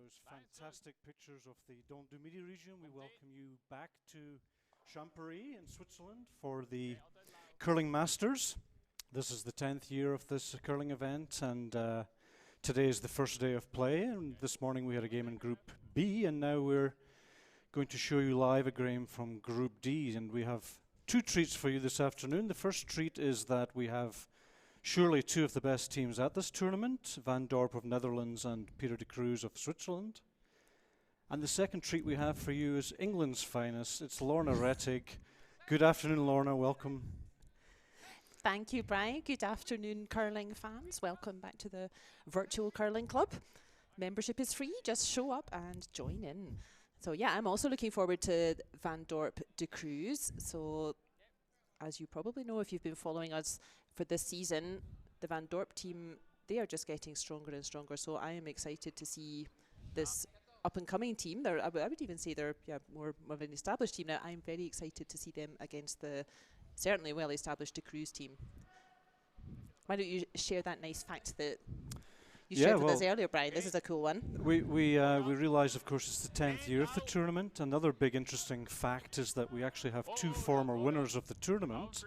those fantastic pictures of the Dorp De Cruz region, we welcome you back to Champéry in Switzerland for the Curling Masters. This is the 10th year of this curling event, and today is the first day of play. And this morning we had a game in Group B, and now we're going to show you live a game from Group D. And we have two treats for you this afternoon. The first treat is that we have surely two of the best teams at this tournament, Van Dorp of Netherlands and Peter De Cruz of Switzerland. And the second treat we have for you is England's finest. It's Lorna Rettig. Good afternoon, Lorna. Welcome. Thank you, Brian. Good afternoon, curling fans. Welcome back to the Virtual Curling Club. Membership is free. Just show up and join in. So yeah, I'm also looking forward to Van Dorp De Cruz. So as you probably know, if you've been following us for this season, the Van Dorp team, they are just getting stronger and stronger. So I am excited to see this up-and-coming team. I would even say they're more of an established team now. I'm very excited to see them against the certainly well-established De Cruz team. Why don't you share that nice fact that you shared with us earlier, Brian? This is a cool one. We realise, of course, it's the 10th year of the tournament. Another big interesting fact is that we actually have two former winners of the tournament.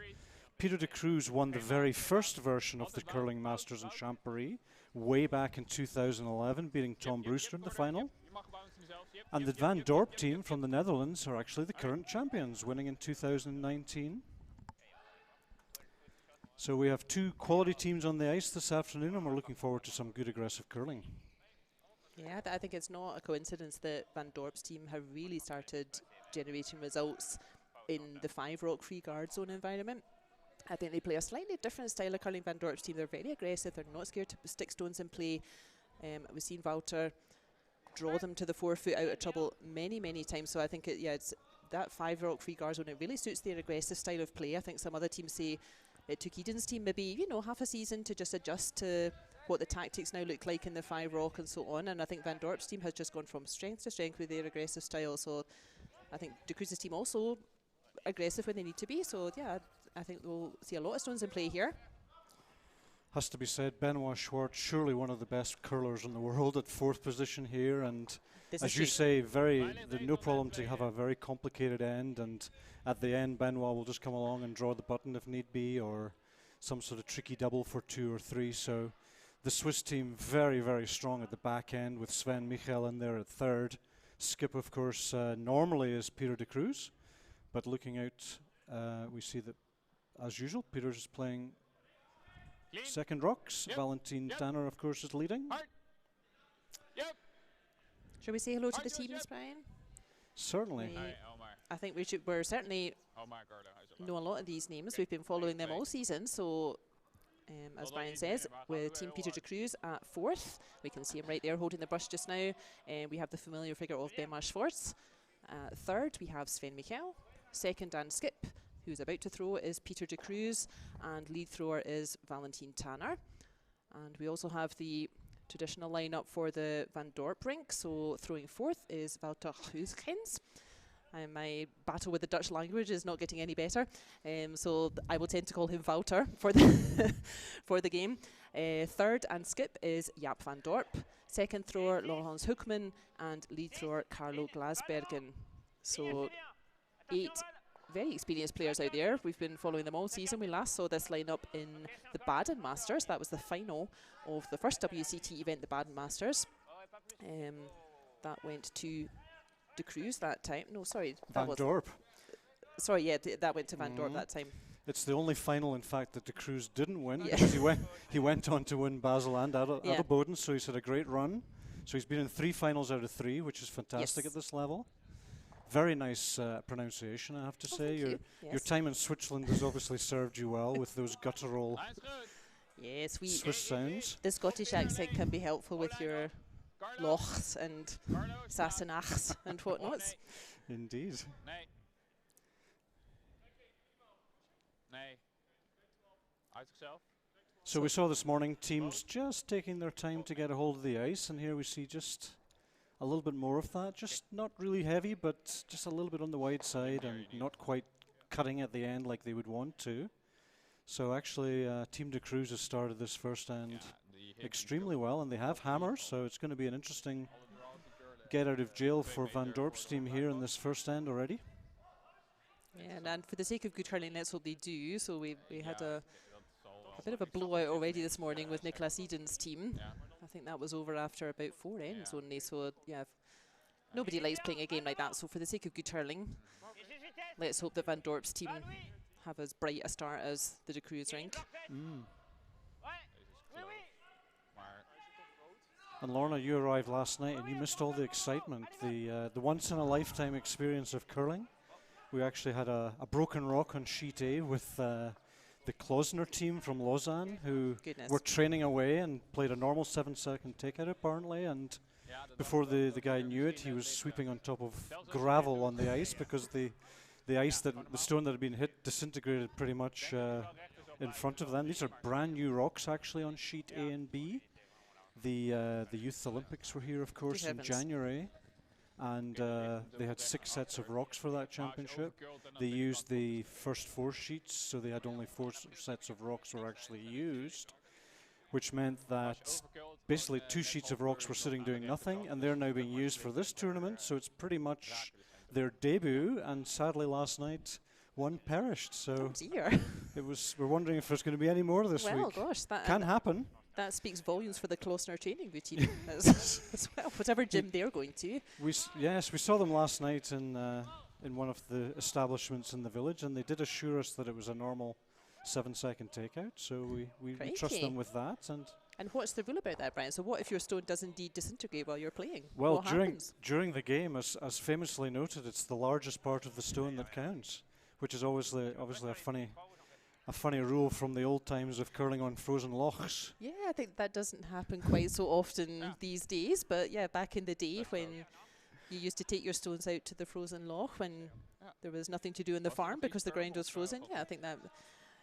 Peter De Cruz won the very first version of the Curling Masters in Champéry way back in 2011, beating Tom Brewster in the final. And the Van Dorp team from the Netherlands are actually the current champions, winning in 2019. So we have two quality teams on the ice this afternoon, and we're looking forward to some good aggressive curling. Yeah, I think it's not a coincidence that Van Dorp's team have really started generating results in the 5 rock free guard zone environment. I think they play a slightly different style of curling. Van Dorp's team, they're very aggressive, they're not scared to stick stones in play. We've seen Wouter draw them to the 4 foot out of trouble many, many times. So I think it's that 5 rock free guard zone, it really suits their aggressive style of play. I think some other teams say it took Edin's team maybe, half a season to just adjust to what the tactics now look like in the 5 rock and so on. And I think Van Dorp's team has just gone from strength to strength with their aggressive style. So I think De Cruz's team also aggressive when they need to be. So yeah, I think we'll see a lot of stones in play here. Has to be said, Benoit Schwartz, surely one of the best curlers in the world at 4th position here, and as you say, no problem to have a very complicated end, and at the end Benoit will just come along and draw the button if need be, or some sort of tricky double for 2 or 3. So the Swiss team very, very strong at the back end with Sven Michael in there at 3rd. Skip, of course, normally is Peter De Cruz, but looking out, we see that, as usual, Peter's is playing second rocks. Valentin Tanner, of course, is leading. Shall we say hello to the teams, Brian? Certainly. I think we're certainly know a lot of these names. We've been following them all season. So, as Brian says, with Team Peter De Cruz at 4th, we can see him right there holding the brush just now. We have the familiar figure of Benoit Schwartz. 3rd, we have Sven Michael. 2nd and skip, who's about to throw, is Peter De Cruz, and lead thrower is Valentin Tanner. And we also have the traditional lineup for the Van Dorp rink. So throwing 4th is Wouter Huiskens. My battle with the Dutch language is not getting any better, so I will tend to call him Wouter for the for the game. 3rd and skip is Jaap Van Dorp. 2nd thrower Laurens Hoekman, and lead thrower Carlo Glasbergen. So 8 very experienced players out there. We've been following them all season. We last saw this lineup in the Baden Masters. That was the final of the first WCT event, the Baden Masters. That went to De Cruz that time. No, sorry. Van Dorp. Sorry, yeah, that went to Van Dorp that time. It's the only final, in fact, that De Cruz didn't win, because he went on to win Basel and Adelboden, so he's had a great run. So he's been in 3 finals out of 3, which is fantastic at this level. Very nice pronunciation, I have to say. Your time in Switzerland has obviously served you well with those guttural Swiss sounds. The Scottish accent can be helpful with your lochs and sassenachs and whatnots. Indeed. So we saw this morning teams just taking their time to get a hold of the ice, and here we see just a little bit more of that. Just not really heavy, but just a little bit on the wide side and not quite cutting at the end like they would want to. So actually Team De Cruz has started this first end extremely well, and they have hammers, so it's going to be an interesting get out of jail for Van Dorp's team here in this first end already. Yeah, and for the sake of good hurling, let's hope they do. So we had a bit of a blowout already this morning with Nicholas Edin's team. I think that was over after about 4 ends only. So yeah, nobody likes playing a game like that. So for the sake of good hurling, let's hope that Van Dorp's team have as bright a start as the De Cruz rink. And Lorna, you arrived last night and you missed all the excitement, the once-in-a-lifetime experience of curling. We actually had a broken rock on sheet A with the Klausner team from Lausanne, who were training away and played a normal 7-second takeout apparently, and before the guy knew it, he was sweeping on top of gravel on the ice because the stone that had been hit disintegrated pretty much in front of them. These are brand new rocks actually on sheet A and B. The Youth Olympics were here, of course, in January, and they had 6 sets of rocks for that championship. They used the first 4 sheets, so they had only 4 sets of rocks were actually used, which meant that basically 2 sheets of rocks were sitting doing nothing, and they're now being used for this tournament, so it's pretty much their debut, and sadly last night one perished, so we're wondering if there's going to be any more this week. Well, gosh, that can happen. That speaks volumes for the Klausner training routine as well, whatever gym they're going to. Yes, we saw them last night in one of the establishments in the village, and they did assure us that it was a normal 7-second takeout, so we trust them with that. And what's the rule about that, Brian? So what if your stone does indeed disintegrate while you're playing? Well, during the game, as famously noted, it's the largest part of the stone that counts, which is obviously a funny rule from the old times of curling on frozen lochs. Yeah, I think that doesn't happen quite so often these days, but yeah, back in the day when you used to take your stones out to the frozen loch when there was nothing to do in the farm because the ground was frozen, I think that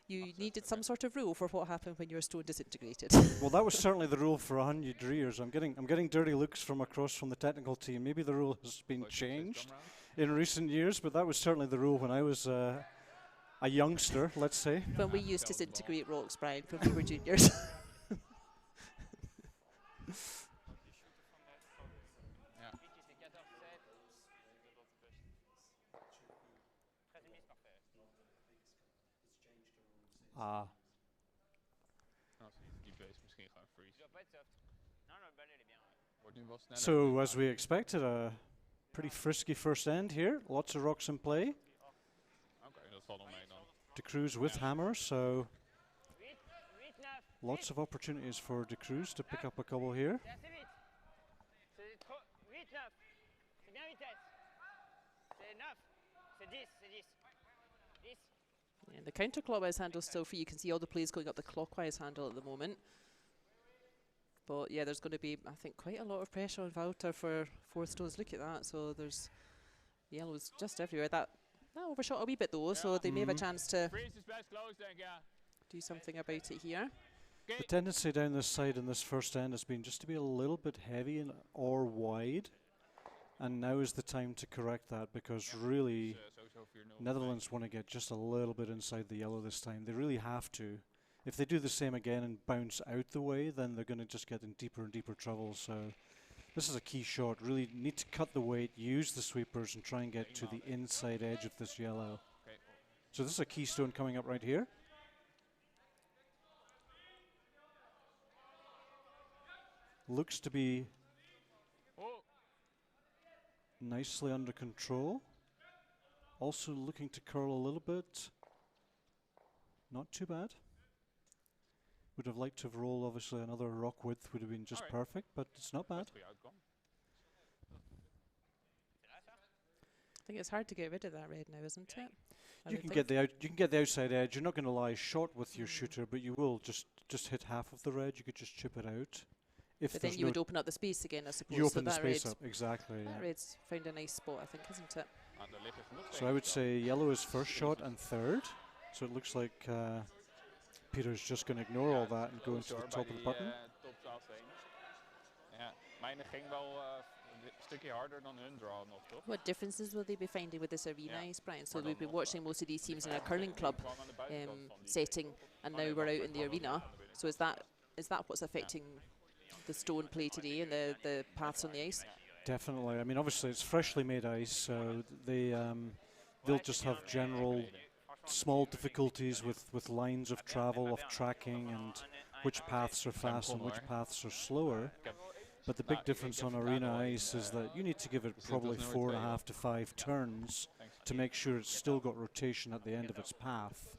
you needed some sort of rule for what happened when your stone disintegrated. Well, that was certainly the rule for 100 years. I'm getting dirty looks from across from the technical team. Maybe the rule has been changed in recent years, but that was certainly the rule when I was a youngster, let's say. When we used to disintegrate rocks, Brian, when we were juniors. So, as we expected, a pretty frisky first end here. Lots of rocks in play. De Cruz with hammer, so lots of opportunities for De Cruz to pick up a couple here. And the counterclockwise handle still free. You can see all the plays going up the clockwise handle at the moment. But yeah, there's going to be, I think, quite a lot of pressure on Wouter for 4 stones. Look at that. So there's yellows just everywhere. That overshot a wee bit though, so they may have a chance to do something about it here. The tendency down this side in this first end has been just to be a little bit heavy or wide, and now is the time to correct that, because really Netherlands want to get just a little bit inside the yellow this time. They really have to. If they do the same again and bounce out the way, then they're going to just get in deeper and deeper trouble. So this is a key shot. Really need to cut the weight, use the sweepers, and try and get to the inside edge of this yellow. So this is a keystone coming up right here. Looks to be nicely under control. Also looking to curl a little bit. Not too bad. Would have liked to have rolled, obviously another rock width would have been just perfect, but it's not bad. I think it's hard to get rid of that red now, isn't it? You can get the outside edge. You're not going to lie short with your shooter, but you will just hit half of the red. You could just chip it out. But then you would open up the space again, I suppose. You open the space up, exactly. That red's found a nice spot, I think, isn't it? So I would say yellow is first shot and third. So it looks like Peter's just going to ignore all that and go into the top of the button. What differences will they be finding with this arena, Brian? So we've been watching most of these teams in a curling club setting, and now we're out in the arena. So is that what's affecting the stone play today and the paths on the ice? Definitely. I mean, obviously it's freshly made ice, so they'll just have general small difficulties with lines of travel, of tracking, and which paths are fast and which paths are slower. But the big difference on arena ice is that you need to give it probably 4.5 to 5 turns to make sure it's still got rotation at the end of its path.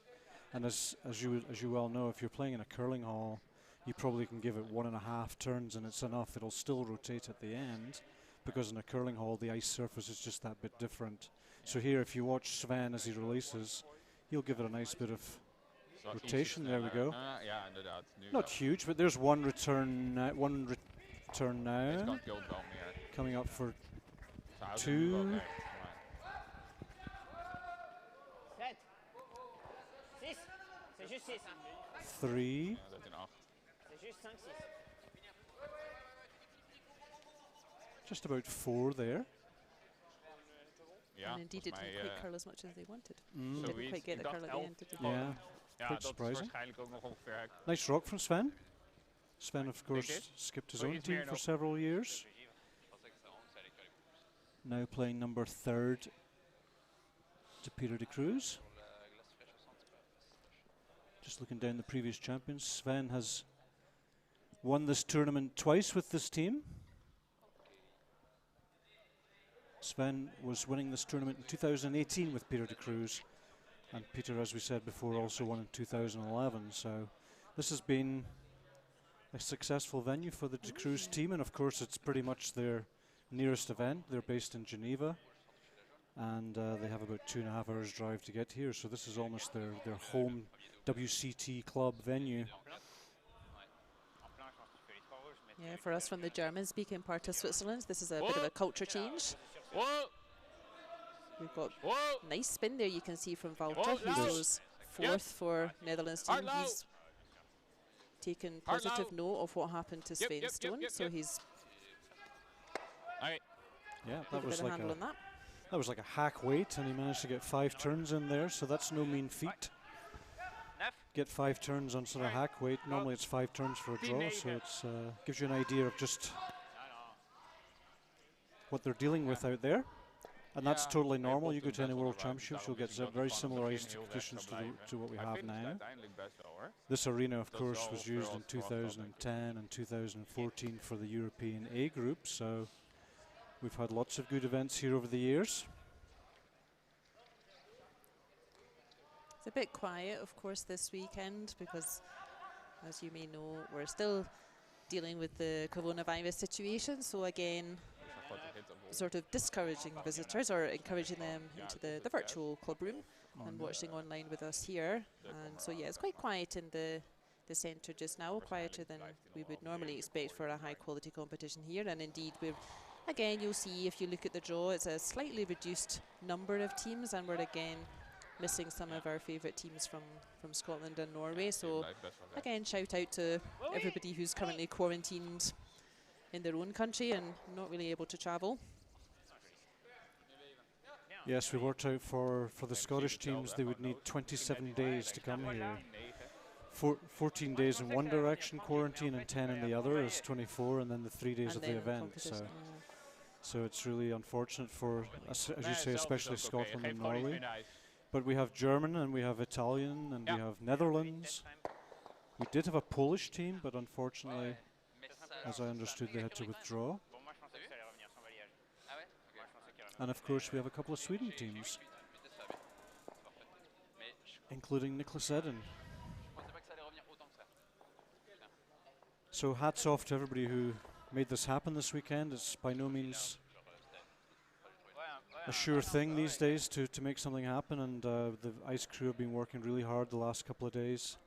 And as you well know, if you're playing in a curling hall, you probably can give it 1.5 turns and it's enough. It'll still rotate at the end, because in a curling hall the ice surface is just that bit different. So here, if you watch Sven as he releases, he'll give it a nice bit of rotation. There we go. Not huge, but there's one return now. Coming up for 2. 3. Just about 4 there. And indeed, it didn't quite curl as much as they wanted. Didn't quite get the curl at the end, did they? Yeah, quite surprising. Nice rock from Sven. Sven, of course, skipped his own team for several years. Now playing number 3rd to Peter De Cruz. Just looking down the previous champions, Sven has won this tournament twice with this team. Sven was winning this tournament in 2018 with Peter De Cruz, and Peter, as we said before, also won in 2011. So this has been a successful venue for the De Cruz team, and of course it's pretty much their nearest event. They're based in Geneva, and they have about 2.5 hours drive to get here, so this is almost their home WCT club venue. Yeah, for us from the German-speaking part of Switzerland, this is a bit of a culture change. We've got nice spin there, you can see from Walter. He goes 4th for Netherlands team. He's taken positive note of what happened to Sven Stone, so he's that was like a hack weight, and he managed to get 5 turns in there, so that's no mean feat. Get 5 turns on sort of hack weight. Normally it's 5 turns for a draw, so it gives you an idea of just what they're dealing with out there. And that's totally normal. You go to any World Championships, you'll get very similar ice conditions to what we have now. This arena, of course, was used in 2010 and 2014 for the European A group, so we've had lots of good events here over the years. It's a bit quiet, of course, this weekend because, as you may know, we're still dealing with the coronavirus situation. So again, sort of discouraging visitors or encouraging them into the virtual club room and watching online with us here. And so yeah, it's quite quiet in the centre just now, quieter than we would normally expect for a high quality competition here. And indeed, again, you'll see if you look at the draw, it's a slightly reduced number of teams, and we're again missing some of our favourite teams from Scotland and Norway. So again, shout out to everybody who's currently quarantined in their own country and not really able to travel. Yes, we worked out for the Scottish teams they would need 27 days to come here. 14 days in one direction quarantine and 10 in the other is 24, and then the 3 days of the event. So it's really unfortunate for, as you say, especially Scotland and Norway. But we have German and we have Italian and we have Netherlands. We did have a Polish team, but unfortunately, as I understood, they had to withdraw. And of course, we have a couple of Sweden teams, including Nicholas Edin. So hats off to everybody who made this happen this weekend. It's by no means a sure thing these days to make something happen, and the ice crew have been working really hard the last couple of days,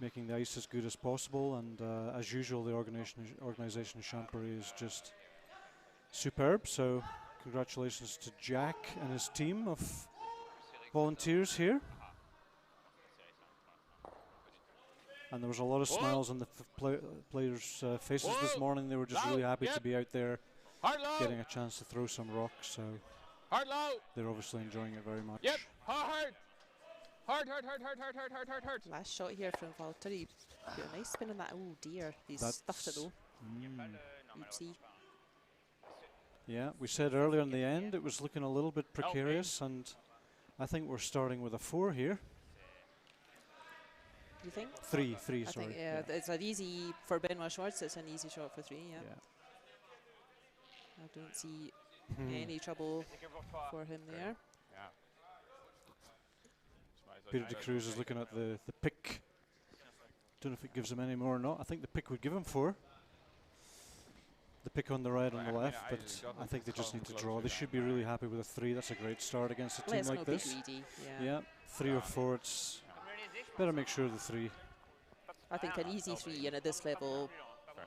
making the ice as good as possible, and as usual the organisation of Champéry is just superb. So congratulations to Jack and his team of volunteers here. And there was a lot of smiles on the players' faces this morning. They were just really happy to be out there getting a chance to throw some rocks, so they're obviously enjoying it very much. Yep, hard. Last shot here from Walter. He put a nice spin on that. Oh dear, he's stuffed it though. Oopsie. Yeah, we said earlier in the end it was looking a little bit precarious, and I think we're starting with a 4 here. You think? 3, I sorry. think, yeah, it's an easy, for Benoit Schwartz, it's an easy shot for 3, yeah. I don't see any trouble for him there. Peter De Cruz is looking at the pick. Don't know if it gives him any more or not. I think the pick would give him 4. The pick on the right, on the left, but I think they just need to draw. They should be really happy with a 3. That's a great start against a team like this. Greedy, yeah, 3 or 4. It's better make sure the 3. I think an easy 3, and at this level,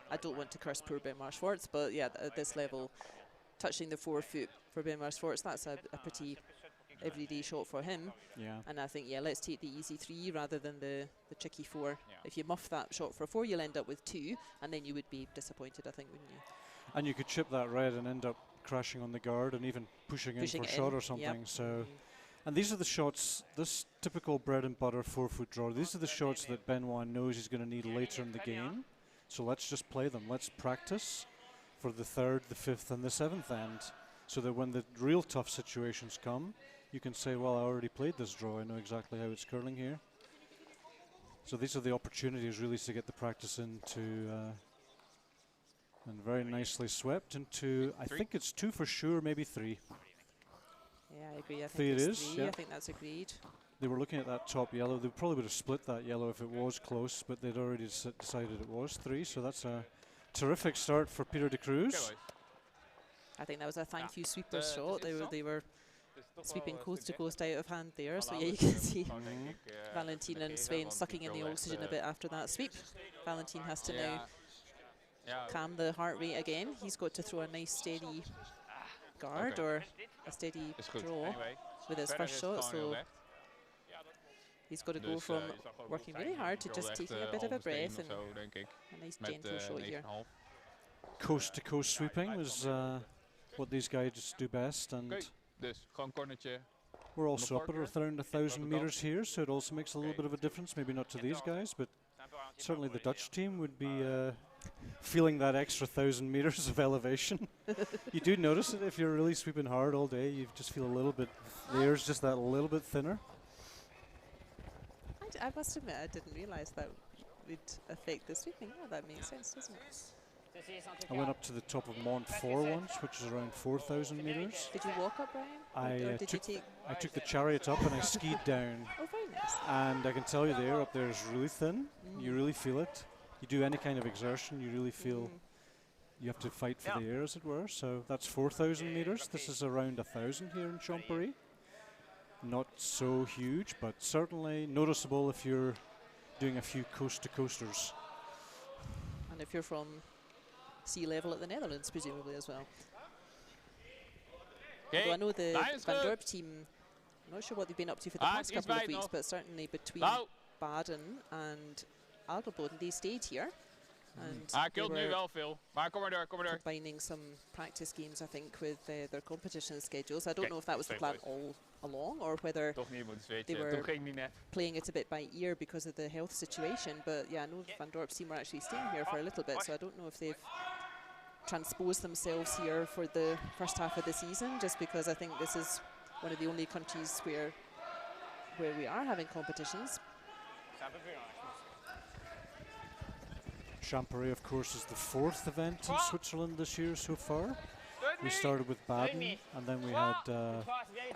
I don't want to curse poor Benoit Schwartz, but yeah, at this level, touching the 4 foot for Benoit Schwartz, that's a pretty everyday shot for him. Yeah. And I think, yeah, let's take the easy 3 rather than the tricky 4. If you muff that shot for 4, you'll end up with 2, and then you would be disappointed, I think, wouldn't you? And you could chip that red and end up crashing on the guard and even pushing in for a shot or something. So, and these are the shots, this typical bread and butter 4-foot draw, these are the shots that Benoit knows he's going to need later in the game. So let's just play them. Let's practice for the 3rd, the 5th, and the 7th end, so that when the real tough situations come, you can say, well, I already played this draw. I know exactly how it's curling here. So these are the opportunities really to get the practice into, and very nicely swept into, I think it's 2 for sure, maybe 3. Yeah, I agree. I think 3 it it's is. 3. Yeah. I think that's agreed. They were looking at that top yellow. They probably would have split that yellow if it was close, but they'd already decided it was 3. So that's a terrific start for Peter De Cruz. I think that was a thank you sweeper shot. They were sweeping coast to coast out of hand there. So yeah, you can see Valentin and Sven sucking in the oxygen a bit after that sweep. Valentin has to now calm the heart rate again. He's got to throw a nice steady guard or a steady draw with his first shot. So he's got to go from working really hard to just taking a bit of a breath and a nice gentle shot here. Coast to coast sweeping was what these guys do best, and we're also up at around 1,000 meters here, so it also makes a little bit of a difference. Maybe not to these guys, but certainly the Dutch team would be feeling that extra 1,000 meters of elevation. You do notice it if you're really sweeping hard all day. You just feel a little bit, the air's just that little bit thinner. I must admit, I didn't realize that would affect the sweeping. Oh, that makes sense, doesn't it? I went up to the top of Mont 4 once, which is around 4,000 meters. Did you walk up, Brian? I took the chariot up and I skied down. Oh, very nice. And I can tell you the air up there is really thin. You really feel it. You do any kind of exertion, you really feel you have to fight for the air, as it were. So that's 4,000 meters. This is around 1,000 here in Champéry. Not so huge, but certainly noticeable if you're doing a few coast-to-coasters. And if you're from sea level at the Netherlands, presumably as well. Although I know the Van Dorp team, I'm not sure what they've been up to for the past couple of weeks, but certainly between Baden and Adelboden, they stayed here. And they were combining some practice games, I think, with their competition schedules. I don't know if that was the plan all along, or whether they were playing it a bit by ear because of the health situation. But yeah, I know Van Dorp's team were actually staying here for a little bit, so I don't know if they've transposed themselves here for the first half of the season, just because I think this is one of the only countries where we are having competitions. Champéry, of course, is the 4th event in Switzerland this year so far. We started with Baden, and then we had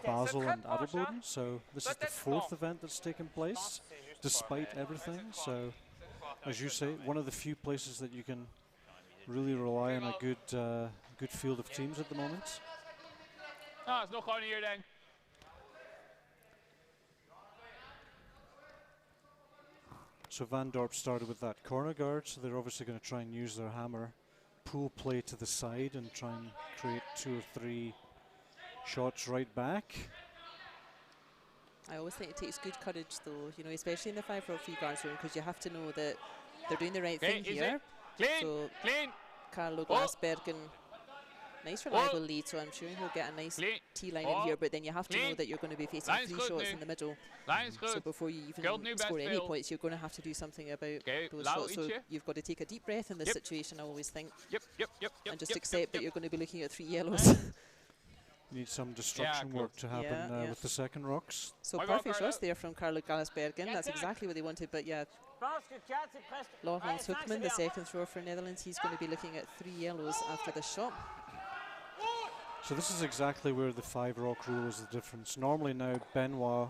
Basel and Adelboden, so this is the 4th event that's taken place, despite everything. So, as you say, one of the few places that you can really rely on a good field of teams at the moment. So Van Dorp started with that corner guard, so they're obviously going to try and use their hammer, pull play to the side and try and create 2 or 3 shots right back. I always think it takes good courage, though, you know, especially in the 5-4-3 guard zone, because you have to know that they're doing the right thing here. So Carlo Glasbergen nice reliable lead, so I'm sure he'll get a nice tee line in here, but then you have to know that you're going to be facing 3 shots in the middle. So before you even score any points, you're going to have to do something about those shots. So you've got to take a deep breath in this situation, I always think. And just accept that you're going to be looking at 3 yellows. Need some destruction work to happen with the second rocks. So perfect shots there from Carlo Gallasbergen. That's exactly what they wanted, but yeah. Laurens Hoekman, the second thrower for Netherlands, he's going to be looking at 3 yellows after the shot. So this is exactly where the 5 rock rule is the difference. Normally now Benoit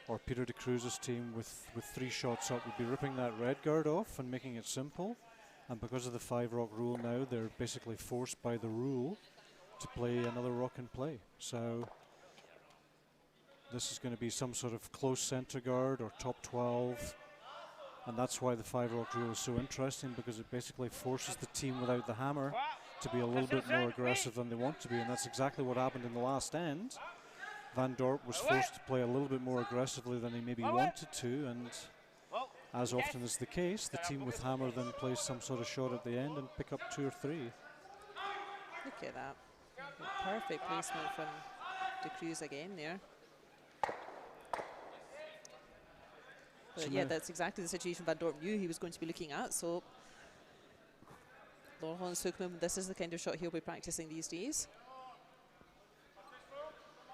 or Peter de Cruz's team with 3 shots up would be ripping that red guard off and making it simple. And because of the 5 rock rule now, they're basically forced by the rule to play another rock and play. So this is going to be some sort of close center guard or top 12. And that's why the 5 rock rule is so interesting, because it basically forces the team without the hammer to be a little bit more aggressive than they want to be. And that's exactly what happened in the last end. Van Dorp was forced to play a little bit more aggressively than he maybe wanted to, and as often is the case, the team with hammer then plays some sort of shot at the end and pick up 2 or 3. Look at that. Perfect placement from De Cruz again there. But so yeah, that's exactly the situation Van Dorp knew he was going to be looking at. So Laurens Hoekman, this is the kind of shot he'll be practicing these days.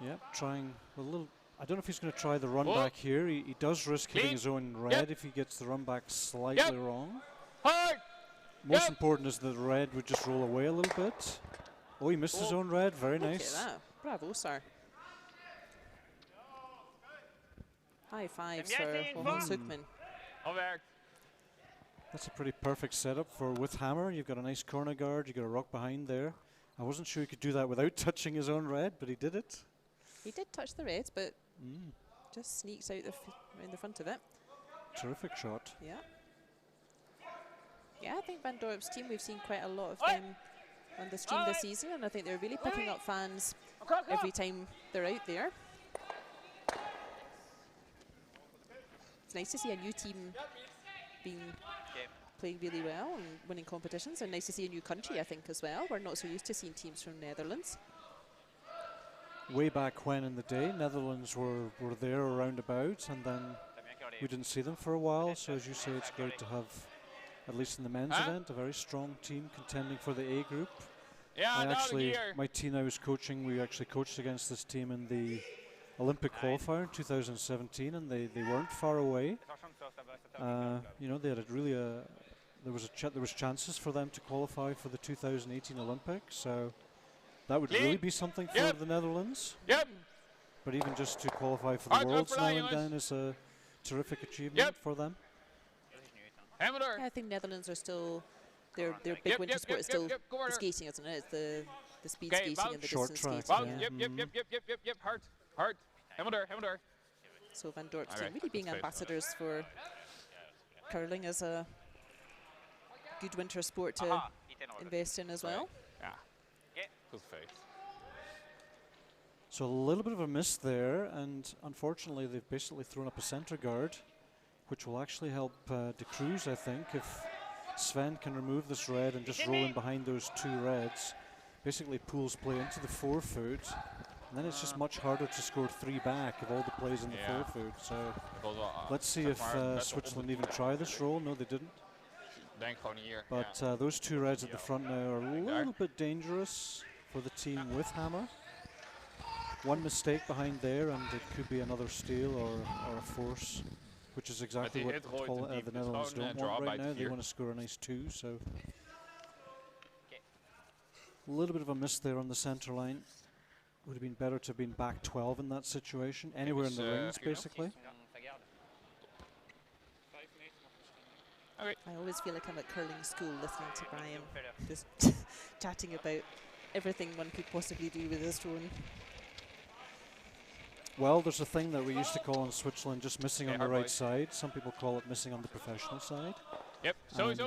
Yeah, trying a little. I don't know if he's going to try the run back here. He does risk hitting his own red if he gets the run back slightly wrong. Most important is that the red would just roll away a little bit. Oh, he missed his own red. Very nice. Look at that. Bravo, sir. High fives for Laurens Hoekman. That's a pretty perfect setup for with hammer. You've got a nice corner guard. You've got a rock behind there. I wasn't sure he could do that without touching his own red, but he did it. He did touch the reds, but just sneaks out in the front of it. Terrific shot. Yeah. Yeah, I think Van Dorp's team, we've seen quite a lot of them on the stream this season, and I think they're really picking up fans every time they're out there. It's nice to see a new team playing really well and winning competitions, and nice to see a new country, I think, as well. We're not so used to seeing teams from Netherlands. Way back when in the day, Netherlands were there around about, and then we didn't see them for a while. So as you say, it's great to have, at least in the men's event, a very strong team contending for the A group. My team I was coaching, we actually coached against this team in the Olympic qualifier in 2017, and they weren't far away. You know, they had there was chances for them to qualify for the 2018 Olympics, so that would really be something for the Netherlands. But even just to qualify for the Worlds now and then is a terrific achievement for them. Yeah, I think Netherlands are still, their big winter sport is still the skating, isn't it? It's the speed skating and the short distance track. skating. Hard. So Van Dorp's team really being ambassadors for curling as a good winter sport to invest in as well. So a little bit of a miss there, and unfortunately they've basically thrown up a center guard, which will actually help De Cruz, I think, if Sven can remove this red and just roll in behind those 2 reds. Basically pulls play into the 4-foot, and then it's just much harder to score 3 back of all the plays in the 4-foot. So let's see if Switzerland even try this roll. No, they didn't. But those 2 reds at the front now are a little bit dangerous for the team with hammer. One mistake behind there, and it could be another steal or a force, which is exactly what the Netherlands don't want right now. They want to score a nice 2, so a little bit of a miss there on the center line. Would have been better to have been back 12 in that situation, anywhere in the rings, basically. I always feel like I'm at curling school listening to Brian just chatting about everything one could possibly do with his drone. Well, there's a thing that we used to call in Switzerland just missing on the right side. Some people call it missing on the professional side. And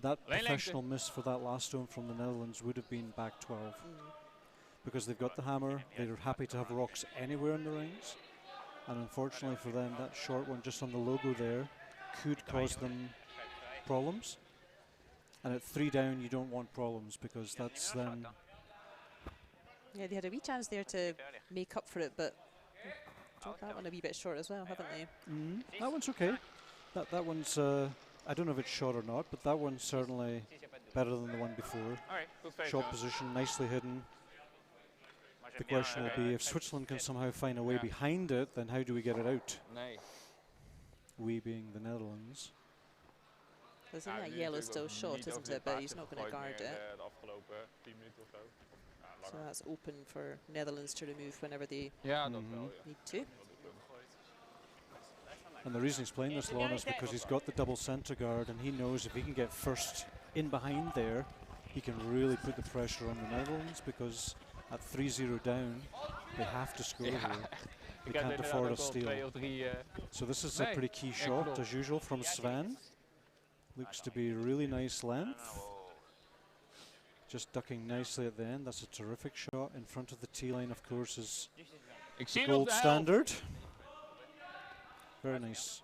that professional miss for that last stone from the Netherlands would have been back 12. Because they've got the hammer, they're happy to have rocks anywhere in the rings. And unfortunately for them, that short one just on the logo there could cause them problems. And at 3 down, you don't want problems, because that's then Yeah, they had a wee chance there to make up for it, but dropped that one a wee bit short as well, haven't they? That one's okay. That one's, I don't know if it's short or not, but that one's certainly better than the one before. Short position, nicely hidden. The question will be, if Switzerland can somehow find a way behind it, then how do we get it out? We being the Netherlands. Isn't that yellow still short, isn't it? But he's not going to guard it. So that's open for Netherlands to remove whenever they need to. And the reason he's playing this long is because he's got the double centre guard, and he knows if he can get first in behind there, he can really put the pressure on the Netherlands, because at 3-0 down, they have to score here. They can't afford a steal. So this is a pretty key shot, as usual, from Sven. Looks to be really nice length. Just ducking nicely at the end. That's a terrific shot. In front of the tee line, of course, is the gold standard. Very nice.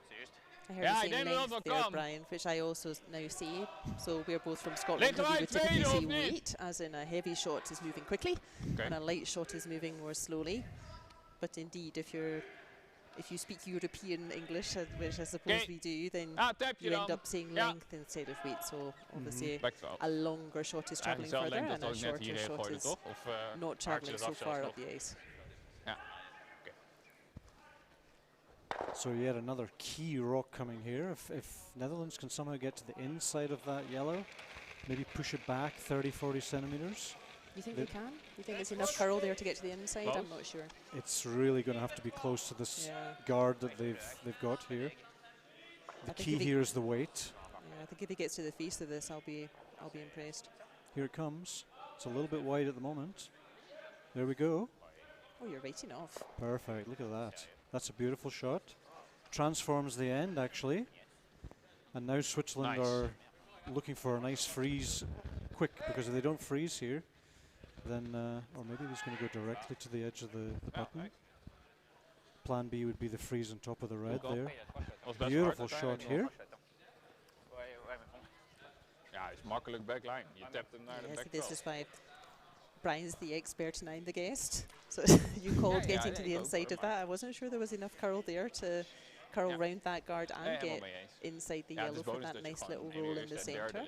I heard you saying length there, Brian, which I also now see. So we're both from Scotland, and we would typically say weight, as in a heavy shot is moving quickly, and a light shot is moving more slowly. But indeed, if you speak European English, which I suppose we do, then you end up saying length instead of weight. So obviously a longer shot is travelling further, and a shorter shot is not travelling so far up the ice. So yet another key rock coming here. If Netherlands can somehow get to the inside of that yellow, maybe push it back 30-40 centimetres. You think they can? You think there's enough curl there to get to the inside? I'm not sure. It's really going to have to be close to this guard that they've got here. The key here is the weight. Yeah, I think if he gets to the face of this, I'll be impressed. Here it comes. It's a little bit wide at the moment. There we go. Oh, you're writing off. Perfect. Look at that. That's a beautiful shot. Transforms the end, actually. And now Switzerland are looking for a nice freeze quick, because if they don't freeze here, then, or maybe he's going to go directly to the edge of the button. Plan B would be the freeze on top of the red there. Beautiful shot here. Yes, this is why Brian's the expert and I'm the guest. So you called getting to the inside of that. I wasn't sure there was enough curl there to curl round that guard and get inside the yellow for that nice little roll in the centre.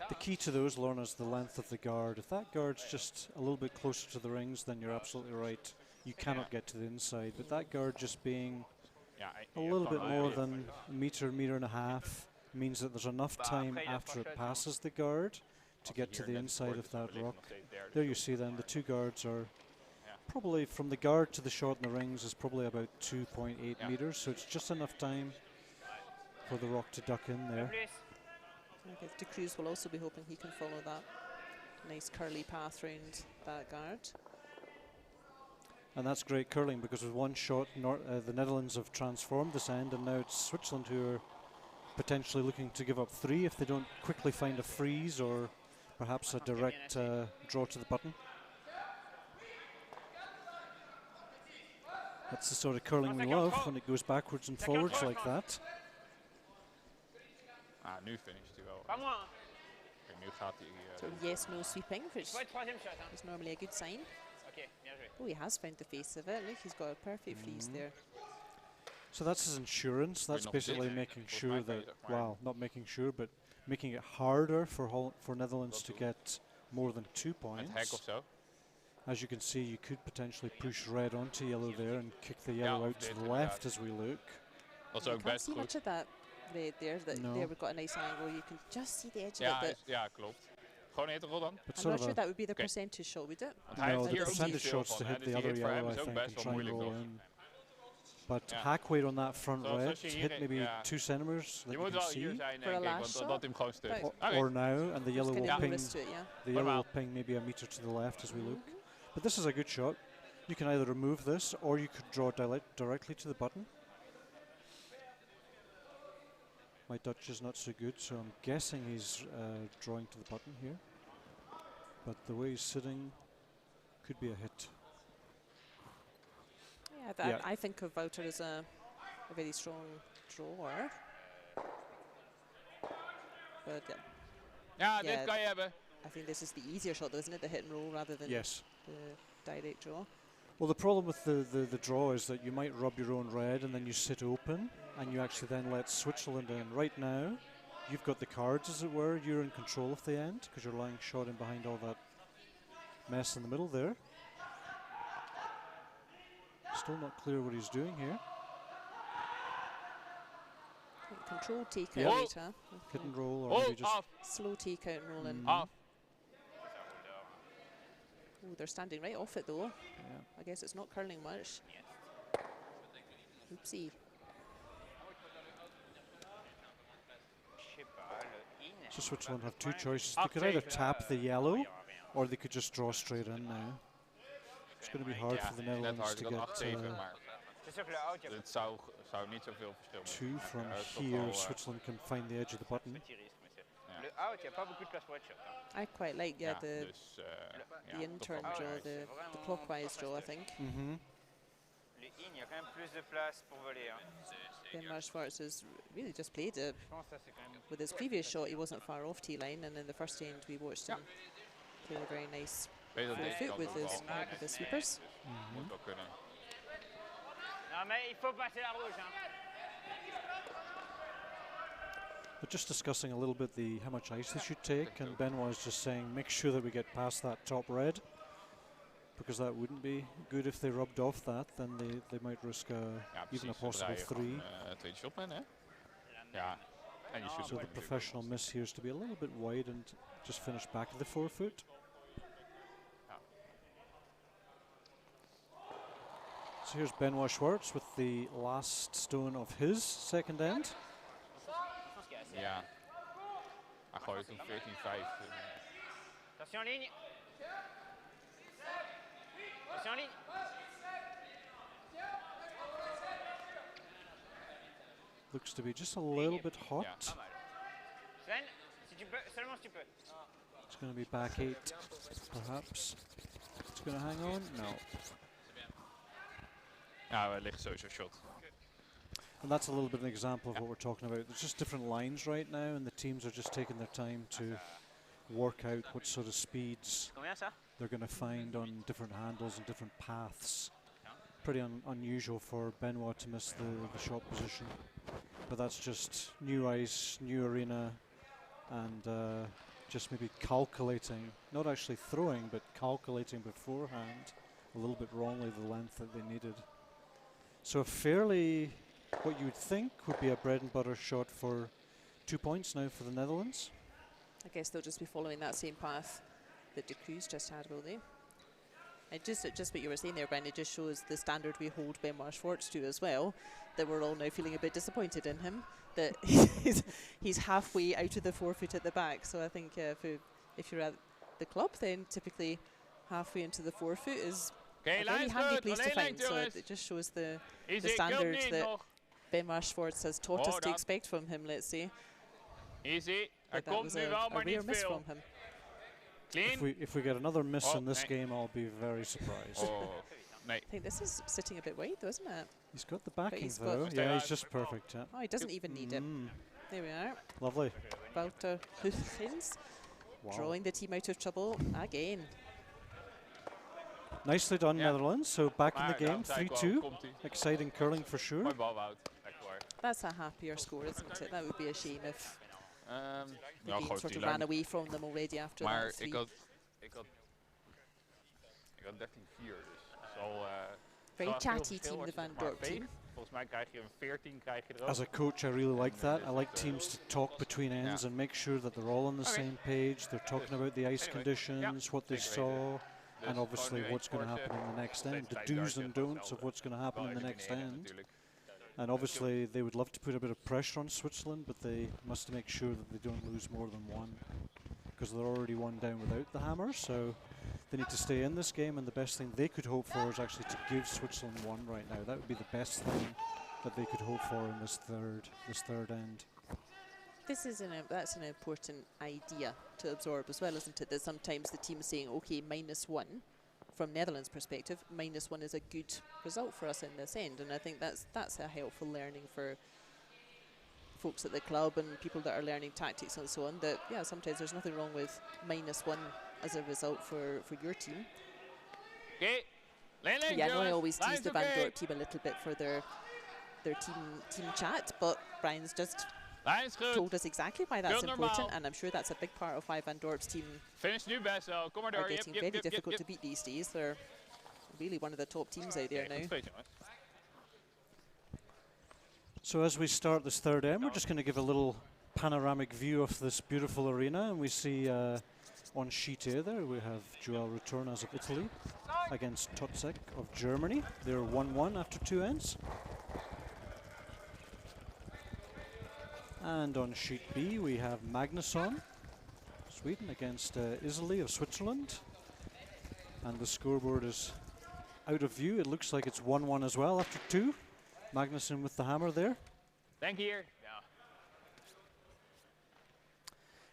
The key to those, Lorna, is the length of the guard. If that guard's just a little bit closer to the rings, then you're absolutely right. You cannot get to the inside. But that guard just being a little bit more than a metre and a half means that there's enough time after it passes the guard to get to the inside of that rock. There you see then the two guards are probably, from the guard to the shot in the rings is probably about 2.8 metres, so it's just enough time for the rock to duck in there. I guess De Cruz will also be hoping he can follow that nice curly path round that guard. And that's great curling, because with one shot the Netherlands have transformed this end, and now it's Switzerland who are potentially looking to give up three if they don't quickly find a freeze or perhaps a direct draw to the button. That's the sort of curling we love, when it goes backwards and forwards like that. So yes, no sweeping, which is normally a good sign. Oh, he has found the face of it. Look, he's got a perfect freeze there. So that's his insurance. That's basically making sure that, well, not making sure, but making it harder for Netherlands to get more than 2 points. As you can see, you could potentially push red onto yellow there and kick the yellow out to the left as we look. You can't see much of that red there. There we've got a nice angle. You can just see the edge of it. I'm not sure that would be the percentage shot, would it? No, the percentage shot's to hit the other yellow, I think, and try and roll in. But hack weight on that front red, hit maybe 2 centimetres that you can see. For a last shot? Or now, and the yellow will ping. The yellow will ping maybe a metre to the left as we look. But this is a good shot. You can either remove this, or you could draw directly to the button. My Dutch is not so good, so I'm guessing he's drawing to the button here. But the way he's sitting could be a hit. Yeah, I think of Wouter as a very strong drawer. But I think this is the easier shot, though, isn't it? The hit and roll rather than Yes. the direct draw. Well, the problem with the draw is that you might rub your own red and then you sit open and you actually then let Switzerland in. Right now, you've got the cards, as it were. You're in control of the end because you're lying shot in behind all that mess in the middle there. Still not clear what he's doing here. Control take Yeah. out later. Hit and roll, or maybe just Slow take out and roll in. Off. Oh, they're standing right off it though. yeah. I guess it's not curling much. Oopsie. So Switzerland have two choices. They could either tap the yellow, or they could just draw straight in now. It's going to be hard for the Net Netherlands hard. to Ik had 8-7, get maar het zou niet zoveel verschil maken. two from Ja, toch here. wel, Switzerland can find the edge of the button. I quite like ja, the dus, the ja, in-turn toch wel draw, belangrijk. the clockwise draw, I think. Ben Schwartz has really just played it. With his previous shot, he wasn't far off T-line, and in the first end, we watched him play a very nice Beter full deze foot kant with nog his, wel. with his sweepers. Moet wel kunnen. But just discussing a little bit how much ice they should take, and Benoit is just saying make sure that we get past that top red, because that wouldn't be good if they rubbed off that. Then they might risk Ja, even a precies. Zodra possible je 3. gewoon, tweede shot bent, hè? Ja. En je shoot So the professional miss here is to be a little bit wide and just finish back to the 4-foot. So here's Benoit Schwartz with the last stone of his second end. Ja. Hij gooit toen 14-5. Attention ligne. Attention ligne. Looks to be just a little bit hot. Sven, si tu peux, seulement si tu peux. It's going to be back 8, perhaps. It's going to hang on? No. Nou, hij ligt sowieso shot. And that's a little bit an example of what we're talking about. There's just different lines right now, and the teams are just taking their time to work out what sort of speeds Combien ça? they're going to find on different handles and different paths. Pretty unusual for Benoit to miss the shot position. But that's just new ice, new arena, and just maybe calculating, not actually throwing, but calculating beforehand a little bit wrongly the length that they needed. So a fairly, what you would think would be a bread and butter shot for 2 points now for the Netherlands. I guess they'll just be following that same path that De Cruz just had, will they? It just what you were saying there, Brian, it just shows the standard we hold Benoit Schwartz to as well, that we're all now feeling a bit disappointed in him, that he's halfway out of the 4-foot at the back. So I think if you're at the club, then typically halfway into the 4-foot is a very handy place to find. So it just shows the standards that Benoit Schwartz has taught us to expect from him, let's say. Easy. That was a rare miss from him. If we get another miss in this game, I'll be very surprised. I think this is sitting a bit wide, though, isn't it? He's got the backing he's though. got Yeah, he's just perfect. Yeah. Oh, he doesn't even need it. There we are. Lovely. Wouter Hugens Wow. drawing the team out of trouble again. Nicely done, Netherlands. So back in the game, 3-2. Komt-ie. Exciting curling for sure. Mooi bal, Wout. Echt waar. That's a happier score, isn't it? That would be a shame if the Nou, game gooit sort die of ran lijn. away from them already after Maar that 3. ik had 13-4, dus dat is al Very wel veel chatty verschil team, als the je Van zeg maar Dorp team. veegt. Volgens mij krijg je een 14, krijg je er ook. As a coach, I really like that. I like teams to talk between ends and make sure that they're all on the same page. They're talking about the ice conditions, what they saw, and obviously what's going to happen in the next end, the do's and don'ts of what's going to happen in the next end. And obviously they would love to put a bit of pressure on Switzerland, but they must make sure that they don't lose more than one, because they're already one down without the hammer. So they need to stay in this game, and the best thing they could hope for is actually to give Switzerland one right now. That would be the best thing that they could hope for in this third end. That's an important idea to absorb as well, isn't it? That sometimes the team is saying, okay, -1 from Netherlands' perspective, -1 is a good result for us in this end, and I think that's a helpful learning for folks at the club and people that are learning tactics and so on, that yeah, sometimes there's nothing wrong with -1 as a result for your team. Okay. Yeah, I know I always tease the Van Dorp team a little bit for their team chat, but Brian's just told us exactly why that's important, and I'm sure that's a big part of why Van Dorp's team are getting very difficult to beat these days. They're really one of the top teams out there now. So as we start this third end, we're just going to give a little panoramic view of this beautiful arena, and we see on sheet A there we have Retornaz of Italy against Totzek of Germany. They're 1-1 after 2 ends. And on sheet B we have Magnusson, Sweden, against Hösli of Switzerland. And the scoreboard is out of view. It looks like it's 1-1 as well after 2. Magnusson with the hammer there. Thank you. Yeah.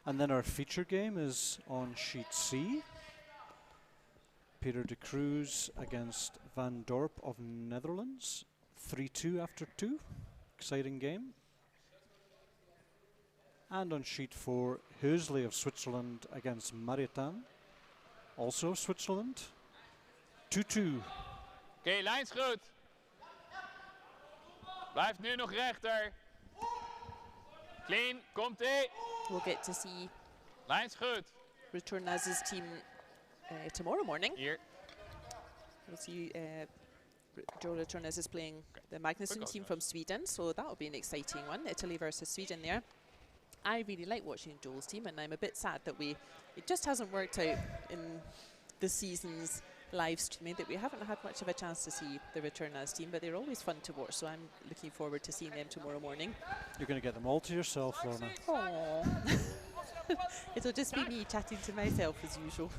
And then our feature game is on sheet C. Dorp De Cruz against Van Dorp of Netherlands. 3-2 after 2. Exciting game. And on sheet 4, Hösli of Switzerland against Maritain, also Switzerland. 2-2. Oké, lijn is goed. Blijft nu nog rechter. Clean, komt-ie. We'll get to see Lijn is goed. Retornaz's team tomorrow morning. Hier. We'll see Retornaz is playing the Magnusson team from Sweden, so that'll be an exciting one. Italy versus Sweden there. I really like watching Joel's team, and I'm a bit sad that it just hasn't worked out in this season's live streaming, that we haven't had much of a chance to see the Retornaz team, but they're always fun to watch, so I'm looking forward to seeing them tomorrow morning. You're going to get them all to yourself, Lorna. Aww. It'll just be me chatting to myself as usual.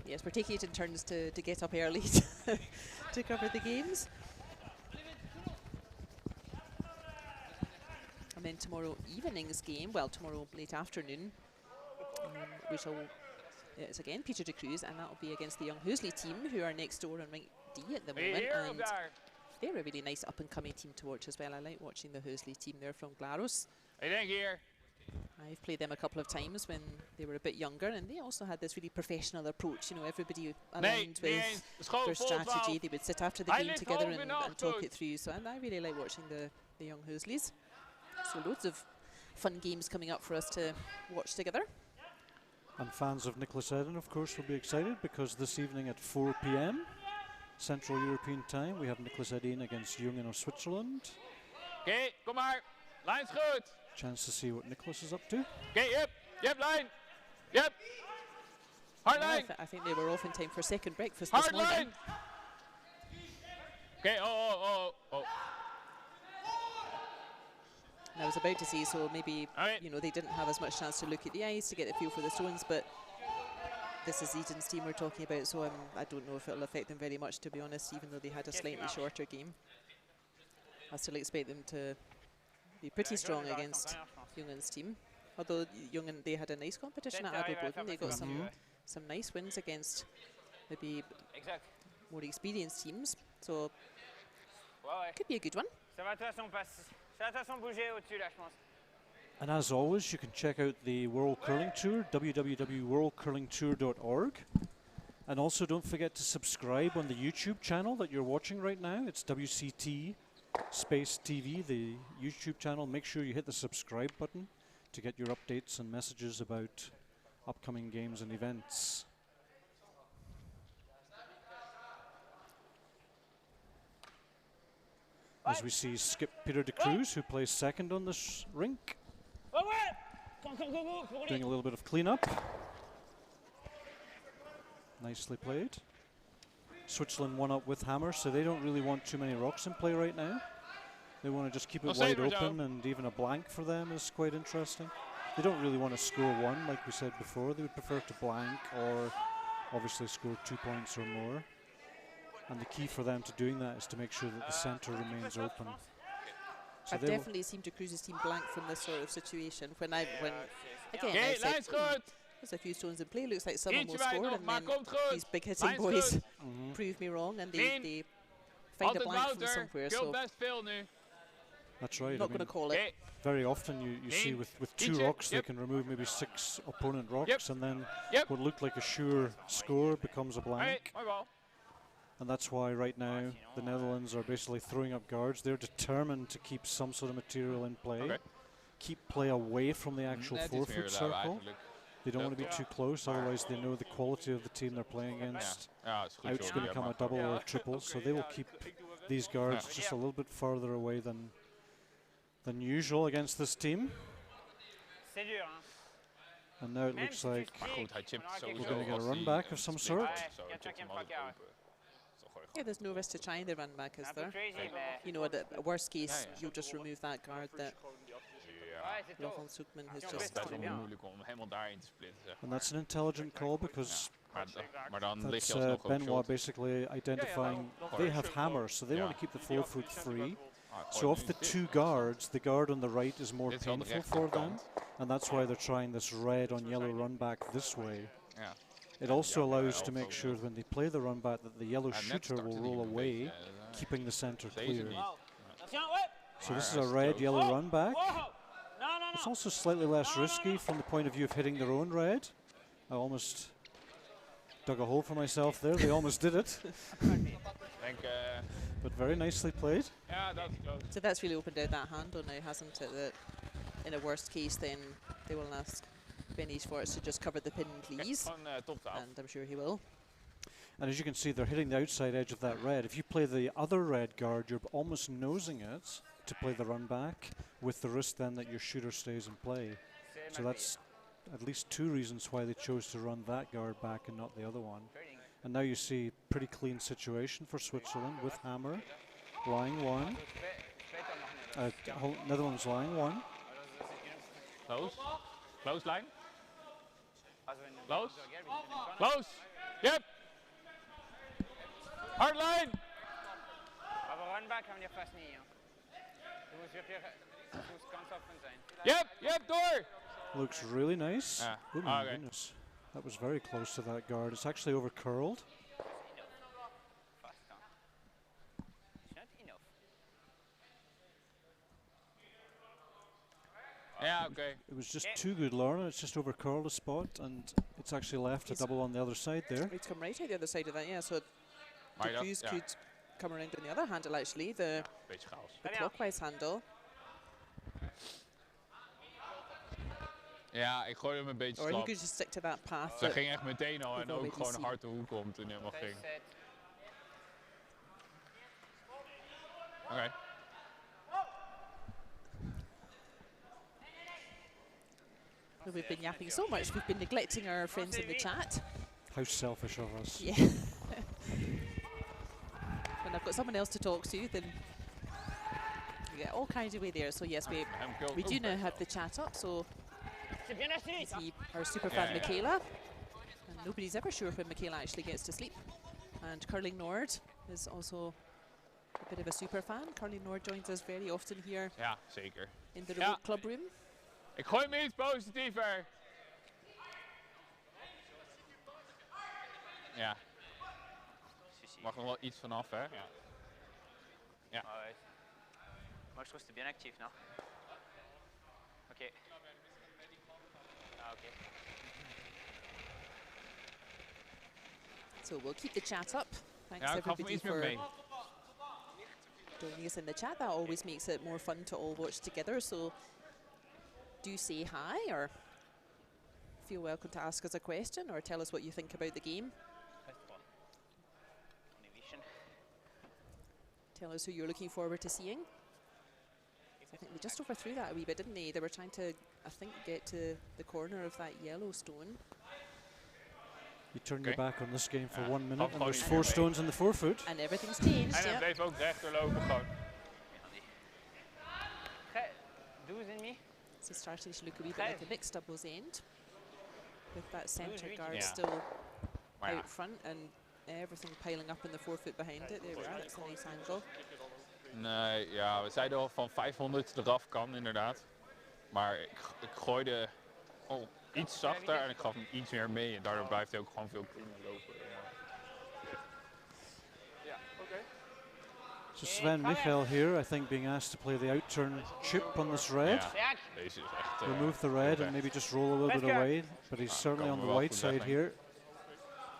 Yes, we're taking it in turns to get up early to cover the games. And then tomorrow evening's game, well, tomorrow late afternoon, it's again Dorp De Cruz, and that'll be against the young Hösli team, who are next door on rank D at the moment. And they're a really nice up-and-coming team to watch as well. I like watching the Hösli team. They're from Glarus. I've played them a couple of times when they were a bit younger, and they also had this really professional approach. You know, everybody aligned with their strategy. They would sit after the game together and talk it through. So I really like watching the young Höslis. So loads of fun games coming up for us to watch together. And fans of Nicholas Edin, of course, will be excited, because this evening at 4 p.m. Central European time, we have Nicholas Edin against Jungen of Switzerland. Okay, kom maar. Lijn's goed. Chance to see what Nicholas is up to. Okay, yep, line. Yep. Hard line. I think they were off in time for second breakfast this morning. Hard line. Okay, oh. And I was about to say, so maybe you know, they didn't have as much chance to look at the ice to get a feel for the stones, but this is Edin's team we're talking about, so I don't know if it'll affect them very much, to be honest, even though they had a slightly shorter game. I still expect them to be pretty strong against Jungen's team. Although Jungen, they had a nice competition at Adelboden. They got some nice wins against maybe more experienced teams, so could be a good one. And as always, you can check out the World Curling Tour, www.worldcurlingtour.org. And also don't forget to subscribe on the YouTube channel that you're watching right now. It's WCT Space TV, the YouTube channel. Make sure you hit the subscribe button to get your updates and messages about upcoming games and events. As we see skip Dorp De Cruz, who plays second on this rink, doing a little bit of cleanup. Nicely played. Switzerland one up with hammer, so they don't really want too many rocks in play right now. They want to just keep it wide open, and even a blank for them is quite interesting. They don't really want to score one, like we said before. They would prefer to blank or obviously score 2 points or more. And the key for them to doing that is to make sure that the centre remains open. So I've definitely seen De Cruz's team blank from this sort of situation. When I said, there's a few stones in play, looks like someone will score, and then these big hitting boys prove me wrong, and they find a blank from somewhere. So That's right. not going to call it. Very often you see with two rocks they can remove maybe 6 opponent rocks, and then what looked like a sure score becomes a blank. And that's why right now the Netherlands are basically throwing up guards. They're determined to keep some sort of material in play, keep play away from the actual 4-foot circle. They don't want to be too close, otherwise they know the quality of the team they're playing against. Out's going to come a double or a triple, so they will keep these guards just a little bit further away than usual against this team. And now it looks like we're going to get a run back of some sort. Yeah, there's no risk to trying the run back, is there? You know, at a worst case, you'll just remove that guard that Johan Soekman has just... And that's an intelligent call, because that's Benoit basically identifying they have hammers, so they want to keep the 4-foot free. So of the 2 guards, the guard on the right is more painful for them, and that's why they're trying this red on yellow run back this way. It also allows to make sure when they play the run back that the yellow shooter will roll away, keeping the center clear. So this is a red-yellow run back. It's also slightly less risky from the point of view of hitting their own red. I almost dug a hole for myself there. They almost did it. But very nicely played. So that's really opened out that handle now, hasn't it? That in a worst case, then they will ask Benny Schwartz to just cover the pin, please. And I'm sure he will. And as you can see, they're hitting the outside edge of that red. If you play the other red guard, you're almost nosing it to play the run back, with the risk then that your shooter stays in play. So that's at least 2 reasons why they chose to run that guard back and not the other one. And now you see pretty clean situation for Switzerland with hammer, lying 1. Netherlands lying 1. Close. Close line. Close. Close. Yep. Hard line. Aber run back haben wir fast nie. Du musst wirklich ganz offen sein. Yep, door. Looks really nice. Oh my goodness. That was very close to that guard. It's actually over curled. Yeah, okay. It was just too good, Lorna. It's just over curled a spot, and it's actually left a double on the other side there. It's come right out the other side of that, yeah. So De Cruz could come around on the other handle, actually, the clockwise handle. Ja, ik gooide hem een beetje Or slap. he could just stick to that path. Ze ging echt meteen al en ook gewoon hard de hoek om toen hij helemaal ging. Oké. We've been yapping so much, we've been neglecting our friends in the chat. How selfish of us. Yeah. When I've got someone else to talk to, then you get all kinds of way there. So yes, we do now have the chat up. So see our super fan Michaela, and nobody's ever sure when Michaela actually gets to sleep. And Curling Nord is also a bit of a super fan. Curling Nord joins us very often here. Ja, zeker. In the remote club room. Ik gooi me iets positiever. Ja. Mag nog wel iets vanaf, hè? Ja. Ja. Moi, je trouve que c'était bien actif, non? Ok. Ah, ok. So we'll keep the chat up. Thanks Ja, ik gaf hem everybody iets meer for mee. joining us in the chat. That always makes it more fun to all watch together. So do say hi, or feel welcome to ask us a question, or tell us what you think about the game. Tell us who you're looking forward to seeing. I think they just overthrew that a wee bit, didn't they? They were trying to, I think, get to the corner of that yellow stone. You turn your back on this game for 1 minute, and there's 4 stones in the 4-foot. And everything's changed, En hij bleef ook recht doorlopen gewoon. So starting to look a wee bit like a mixed doubles end, with that centre guard still out front and everything piling up in the 4-foot behind it. There we are, that's a nice angle. Nee, ja, we zeiden al van 500 eraf kan inderdaad. Maar ik gooide iets zachter en ik gaf hem iets meer mee. En daardoor blijft hij ook gewoon veel cleaner lopen. Ja, oké. So Sven Michael here, I think, being asked to play the out-turn chip on this red. Ja, deze is echt... Remove the red and maybe just roll a little bit away, but he's certainly on the white side here.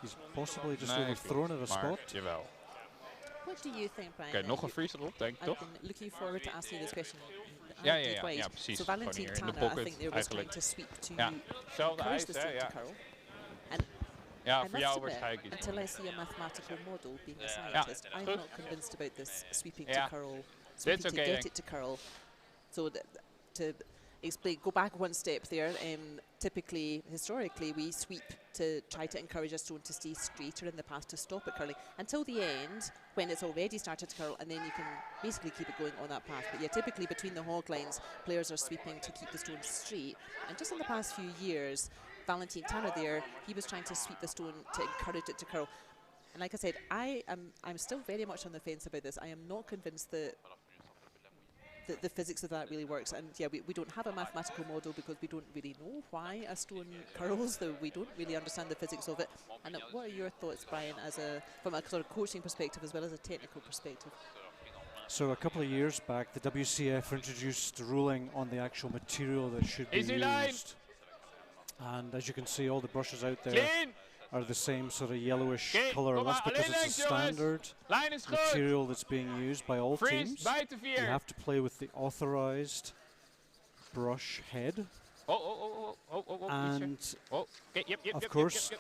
He's possibly just overthrown at a spot. Jawel. What do you think, Brian? Kijk, nog een freeze erop, denk ik, I've toch? been looking forward to asking you this question. Ja, precies. So Gewoon Valentin hier in de Tanner, I pocket, think there was trying to sweep to Hetzelfde encourage ijs, the hè, stone to ja. curl. And Ja, I voor must jou admit, waarschijnlijk iets. until I see a mathematical model, being a scientist, I'm goed. not convinced about this sweeping Ja. to curl, sweeping to okay, get it to curl. So to explain, go back one step there. Typically, historically, we sweep to try to encourage a stone to stay straighter in the path to stop it curling until the end, when it's already started to curl, and then you can basically keep it going on that path. But yeah, typically between the hog lines, players are sweeping to keep the stone straight. And just in the past few years, Valentin Tanner there, he was trying to sweep the stone to encourage it to curl. And like I said, I'm still very much on the fence about this. I am not convinced that the physics of that really works. And yeah, we don't have a mathematical model because we don't really know why a stone curls, though we don't really understand the physics of it. And what are your thoughts, Brian, from a sort of coaching perspective as well as a technical perspective? So a couple of years back, the WCF introduced a ruling on the actual material that should be used. And as you can see, all the brushes out there are the same sort of yellowish colour. That's because it's a standard material that's being used by all teams. You have to play with the authorized brush head. And of course,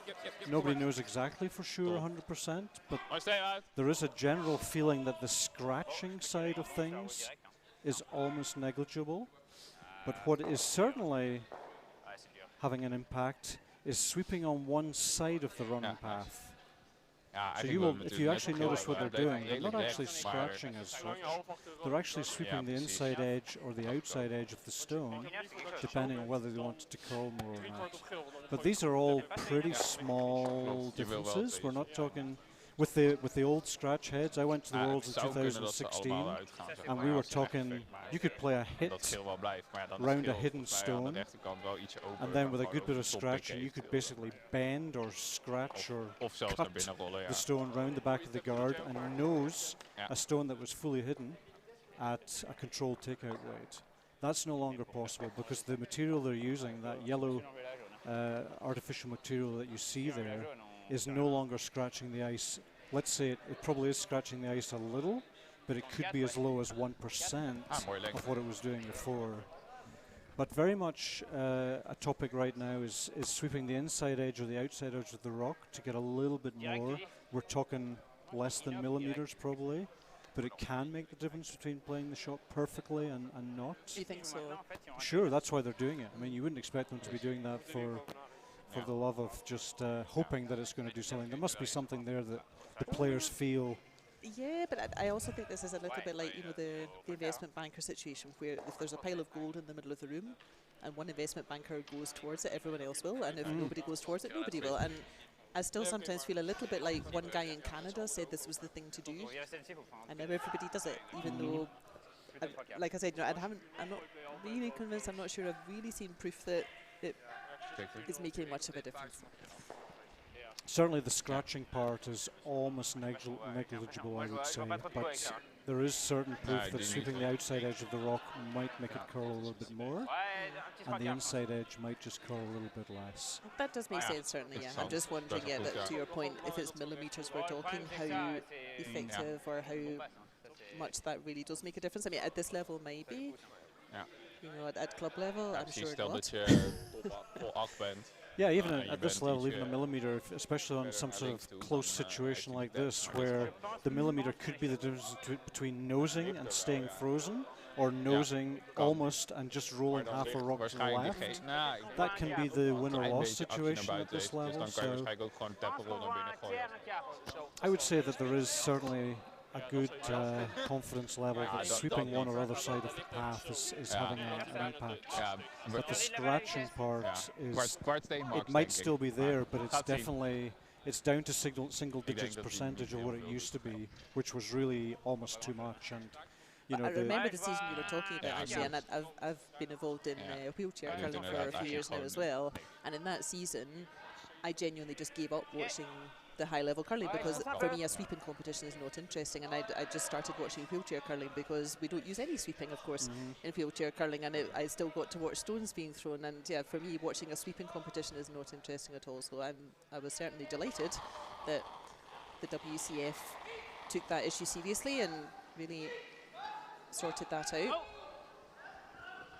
nobody knows exactly for sure 100%, but there is a general feeling that the scratching side of things is almost negligible. But what is certainly having an impact is sweeping on one side of the running path. So if you actually notice what they're doing, they're not actually scratching as such. They're actually sweeping the inside edge or the outside edge of the stone, depending on whether they want it to curl more or not. But these are all pretty small differences. We're not talking... With the old scratch heads, I went to the Worlds in 2016, and we were talking, you could play a hit round a hidden stone, and then with a good bit of scratching, you could basically bend or scratch or cut the stone round the back of the guard and nose a stone that was fully hidden at a controlled takeout rate. That's no longer possible because the material they're using, that yellow artificial material that you see there, is no longer scratching the ice. Let's say it probably is scratching the ice a little, but it could be as low as 1% of what it was doing before. But very much a topic right now is sweeping the inside edge or the outside edge of the rock to get a little bit more. We're talking less than millimeters probably, but it can make the difference between playing the shot perfectly and not. Do you think so? Sure, that's why they're doing it. I mean, you wouldn't expect them to be doing that for the love of just hoping that it's going to do something. There must be something there that the players feel. Yeah, but I also think this is a little bit like, the investment banker situation, where if there's a pile of gold in the middle of the room and one investment banker goes towards it, everyone else will, and if nobody goes towards it, nobody will. And I still sometimes feel a little bit like one guy in Canada said this was the thing to do, and now everybody does it, even though, like I said, I'm not really convinced. I'm not sure I've really seen proof that it is making much of a difference. Certainly the scratching part is almost negligible, I would say, but there is certain proof that sweeping the outside edge of the rock might make it curl a little bit more, and the inside edge might just curl a little bit less. That does make sense, certainly, yeah. I'm just wondering, that to your point, if it's millimetres we're talking, how effective or how much that really does make a difference. I mean, at this level, maybe. At club level, I'm sure not. Yeah, even at this level, even a millimetre, especially on some sort of close situation like this, where the millimetre could be the difference between nosing and staying frozen, or nosing almost and just rolling half a rock to the left. That can be the win or loss situation at this level. So I would say that there is certainly a good confidence level that sweeping one or other side of the path is having an impact. But the scratching part is, it might still be there, but it's definitely, it's down to single digits percentage of what it used to be, which was really almost too much. And I remember the season you were talking about, actually, and I've been involved in wheelchair curling for a few years now as well, and in that season I genuinely just gave up watching the high-level curling, because for me a sweeping competition is not interesting, and I just started watching wheelchair curling because we don't use any sweeping, of course, in wheelchair curling, and I still got to watch stones being thrown, and yeah, for me watching a sweeping competition is not interesting at all. So I was certainly delighted that the WCF took that issue seriously and really sorted that out.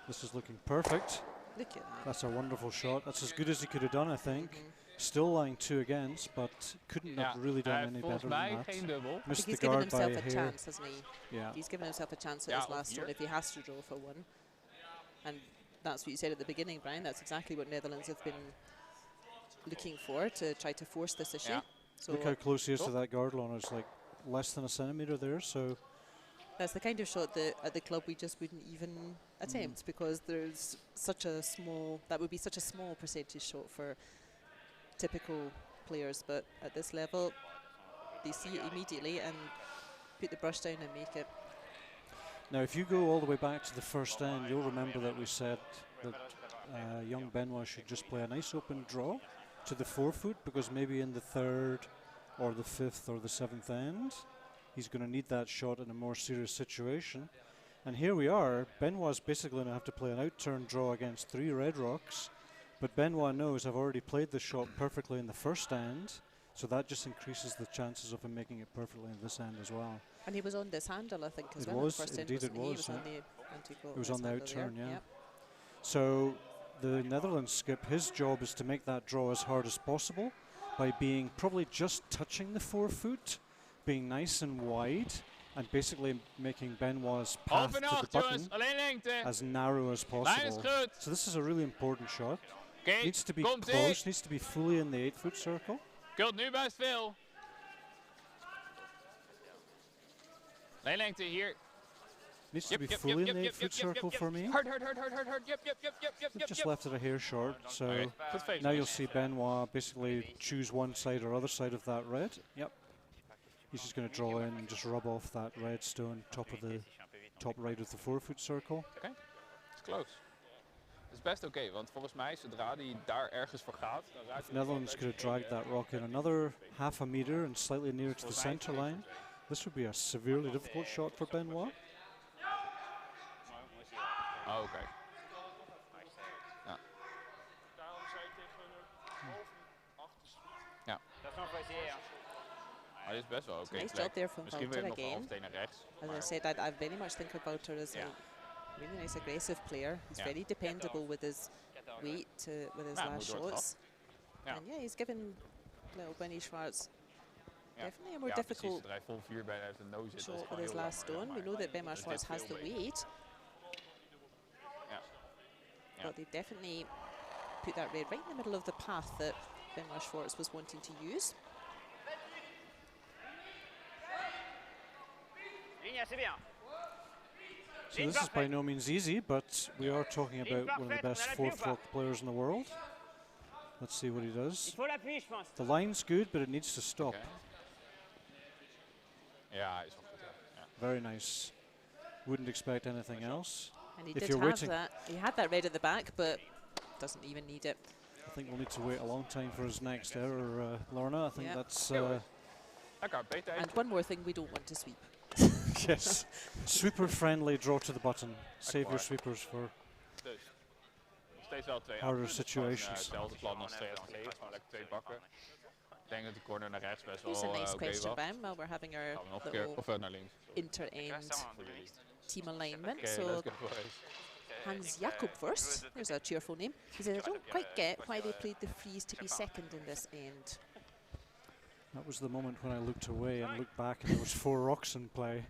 This is looking perfect. Look at that. That's a wonderful shot. That's as good as he could have done, I think. Still lying 2 against, but couldn't have really done any better than that. Missed the guard by a hair. He's given himself a chance, hasn't he? Yeah. He's given himself a chance at his last stone if he has to draw for one. And that's what you said at the beginning, Brian. That's exactly what Netherlands have been looking for, to try to force this issue. So look how close he is to that guard, Lorna. It's like less than a centimetre there, so... That's the kind of shot that at the club we just wouldn't even attempt, because there's such a small, that would be such a small percentage shot for typical players, but at this level they see it immediately and put the brush down and make it. Now if you go all the way back to the first end, you'll remember that we said that young Benoit should just play a nice open draw to the 4-foot, because maybe in the 3rd or the 5th or the 7th end he's going to need that shot in a more serious situation. And here we are. Benoit's basically going to have to play an out-turn draw against 3 red rocks, but Benoit knows I've already played the shot perfectly in the first end, so that just increases the chances of him making it perfectly in this end as well. And he was on this handle, I think, as it well. Was, first indeed end, it was. It was on the out-turn, yeah. Yep. So the Netherlands skip, his job is to make that draw as hard as possible by being probably just touching the 4-foot, being nice and wide, and basically making Benoit's path to the button as narrow as possible. So this is a really important shot. Needs to be close, needs to be fully in the 8-foot circle. Kult nu best veel. Lijnlengte hier. Needs to be fully in the 8-foot circle for me. Hard. Yep. Just left it a hair short, so now you'll see Benoit basically choose one side or other side of that red. Yep. He's just going to draw in and just rub off that red stone top right of the 4-foot circle. Okay, it's close. Het is best oké, want volgens mij zodra die daar ergens voor gaat... If Netherlands could have dragged that rock in another half a meter and slightly nearer to the center line, this would be a severely difficult shot for Benoit. Oh, oké. Ja. Ja. Maar dit is best wel oké. Nice job there from Misschien Wouter weer nog again. half naar rechts. As I said, I very much think about Wouter as a really nice aggressive player. He's very dependable with his weight, with his last shots. And yeah, he's given little Benny Schwartz definitely a more difficult shot with his last stone. We know that Benoit Schwartz has the weight, but they definitely put that red right in the middle of the path that Benoit Schwartz was wanting to use. So this is by no means easy, but we are talking about one of the best 4th rock players in the world. Let's see what he does. The line's good, but it needs to stop. Okay. Yeah, he's very nice. Wouldn't expect anything else. And he did have that. He had that red at the back, but doesn't even need it. I think we'll need to wait a long time for his next error, Lorna. I think that's... and one more thing, we don't want to sweep. Yes, sweeper-friendly draw to the button. Save your sweepers for harder situations. Hetzelfde plan als 2 tegen, gewoon lekker 2 bakken. Ik denk dat de corner naar rechts best wel Here's a nice oké question, was. Ben, while we're having our Of naar links. inter-end team alignment. So Hans Jakob first, there's a cheerful name. He said, I don't quite get why they played the freeze to be second in this end. That was the moment when I looked away and looked back and there was 4 rocks in play.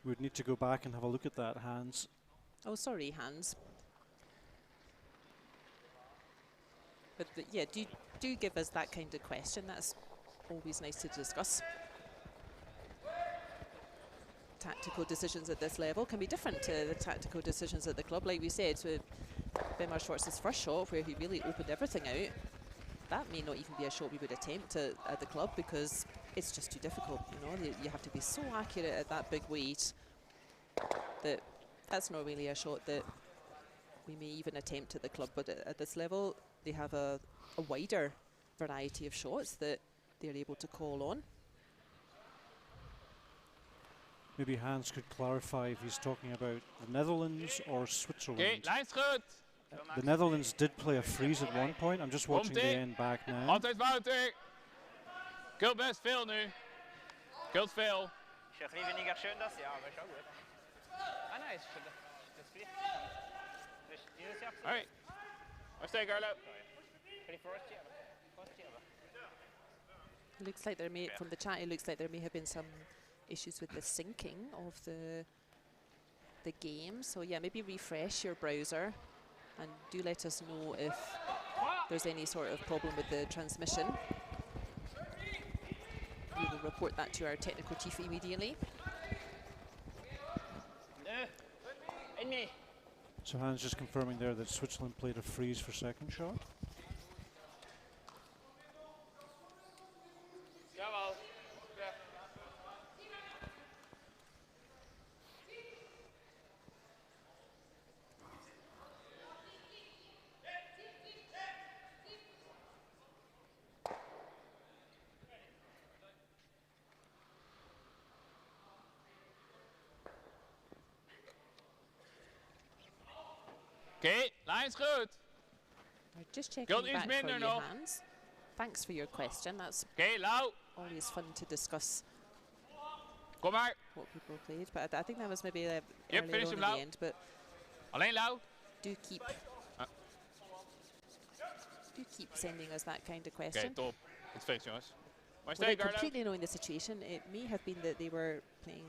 We'd need to go back and have a look at that, Hans. Oh, sorry, Hans. But yeah, do give us that kind of question. That's always nice to discuss. Tactical decisions at this level can be different to the tactical decisions at the club. Like we said, with Benoit Schwartz's first shot, where he really opened everything out, that may not even be a shot we would attempt at the club, because it's just too difficult. You know, you have to be so accurate at that big weight that that's not really a shot that we may even attempt at the club. But at this level, they have a wider variety of shots that they're able to call on. Maybe Hans could clarify if he's talking about the Netherlands or Switzerland. Oké, lijst goed. The Netherlands did play a freeze at one point. I'm just watching the end back now. Altijd Wouter. Kult best veel nu. Kult veel. Ich höre weniger schön das, ja, aber schon gut. Ah nein, das fliegt. Dieses Jahr. Alright. Waar sta je, Carlo? Looks like there may, from the chat, it looks like there may have been some issues with the syncing of the game. So yeah, maybe refresh your browser and do let us know if there's any sort of problem with the transmission. We will report that to our technical chief immediately. So Hans just confirming there that Switzerland played a freeze for second shot. Oké, lijn is goed. Just checking Got back iets for minder you, nog. Hans. Thanks for your question. That's Oké, Lau. always fun to discuss Kom maar. what people played. But I think that was maybe Yep, earlier finish on him, in the Lau. end. But Alleen Lau. do keep sending us that kind of Oké, question. top. Goed fix, jongens. Waar sta je, Without Carlo? completely knowing the situation, it may have been that they were playing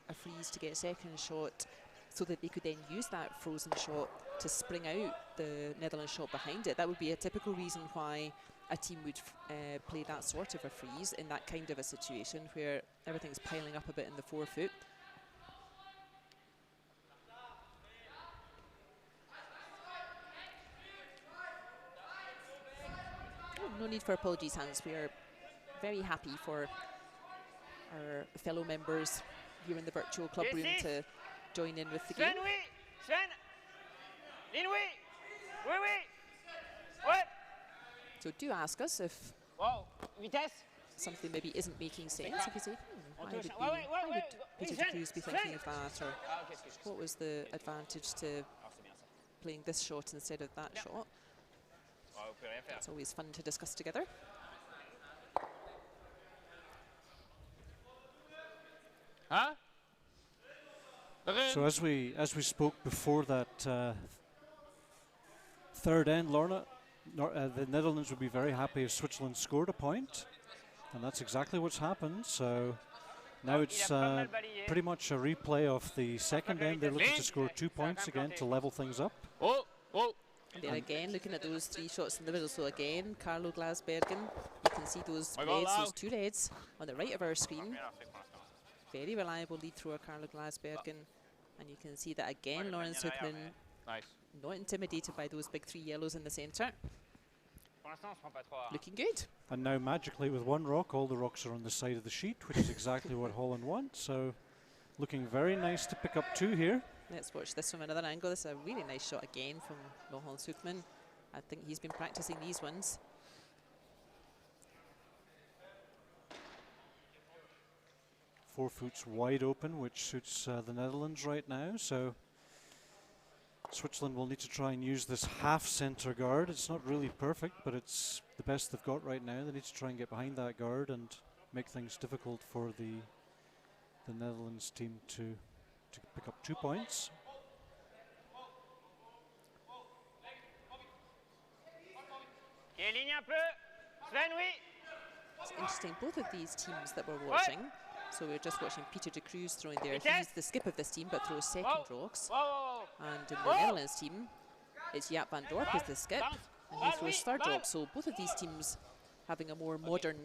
a freeze to get a second shot so that they could then use that frozen shot to spring out the Netherlands shot behind it. That would be a typical reason why a team would play that sort of a freeze in that kind of a situation where everything's piling up a bit in the forefoot. Oh, no need for apologies, Hans. We are very happy for our fellow members here in the virtual club room to join in with the game. Sven, oui. Sven. Lin, oui. Oui, oui. Ouais. So do ask us if Wow. Vitesse. something maybe isn't making sense. If you say, why would, Ouais, why would oui, Peter De Cruz be Sven. thinking of that, or Ah, ok, excuse. what was the advantage to Ah, c'est bien ça. playing this shot instead of that shot? Ah, vous pouvez rien faire. It's always fun to discuss together. Huh? Erin. So as we spoke before that third end, Lorna, the Netherlands would be very happy if Switzerland scored a point, and that's exactly what's happened. So now it's pretty much a replay of the second end. They're looking to score 2 points again to level things up. Oh, oh. And there again, looking at those three shots in the middle. So again, Carlo Glasbergen, you can see those reds, those two reds on the right of our screen. Very reliable lead thrower, Carlo Glasbergen. And you can see that again, Lawrence Hookman Nice. not intimidated by those big three yellows in the centre. Pour l'instant, on se prend pas trop. Looking good. And now magically with one rock, all the rocks are on the side of the sheet, which is exactly what Holland wants. So looking very nice to pick up two here. Let's watch this from another angle. This is a really nice shot again from Lawrence Hookman. I think he's been practicing these ones. Forefoot's wide open, which suits the Netherlands right now. So Switzerland will need to try and use this half centre guard. It's not really perfect, but it's the best they've got right now. They need to try and get behind that guard and make things difficult for the Netherlands team to pick up 2 points. Ok, ligne un peu. Sven, oui. It's interesting, both of these teams that we're watching. So we're just watching Peter De Cruz throwing there. He's the skip of this team, but throws second rocks. Wow, wow, wow. And in the Netherlands team, it's Jaap van Dorp is the skip, and he throws third rock. So both of these teams having a more modern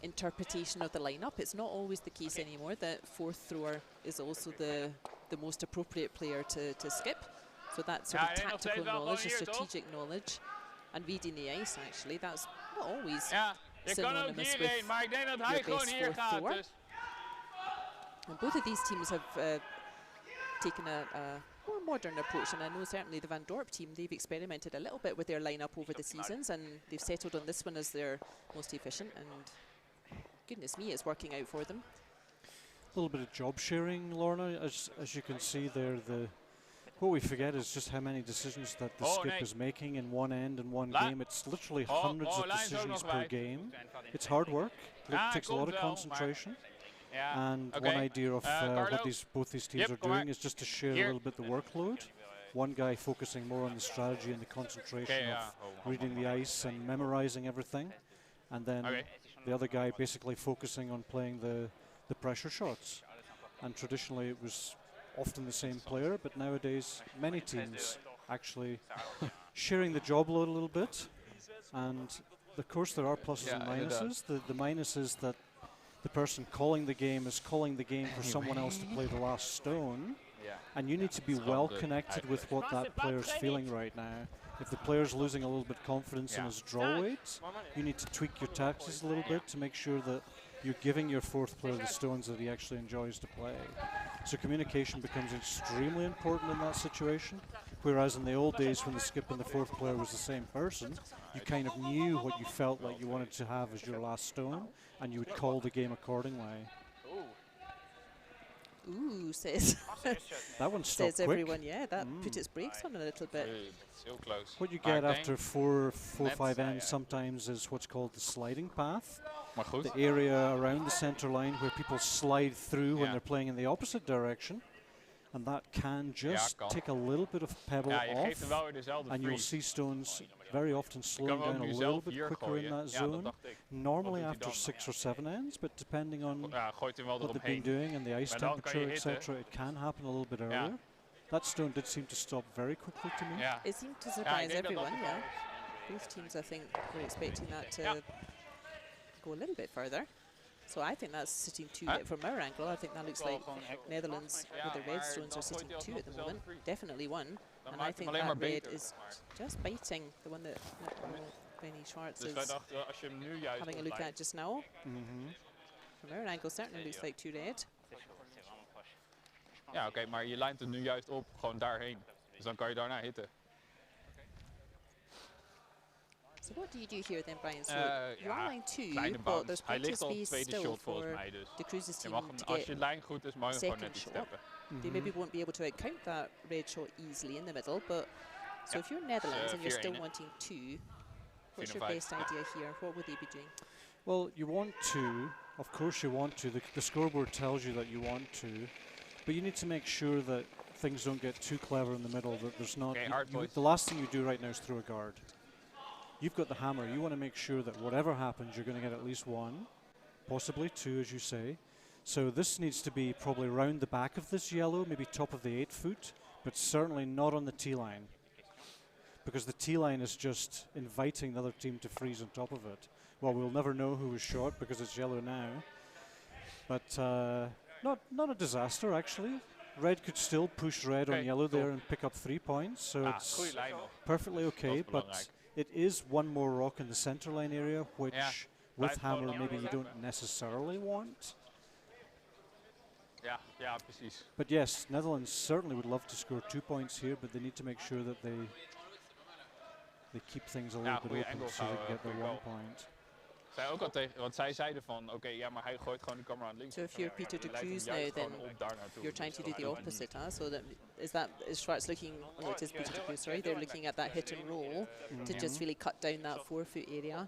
interpretation of the lineup. It's not always the case anymore that fourth thrower is also the most appropriate player to skip. So that sort of tactical knowledge, the strategic knowledge, and reading the ice actually, that's not always Ja, je kan ook synonymous hierheen, with maar ik denk dat your hij gewoon best hier fourth gaat. thrower. Dus And both of these teams have taken a more modern approach, and I know certainly the Van Dorp team, they've experimented a little bit with their lineup over the seasons, and they've settled on this one as their most efficient, and goodness me, it's working out for them. A little bit of job sharing, Lorna, as you can see there. What we forget is just how many decisions that the skip is making in one end in one game. It's literally hundreds of decisions per game. It's hard work. It takes a lot of concentration. And one idea of what both these teams are doing is just to share a little bit the workload. One guy focusing more on the strategy and the concentration of reading the ice and memorizing everything, and then the other guy basically focusing on playing the pressure shots. And traditionally it was often the same player, but nowadays many teams actually sharing the job load a little bit. And of course there are pluses and minuses. The minus is that the person calling the game is calling the game for someone else to play the last stone, and you need to be well connected with what that player's feeling right now. If the player's losing a little bit of confidence in his draw weight, you need to tweak your tactics a little bit to make sure that you're giving your fourth player the stones that he actually enjoys to play. So communication becomes extremely important in that situation, whereas in the old days when the skip and the fourth player was the same person, you kind of knew what you felt like you wanted to have as your last stone, and you would call the game accordingly. Ooh, says that one stopped says quick. everyone. Yeah, that put its brakes on a little bit. So close. What you get after four, 5 ends sometimes is what's called the sliding path. The area around the center line where people slide through when they're playing in the opposite direction. And that can just take a little bit of pebble off, and you'll see stones very often slowing down a little bit quicker in that zone. Normally after 6 or 7 ends, but depending on what they've been doing and the ice temperature, etc., it can happen a little bit earlier. That stone did seem to stop very quickly to me. It seemed to surprise everyone, Both teams, I think, were expecting that to go a little bit further. So I think that's sitting 2 from our angle. I think that looks like Netherlands with the red stones are sitting 2 at the moment. Definitely 1. And I think that red is just biting, the one that Benny Schwartz is having a look at just now. From our angle certainly looks like 2 red. Ja, oké, maar je lijnt het nu juist op, gewoon daarheen. Dus dan kan je daarna hitten. So what do you do here then, Brian? So you are line 2, but there's plenty of space still for De Cruz's team to get second shot. They maybe won't be able to outcount that red shot easily in the middle, but so if you're Netherlands and you're still wanting 2, what's your best idea here? What would they be doing? Well, you want to, of course you want to. The scoreboard tells you that you want to, but you need to make sure that things don't get too clever in the middle, that there's not... the last thing you do right now is throw a guard. You've got the hammer. You want to make sure that whatever happens, you're going to get at least 1, possibly 2, as you say. So this needs to be probably round the back of this yellow, maybe top of the 8-foot, but certainly not on the T-line, because the T-line is just inviting the other team to freeze on top of it. Well, we'll never know who was shot because it's yellow now, but not a disaster, actually. Red could still push red on yellow there and pick up 3 points, so it's perfectly okay, but it is 1 more rock in the center line area, which with hammer maybe you don't necessarily want. Ja, precies. But yes, Netherlands certainly would love to score 2 points here, but they need to make sure that they keep things a little bit open so they can get their 1 point. Zij ook al tegen, want zij zeiden van, oké, ja, maar hij gooit gewoon de camera aan links. So if you're Peter De Cruz now, then you're trying to do the opposite, huh? So that is Schwartz looking? Oh, it is Peter De Cruz, sorry. They're looking at that hit and roll to just really cut down that 4-foot area.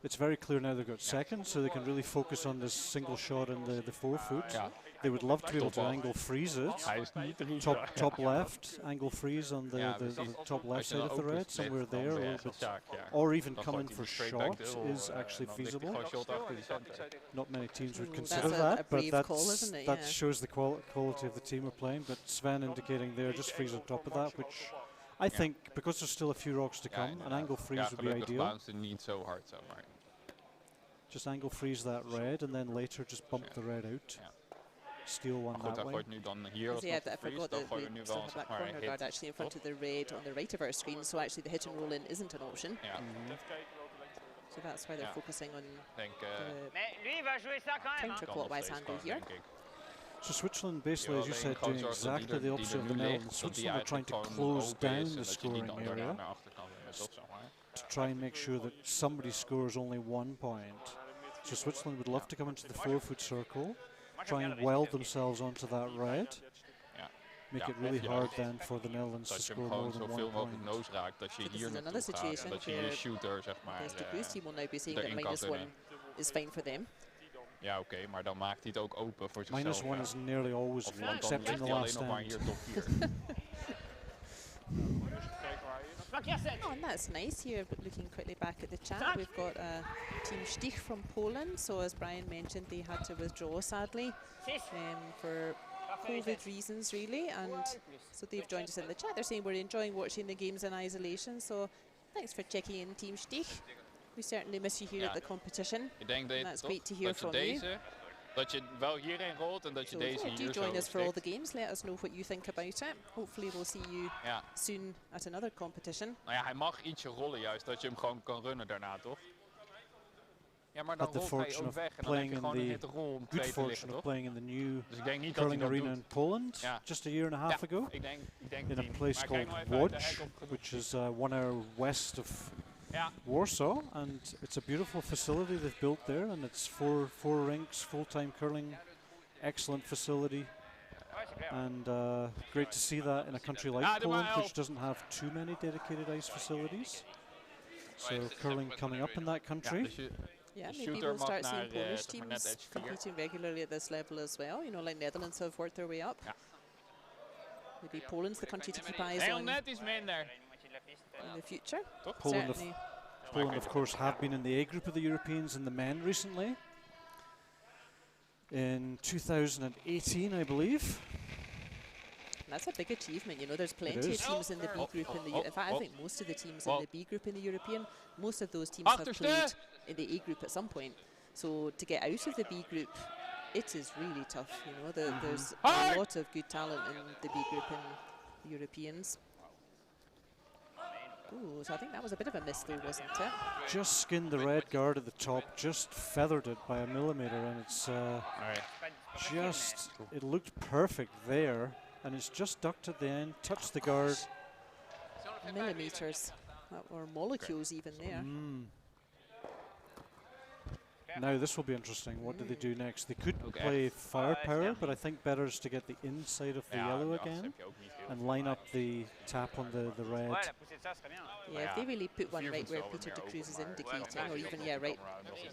It's very clear now they've got second, so they can really focus on this single shot in the 4-foot. They would love to be able to angle freeze it. Top left, angle freeze on the top left side of the red, somewhere there, a little bit, or even come in for shot is actually feasible. Not many teams would consider that, but that shows the quality of the team we're playing. But Sven indicating there, just freeze on top of that, which I think, because there's still a few rocks to come, an angle freeze would be ideal. Just angle freeze that red, and then later just bump the red out. Steal 1 that way. Yeah, I forgot that we still have that corner guard actually in front of the red on the right of our screen, so actually the hit and roll in isn't an option. So that's why they're focusing on the counterclockwise handle here. So Switzerland basically, as you said, doing exactly the opposite of the Netherlands. Switzerland are trying to close down the scoring area to try and make sure that somebody scores only 1 point. So Switzerland would love to come into the 4-foot circle, try and weld themselves onto that red, make it really hard then for the Netherlands to score more than 1 point. This is another situation where the Cruz team will now be saying that -1 is fine for them. Ja, oké, maar dan maakt hij het ook open voor zichzelf. -1 is nearly always except in the last end. Oh, and that's nice here, but looking quickly back at the chat, we've got Team Stich from Poland. So as Brian mentioned, they had to withdraw sadly for COVID reasons really, and so they've joined us in the chat. They're saying we're enjoying watching the games in isolation, so thanks for checking in, Team Stich. We certainly miss you here at the competition. That's great to hear from you. Dat je wel hierheen rolt en dat je deze hier do join us for all the games. Let us know what you think about it. Hopefully we'll see you soon at another competition. Nou ja, hij mag ietsje rollen juist, dat je hem gewoon kan runnen daarna, toch? Ja, maar dan rolt hij ook weg en dan heb je gewoon een hitte rol om 2 te liggen, toch? Playing in the new Dus ik denk niet curling dat hij dat arena in Poland just a year and a half ago. Ik denk in a place called Łódź, which is 1 hour west of Warsaw, and it's a beautiful facility they've built there, and it's four rinks, full-time curling, excellent facility, and great to see that in a country like Poland, which doesn't have too many dedicated ice facilities. So curling coming up in that country. Yeah, maybe we'll start seeing Polish teams competing regularly at this level as well. You know, like Netherlands have worked their way up. Maybe Poland's the country to keep eyes on in the future. Poland of course have been in the A group of the Europeans in the men recently. In 2018, I believe. That's a big achievement, you know. There's plenty of teams in the B group in the in fact, I think most of the teams in the B group in the European, most of those teams have played in the A group at some point. So to get out of the B group, it is really tough, you know. There's a lot of good talent in the B group in the Europeans. Ooh, so I think that was a bit of a miss though, wasn't it? Just skinned the red guard at the top, just feathered it by a millimeter, and it's it looked perfect there, and it's just ducked at the end, touched the guard. Millimeters, or molecules even there. Now this will be interesting. What do they do next? They could play firepower, but I think better is to get the inside of the yellow again and line up the tap on the red. Yeah, if they really put one right where Peter De Cruz is indicating, or even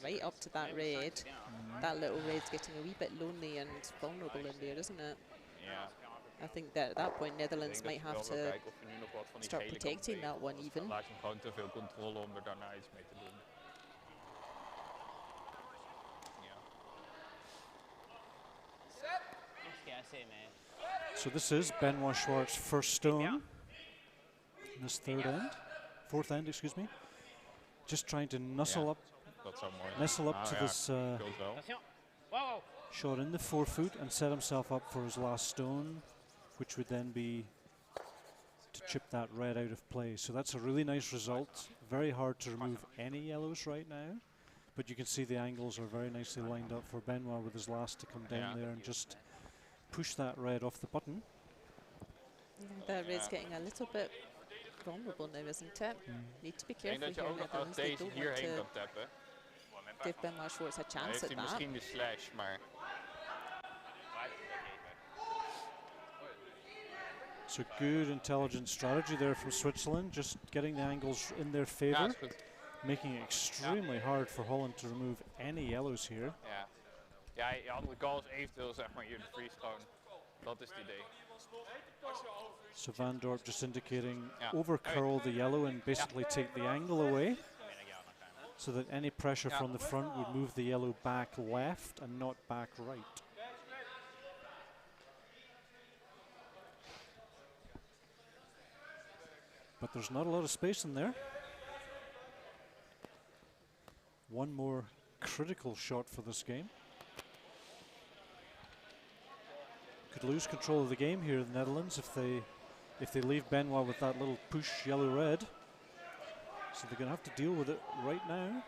right up to that red, that little red's getting a wee bit lonely and vulnerable in there, isn't it? I think that at that point Netherlands might have to start protecting that one even. So this is Benoit Schwartz's first stone in this fourth end, excuse me. Just trying to nestle up to this shot in the 4-foot and set himself up for his last stone, which would then be to chip that red out of play. So that's a really nice result. Very hard to remove any yellows right now, but you can see the angles are very nicely lined up for Benoit with his last to come down there and just push that red off the button. That red's getting a little bit vulnerable now, isn't it? Need to be careful here, Netherlands. They don't want to give Benoit Schwartz a chance at that. So good, intelligent strategy there from Switzerland, just getting the angles in their favour, making it extremely hard for Holland to remove any yellows here. Ja, je andere calls eventueel zeg maar hier de freeze gewoon. Dat is het idee. So Van Dorp just indicating over curl the yellow and basically take the angle away, so that any pressure from the front would move the yellow back left and not back right. But there's not a lot of space in there. One more critical shot for this game. Could lose control of the game here in the Netherlands if they leave Benoit with that little push yellow-red. So they're going to have to deal with it right now.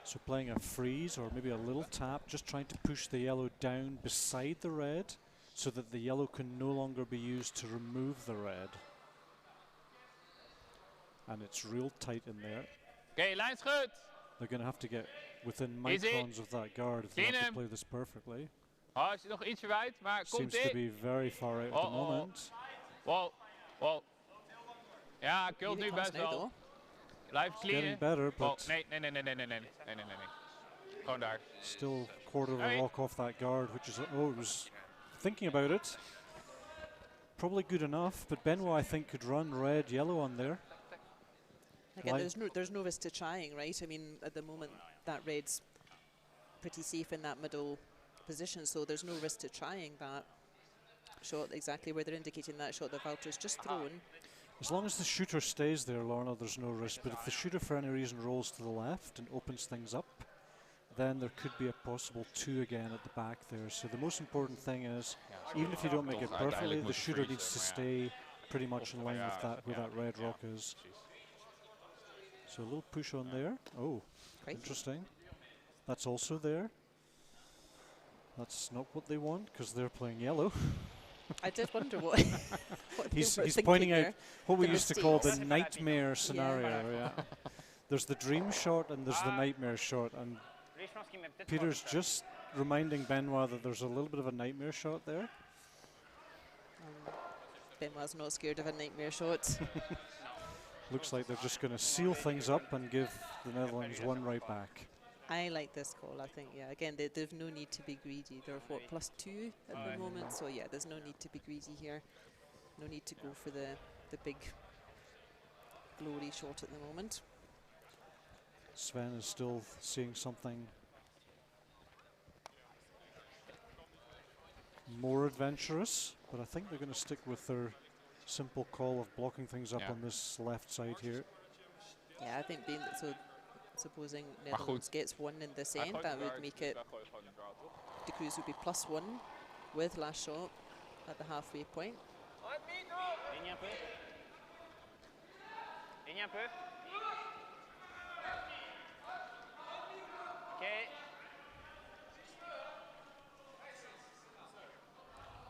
So playing a freeze or maybe a little tap, just trying to push the yellow down beside the red so that the yellow can no longer be used to remove the red. And it's real tight in there. Okay, lijnschut. They're going to have to get within microns of that guard if they want to play this perfectly. Oh, is nog ietsje wijd, maar komt Seems to be very far out at the moment. Wow, wow. Ja, kult nu best wel. Blijf cleanen. Getting better, but nee. Gewoon daar. Still quarter of a rock off that guard, which is, it was thinking about it. Probably good enough, but Benoit, I think, could run red, yellow on there. Again, there's no risk to trying, right? I mean, at the moment, that red's pretty safe in that middle position, so there's no risk to trying that shot exactly where they're indicating that shot that Walter's just thrown. As long as the shooter stays there, Lorna, there's no risk. But if the shooter for any reason rolls to the left and opens things up, then there could be a possible 2 again at the back there. So the most important thing is, even if you don't make it perfectly, the shooter needs to stay pretty much in line with that, where that red rock is. So a little push on there. Oh, interesting. That's also there. That's not what they want, because they're playing yellow. I did wonder what he's pointing out what we used to call the nightmare scenario. Yeah. There's the dream shot and there's the nightmare shot, and Peter's just reminding Benoit that there's a little bit of a nightmare shot there. Benoit's not scared of a nightmare shot. Looks like they're just going to seal things up and give the Netherlands one right back. I like this call, I think, yeah. Again, they've no need to be greedy. They're +2 at the moment, so yeah, there's no need to be greedy here. No need to go for the big glory shot at the moment. Sven is still seeing something more adventurous, but I think they're going to stick with their simple call of blocking things up on this left side here. Yeah, I think being so. Supposing Netherlands gets 1 in this end, that would make it. De Cruz would be +1 with last shot at the halfway point.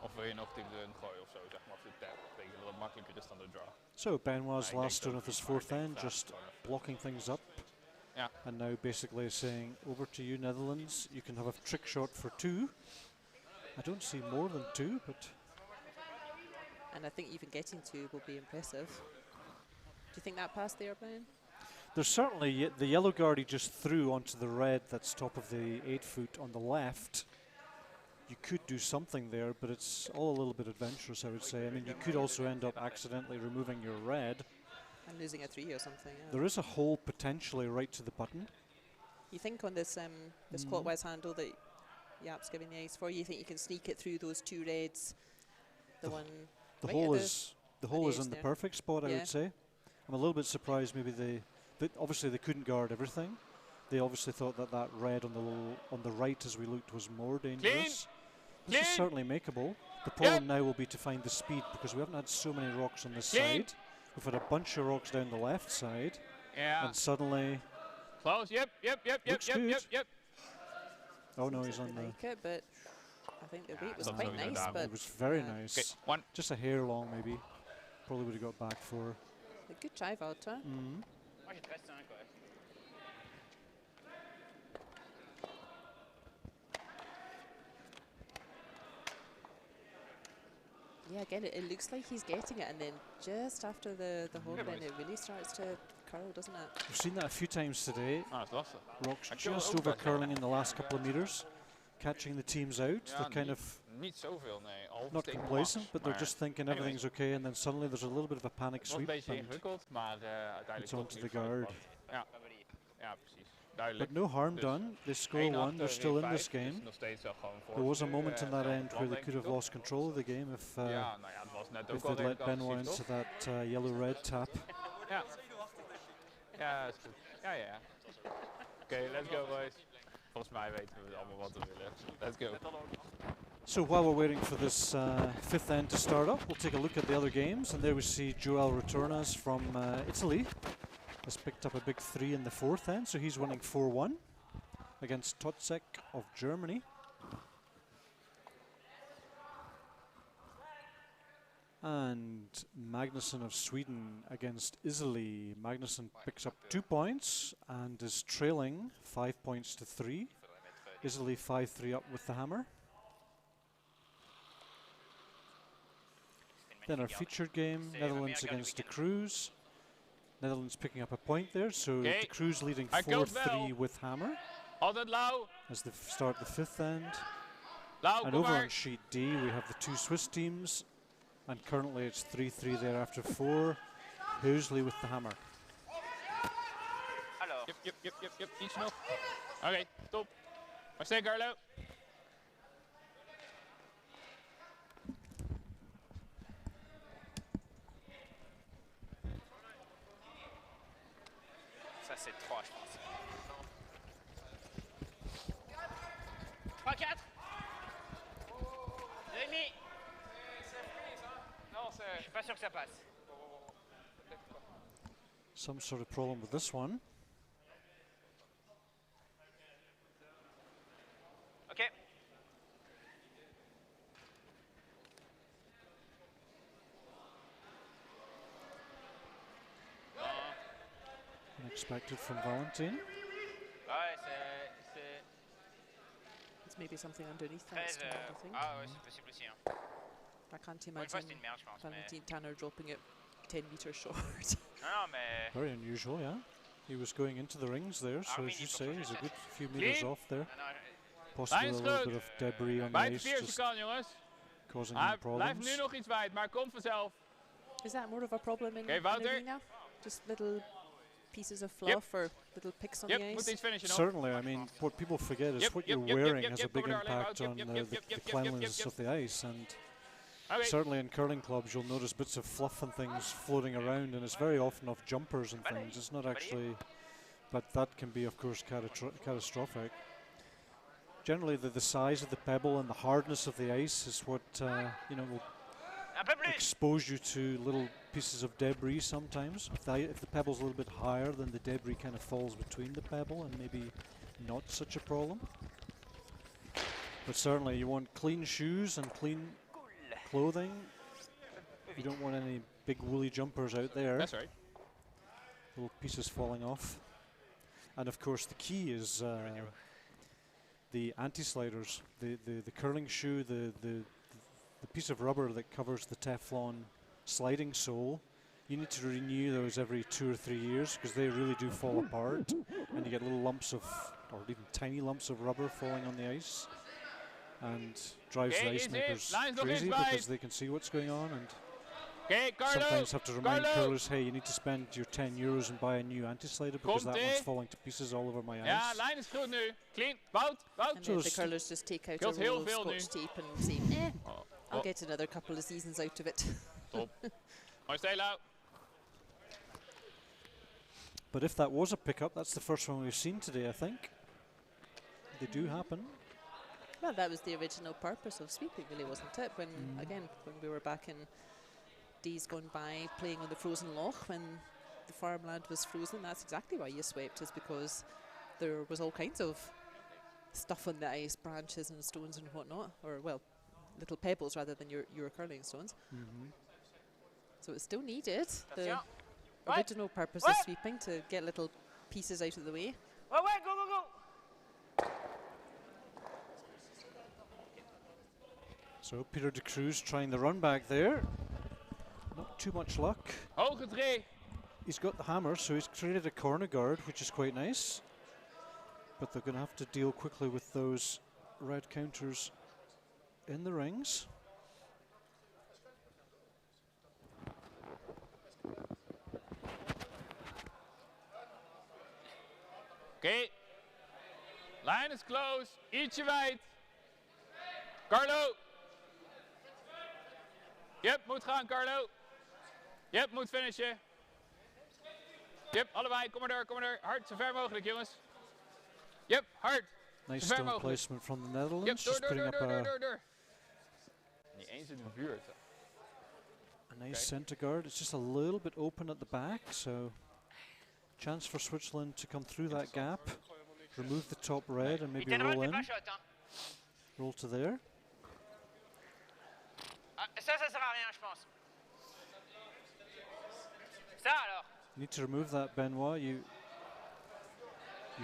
Of wil je nog tegen de gooien of zo, zeg maar, of de tap. Ik denk dat het makkelijker is dan de draw. So Benoit's last stone of his 4th end, just blocking things up. Yeah. And now basically saying, over to you, Netherlands. You can have a trick shot for 2. I don't see more than 2, but... And I think even getting 2 will be impressive. Do you think that passed there, Brian? There's certainly the yellow guard he just threw onto the red that's top of the 8-foot on the left. You could do something there, but it's all a little bit adventurous, I would say. I mean, you could also end up accidentally removing your red. And losing a 3 or something. Yeah. There is a hole potentially right to the button. You think on this this clockwise handle that Jaap's giving the ice for, you think you can sneak it through those 2 reds? The hole is in the perfect spot, I would say. I'm a little bit surprised. Maybe obviously they couldn't guard everything. They obviously thought that red on the right as we looked was more dangerous. This is certainly makeable. The problem now will be to find the speed, because we haven't had so many rocks on this side. We've had a bunch of rocks down the left side, and suddenly... Close, yep. Oh no, he's on the... Like it, but I think the weight was quite nice, but... It was very nice. Okay, just a hair long, maybe. Probably would have got back for... A good try, Walter. Yeah, again, it looks like he's getting it, and then just after the hole, then it really starts to curl, doesn't it? We've seen that a few times today. Rocks just over curling in the last couple of meters, catching the teams out. They're kind of not complacent, but they're just thinking everything's okay, and then suddenly there's a little bit of a panic sweep, and it's onto the guard. But no harm done. They score 1. They're still in this game. There was a moment in that end where they could have lost control of the game if they'd let Benoit into that yellow-red tap. Ja, is goed. Ja. Oké, let's go, boys. Volgens mij weten we allemaal wat we willen. Let's go. So while we're waiting for this 5th end to start up, we'll take a look at the other games. And there we see Retornaz from Italy has picked up a big 3 in the 4th end, so he's winning 4-1. against Totzek of Germany. And Magnusson of Sweden against Hösli. Magnusson picks up 2 points and is trailing 5 points to 3. Hösli 5-3 up with the hammer. Then our featured game, Netherlands against De Cruz. Netherlands picking up a point there, so De Cruz leading 4-3 with hammer as they start the 5th end. And over on sheet D we have the 2 Swiss teams, and currently it's 3-3 there after 4. Hösli with the hammer. Yep, iets nog. Oké, top. Maar sterk, Carlo. Ça, c'est 3, je pense. 3-4. 2,5. Non, je suis pas sûr que ça passe. Some sort of problem with this one. Ok. Unexpected from Valentin. Ouais, c'est... It's maybe something underneath that stand, I think. Ah ouais, c'est possible aussi. Hein. I can't Une fois, imagine c'était une merde, je pense. Valentin Tanner dropping it 10 meters short. Non, mais... Very unusual, yeah. He was going into the rings there, so as you say, he's a good few meters off there. Possibly a little bit of debris on the ice, just causing him problems. Blijf nu nog iets wijd, maar komt vanzelf. Is that more of a problem in Okay, Wouter. arena? Just little pieces of fluff or little picks on the Moet ice? iets finishen nog. Certainly, I mean, what people forget is what you're wearing has a big impact on the cleanliness of the ice, and certainly in curling clubs you'll notice bits of fluff and things floating around, and it's very often off jumpers and things. It's not actually, but that can be, of course, catastrophic. Generally, the size of the pebble and the hardness of the ice is what will expose you to little pieces of debris sometimes. If the pebble's a little bit higher, then the debris kind of falls between the pebble and maybe not such a problem. But certainly you want clean shoes and clean clothing. You don't want any big woolly jumpers out there. That's right. Little pieces falling off. And of course the key is the anti-sliders, the curling shoe, the piece of rubber that covers the Teflon sliding sole. You need to renew those every 2 or 3 years because they really do fall apart, and you get little lumps of, or even tiny lumps of rubber falling on the ice, and drives the ice makers crazy because they can see what's going on, and sometimes have to remind curlers, hey, you need to spend your €10 and buy a new anti-slider because that one's falling to pieces all over my ice. Ja, lijn is goed nu. Clean. Wout. And then the curlers just take out a roll of Scotch tape and say, I'll get another couple of seasons out of it. Top. Mooi stijl. But if that was a pickup, that's the first one we've seen today, I think. They do happen. Well, that was the original purpose of sweeping, really, wasn't it? When, again, when we were back in days gone by playing on the frozen loch, when the farmland was frozen, that's exactly why you swept, is because there was all kinds of stuff on the ice, branches and stones and whatnot, or, well, little pebbles rather than your curling stones. So it's still needed, the original purpose of sweeping, to get little pieces out of the way. Ouais, go, go, go! So Peter De Cruz trying the run back there. Not too much luck. Hoge dreh. He's got the hammer, so he's created a corner guard, which is quite nice. But they're going to have to deal quickly with those red counters in the rings. Oké. Line is close. Ietsje wijd. Carlo. Yep, moet gaan, Carlo. Yep, moet finishen. Yep, allebei. Kom maar door, kom maar door. Hard, zo ver mogelijk, jongens. Yep, hard. Nice zo ver stone mogelijk. placement from the Netherlands. Yep, Just putting up door. Niet eens in de buurt. a nice center guard. It's just a little bit open at the back, so chance for Switzerland to come through that gap. remove the top red and maybe Iten roll roll, t'es in. pas shot, hein. Roll to there. Ah, ça sert à rien, je pense. Ça alors. You need to remove that, Benoit. You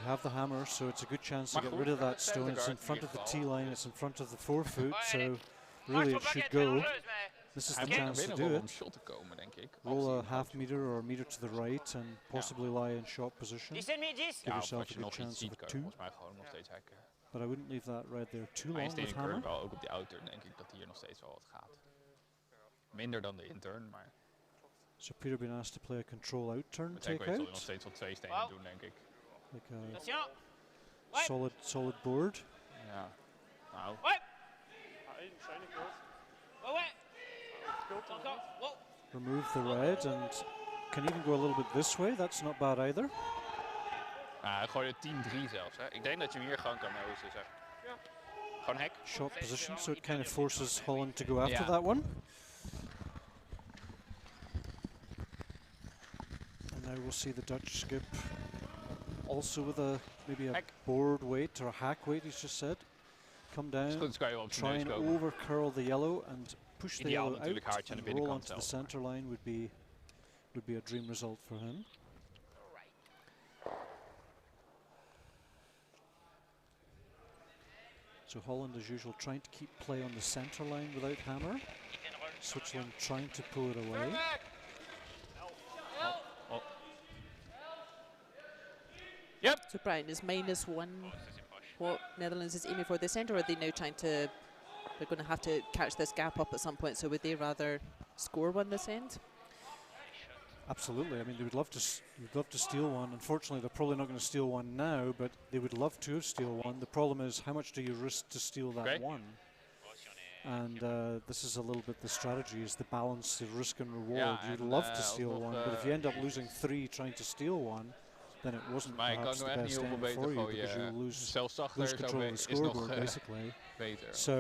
have the hammer, so it's a good chance to Maar get goed, rid of that center stone. It's in guard in front of ieder the geval. tee line, it's in front of the forefoot, Ouais, so Moi, really je it trouve pas should qu'elle est très go. dangereuse, mais... This is Hij the moet chance to binnen do wel om it. shot te komen, denk ik. als Roll hij a een half foutje meter or a meter to the right and possibly lie in shot position. 10,5, 10. Give Ja, of yourself als a je good nog iets chance of ziet, a kan je 2. volgens mij gewoon nog steeds hacken. But I wouldn't leave that red there too Maar in long with stenen curve hammer. wel, ook op die outer, denk ik dat hier nog steeds wel wat gaat. Minder dan de intern, maar So Peter being asked to play a control out turn met Hackway take zal hij nog out. steeds wel 2 stenen doen, denk ik. Like Attention. a solid board. Ja. Nou, Ouais, één shiny card. ouais, ouais. Encore. Wow. Remove the red and can even go a little bit this way. That's not bad either. hij gooide 10-3 zelfs. Hè. Ik denk dat je hem hier gewoon kan neuzen, zeg. Gewoon hack. Short position, so it kind of forces Holland to go after Yeah. that one. And now we'll see the Dutch skip also with a maybe a Hack. board weight or a hack weight, he's just said. Come Als het down, goed is kan je wel op zijn try neus and komen. over-curl the yellow and push the Ideaal yellow natuurlijk out haartje aan de and roll binnenkant onto the zelf. center line would be a dream result for him. So Holland, as usual, trying to keep play on the center line without hammer. Switzerland trying to pull it away. Yep. So Brian is -1. What Netherlands is aiming for this end, or are they now trying to? They're going to have to catch this gap up at some point. So would they rather score one this end? Absolutely. I mean, they would love to. Would love to steal one. Unfortunately, they're probably not going to steal one now, but they would love to steal one. The problem is, how much do you risk to steal that Okay. one? And this is a little bit the strategy: is the balance of risk and reward. Yeah, You'd and, love to steal alsnog, one, but if you end up losing 3 trying to steal one, then it wasn't Maar ik kan perhaps nu the echt niet best heel veel end for beter you because gooien. you lose Zelfs zachter lose zo control of the is nog scoreboard, basically. beter. So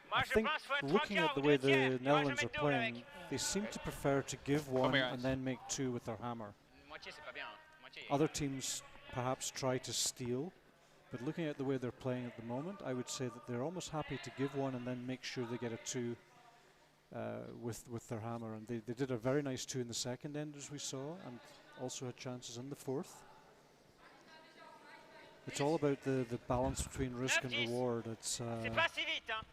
Moi, I je think pense faut être looking tranquille at the au way deuxième. the Tu vois, Netherlands je are mets double playing, avec. they seem to prefer to give one here, and Hans. then make 2 with their hammer. Moitié, c'est pas bien. Moitié. Other teams perhaps try to steal, but looking at the way they're playing at the moment, I would say that they're almost happy to give one and then make sure they get a 2 with their hammer. And they did a very nice 2 in the second end, as we saw, and also had chances in the fourth. It's all about the balance between risk and reward. It's C'est pas si vite, hein.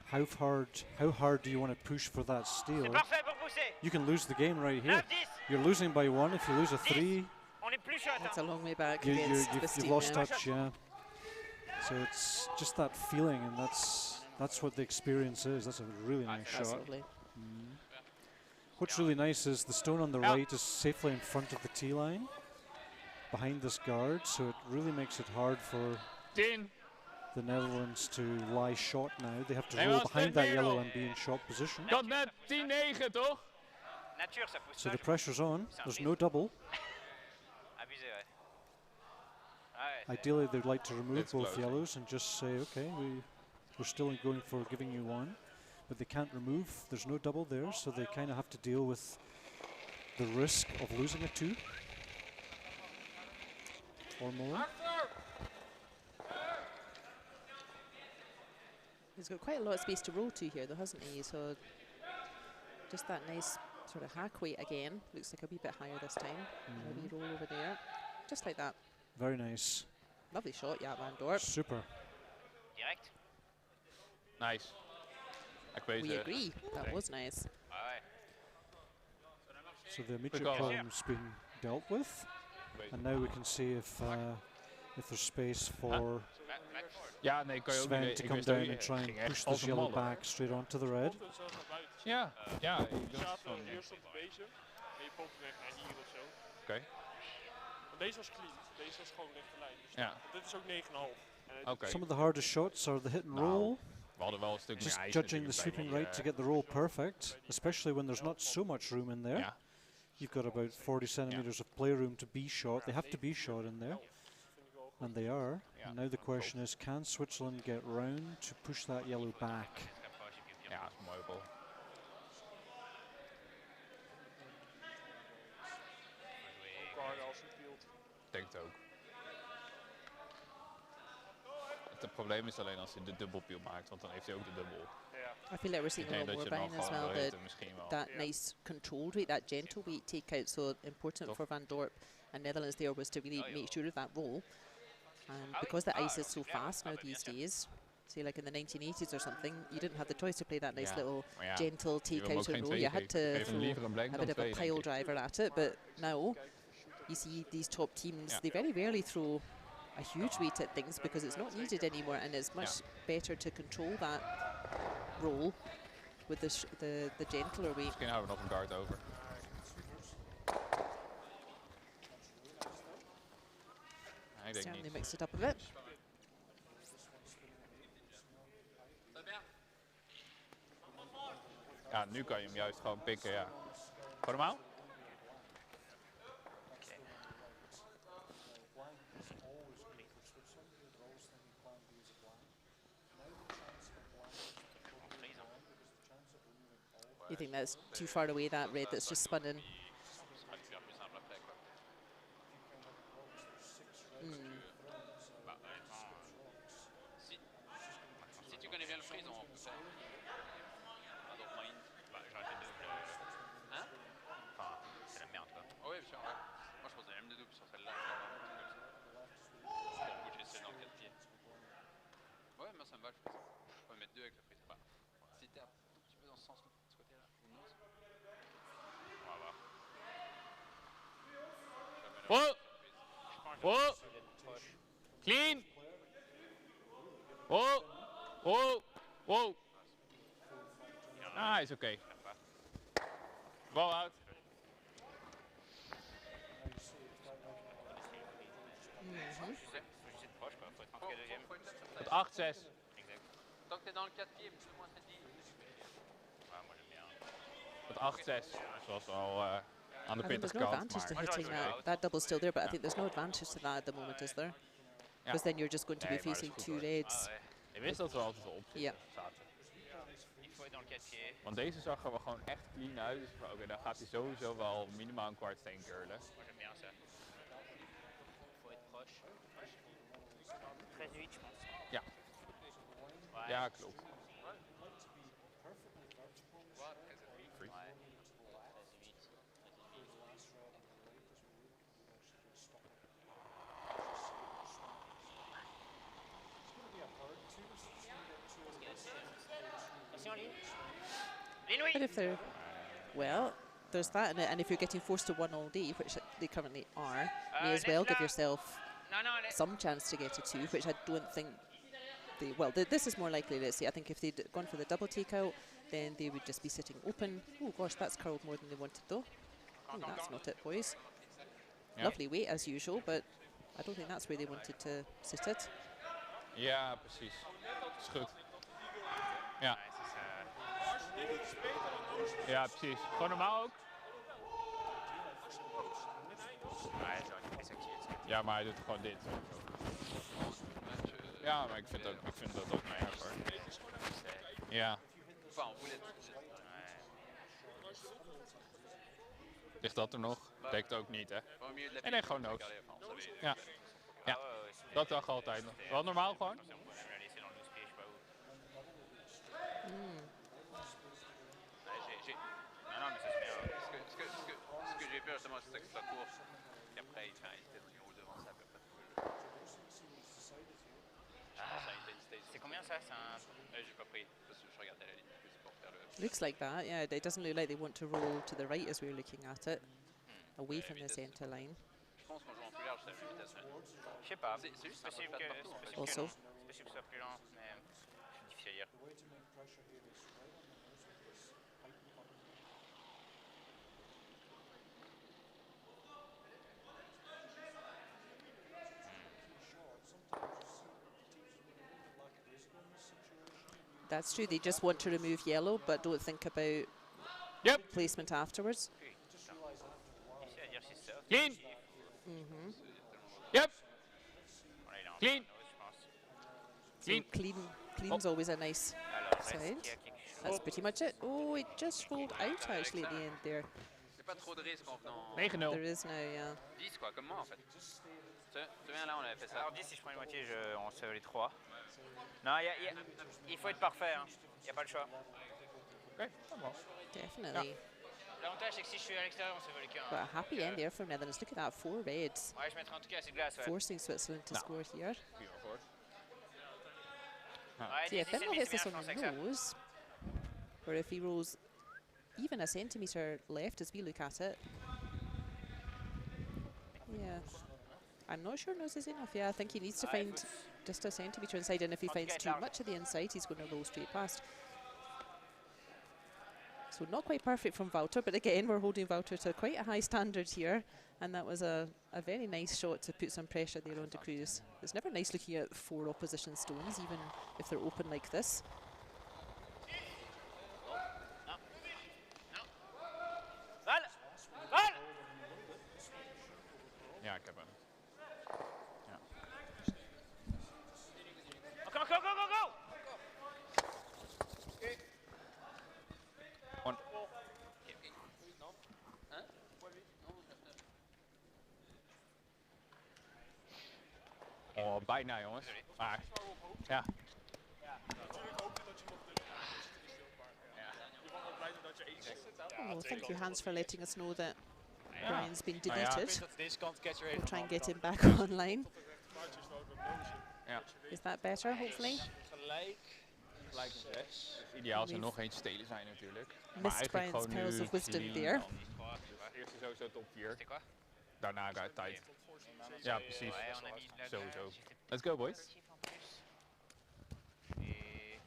how hard do you want to push for that steal? C'est parfait pour pousser. You can lose the game right here. 9, 10. You're losing by 1. If you lose a 3, On est plus shot, It's hein. a long way back you, against this you've team lost now. touch, yeah. So it's just that feeling, and that's what the experience is. That's a really nice shot. Absolutely. What's really nice is the stone on the right is safely in front of the tee line, behind this guard, so it really makes it hard for 10. the Netherlands to lie short now. They have to Nee, roll maar als behind het that yellow weer and be in shot position. Dat net 10-9, toch? Nature, ça pousse So pas. the pressure's on. C'est un There's risque. no double. Abusé, ouais. Ah ouais, c'est- Ideally, they'd like to remove It's both closing. yellows and just say, okay, we're still going for giving you 1, but they can't remove. There's no double there, so they kind of have to deal with the risk of losing a 2 or more. He's got quite a lot of space to roll to here, though, hasn't he? So just that nice sort of hack weight again. Looks like a wee bit higher this time. A wee roll over there, just like that. Very nice. Lovely shot, yeah, Van Dorp. Super. Direct. Nice. Ik weet We agree. That was nice. Ah ouais. So the immediate call. problem's been dealt with, and now we can see if there's space for Ja, nee, kan je ook Sven niet. to Ik come wist down ook and try niet. and Ging push echt this als een yellow malle. back straight onto the red. Komt het zelf naar buiten. Ja, ja. Ik Je dacht staat van, hier stond een beetje en je pompt weg naar hier of zo. Oké. Maar deze was clean, deze was gewoon rechte lijn. Dus Ja. dit is ook 9,5. Oké. Some of the hardest shots are the hit and Nou, roll. We hadden wel een stuk Just meer ijs judging the natuurlijk sweeping bij right to die, get the roll perfect, especially when there's not so much room in there. Ja. You've got about 40 centimeters of playroom to be shot. They have to be shot in there, and they are. Ja. And now the question is, can Switzerland get round to push that yellow back? Ja, dat is een mooie bal. Ook harder als een field. Ik denk het ook. Het probleem is alleen als hij de dubbelpiel maakt, want dan heeft hij ook de dubbel. I feel like we're seeing a lot more Brian as well. That nice controlled weight, that gentle weight takeout, so important for Van Dorp and Netherlands there was to really make sure of that roll. And because the ice is so fast now these days, say like in the 1980s or something, you didn't have the choice to play that nice little gentle takeout and roll. You had to throw a bit of a pile driver at it, but now you see these top teams, they very rarely throw a huge weight at things because it's not needed anymore, and it's much better to control that roll with the gentler weight. Misschien houden we nog een guard over. Ik denk Certainly niet. mixed it up a bit. Ja, nu kan je hem juist gewoon pikken, ja. Gewoon normaal? You think that's too far away, that red that's just spun in? Si tu connais bien le freeze, on peut faire. Donc moyenne. Bah, j'aurais fait double. Hein? Enfin, c'est la merde quoi. Oh, oui, bien sûr, ouais. Moi je posais même de double sur celle-là. Pour bouger celle dans le 4 pieds. Ouais, moi ça me va, je fais ça. Je peux mettre deux avec le freeze. Bah, si t'es un tout petit peu dans ce sens, de ce côté-là, ou non? On va voir. Oh! Oh! Clean! Oh! Oh! Oh! Ah, is oké. Bal out. Met 8-6. Tant que t'es dans le 4 pieds, plus ou moins 7-10. Ouais, moi j'aime bien. Met 8-6. Zoals al aan de I think there's pittige no kant. advantage to Maar hitting that. That double's still there, but I think there's no advantage to that at the moment, is there? Because then you're just going to be facing two reds. je wist dat we altijd wel op zaten. Il faut être dans le 4 pieds. Want deze zag er wel gewoon echt clean uit. Dus oké, dan gaat hij sowieso wel minimaal een kwart steen curlen. Moi j'aime bien ça. Il faut être proche. 13-8 je pense. Ja. Ouais. Ja, klopt. Free. Ouais. 13-8. But if they're, well, there's that, and if you're getting forced to one all day, which they currently are, may as well give yourself some chance to get a two, which I don't think they, well, this is more likely, let's see. I think if they'd gone for the double takeout, then they would just be sitting open. Oh gosh, that's curled more than they wanted though. Oh, that's not it, boys. Ja. Lovely weight as usual, but I don't think that's where they wanted to sit it. Ja, precies. Is goed. Ja. Ja, precies. Gewoon normaal ook. Ja, maar hij doet gewoon dit. Ja, maar ik vind dat ook niet erg hoor. Ja. Ligt dat er nog? Dekt ook niet, hè? Nee, gewoon nood. Ja. Ja, dat dacht altijd nog. Wel normaal gewoon? Non, mais ça se fait. Ce que j'ai peur justement, c'est que ça soit court. Et après, il fait un haut devant ça à peu près. C'est combien ça? J'ai pas pris parce que je regardais la ligne plus pour faire le. Looks like that, yeah. It doesn't look like they want to roll to the right as we're looking at it, away from the centre line. Je pense qu'en jouant plus large, c'est la même vitesse. Je sais pas. C'est juste C'est possible que Also. non. C'est possible que ce soit plus lent, mais c'est difficile à dire. That's true, they just want to remove yellow, but don't think about placement afterwards. Difficile à dire si c'est ça. Clean! Yep! Voilà, il est en Clean! je pense. So clean's always a nice Alors, sign. est-ce qu'il y a quelque chose? That's pretty much it. Oh, it just rolled out actually at the end there. C'est pas trop de risque en venant. 9-0. There is now, yeah. 10 quoi, comme moi en fait. Tu te souviens là, on avait fait ça. Alors 10, si je prends une moitié, on se fait les 3. Non, il faut être parfait, hein. Il n'y a pas le choix. Oké, dat mag. Definitely. L'avantage, c'est que si je suis à l'extérieur, on se voit le camp. But a happy end there for Netherlands. Look at that, 4 reds. Ouais, je mettrai en tout cas assez de glace, ouais. Forcing Switzerland to score here. Prima voor. Ouais, So yeah, 10, if Benno 17, hits this c'est on bien, je pense, the avec ça. nose, or if he rolls even a centimetre left as we look at it. Yeah. I'm not sure nose is enough. Yeah, I think he needs to find just a centimetre inside, and if he finds too much of the inside, he's going to roll straight past. So not quite perfect from Wouter, but again, we're holding Wouter to quite a high standard here, and that was a very nice shot to put some pressure there on De Cruz. It's never nice looking at 4 opposition stones, even if they're open like this. Ja, ik heb hem. Ja. Go, go, go, go, go! On. Oh, bijna jongens. Maar, ja. Natuurlijk hoop je dat je nog de speelt, maar je mag ook blij zijn dat je 1 zit. Oh, thank you, Hans, for letting us know that Ja. Brian's been Nou ja. deleted. Deze kant catcher We'll even try and get him back Tot online. het echt maatjes wel met nozen. Ja. Is that better, hopefully? gelijk. Gelijk met rechts. Ideaal zou nog eens stelen zijn natuurlijk. Maar Missed eigenlijk Brian's gewoon pearls nu of wisdom Chili there. dan. Eerst is sowieso top 4. C'était quoi? Daarna uit tijd. Ja, precies. Ouais, on a mis de la Sowieso. glace, j'étais Let's go boys. positif en plus. Et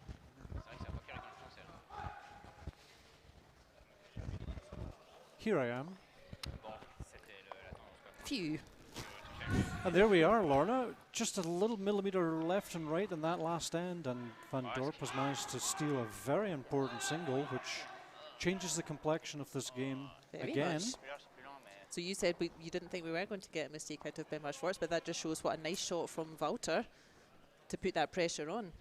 c'est vrai que c'est un peu carré comme français. Here I am. Bon, c'était la tendance quoi. Phew. And there we are, Lorna. Just a little millimetre left and right in that last end, and Van Dorp has managed to steal a very important single, which changes the complexion of this game Very again. much. Celui-là, c'est plus lent, mais So you said you didn't think we were going to get a mistake out of Benoit Schwartz, but that just shows what a nice shot from Wouter to put that pressure on.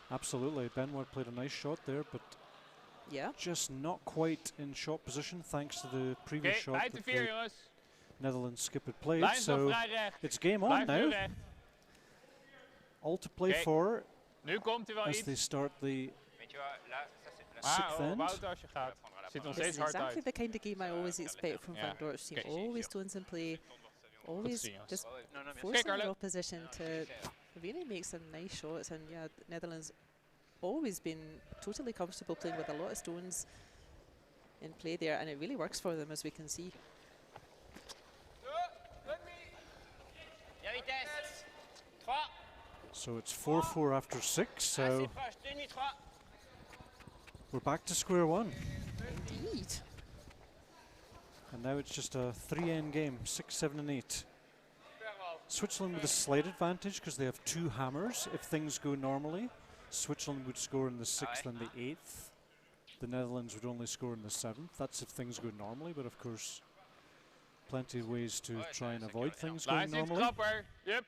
Absolutely. Benoit played a nice shot there, but Yeah. just not quite in shot position thanks to the previous Oké, shot lijn te that 4 the jongens. Netherlands skip had played. Lijn zo So vrij recht. it's game on Blijf nu now. recht. All to play Oké. for Nu komt hij wel as iets. they start the mais tu vois, là, ça c'est la Maar sixth end. Wouter als je gaat. Zit nog This steeds is hard exactly uit. the kind of game I always expect from Yeah. Van Dorp's team. Okay. Always stones in play, always zien, ja. just non, non, bien sûr. forcing Carlo. the opposition to really make some nice shots. And yeah, the Netherlands always been totally comfortable playing with a lot of stones in play there, and it really works for them, as we can see. Bien vitesse. 3. so it's 4-4 after 6. So Assez proche. 2,5, 3. we're back to square one. Indeed. And now it's just a 3-end game, 6, 7 and 8. Switzerland with a slight advantage because they have 2 hammers. If things go normally, Switzerland would score in the 6th and the 8th. The Netherlands would only score in the 7th. That's if things go normally, but of course, plenty of ways to try and avoid things Lijn going zit normally. krapper. Yep.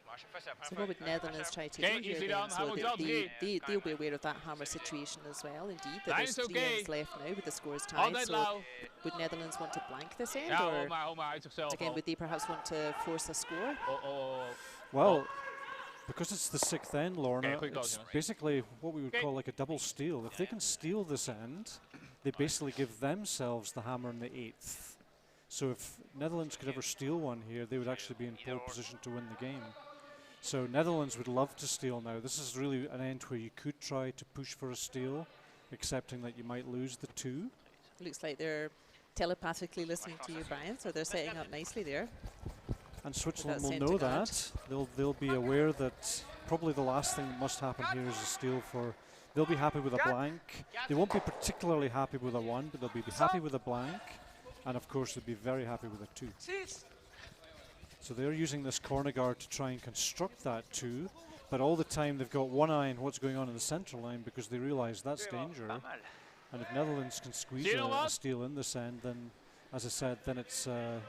Bon, à chaque fois, c'est la première So fois. what would Netherlands try to Okay, do here easy then? down. So How that about they'll be aware of that hammer situation as well, indeed. That Line there's is 3 okay. ends left now with the scores tied. Altijd So lauw. would Netherlands want to blank this end, Ja, or hou maar uit zichzelf again al. would they perhaps want to force a score? Oh. Well, because it's the 6th end, Lorna, Okay, quick it's goal, basically what we would Okay. call like a double steal. If they can steal this end, they basically give themselves the hammer in the 8th. So if Netherlands could ever steal one here, they would actually be in pole position to win the game. So Netherlands would love to steal now. This is really an end where you could try to push for a steal, accepting that you might lose the 2. Looks like they're telepathically listening to you, Brian, so they're setting up nicely there. And Switzerland will sent to know guard. that. They'll be aware that probably the last thing that must happen here is a steal for. They'll be happy with a blank. They won't be particularly happy with a 1, but they'll be happy with a blank, and of course they'll be very happy with a 2. So they're using this corner guard to try and construct that 2, but all the time they've got one eye on what's going on in the central line because they realise that's danger. Pas mal. And if Netherlands can squeeze See you know a what? steal in this end, then, as I said, then it's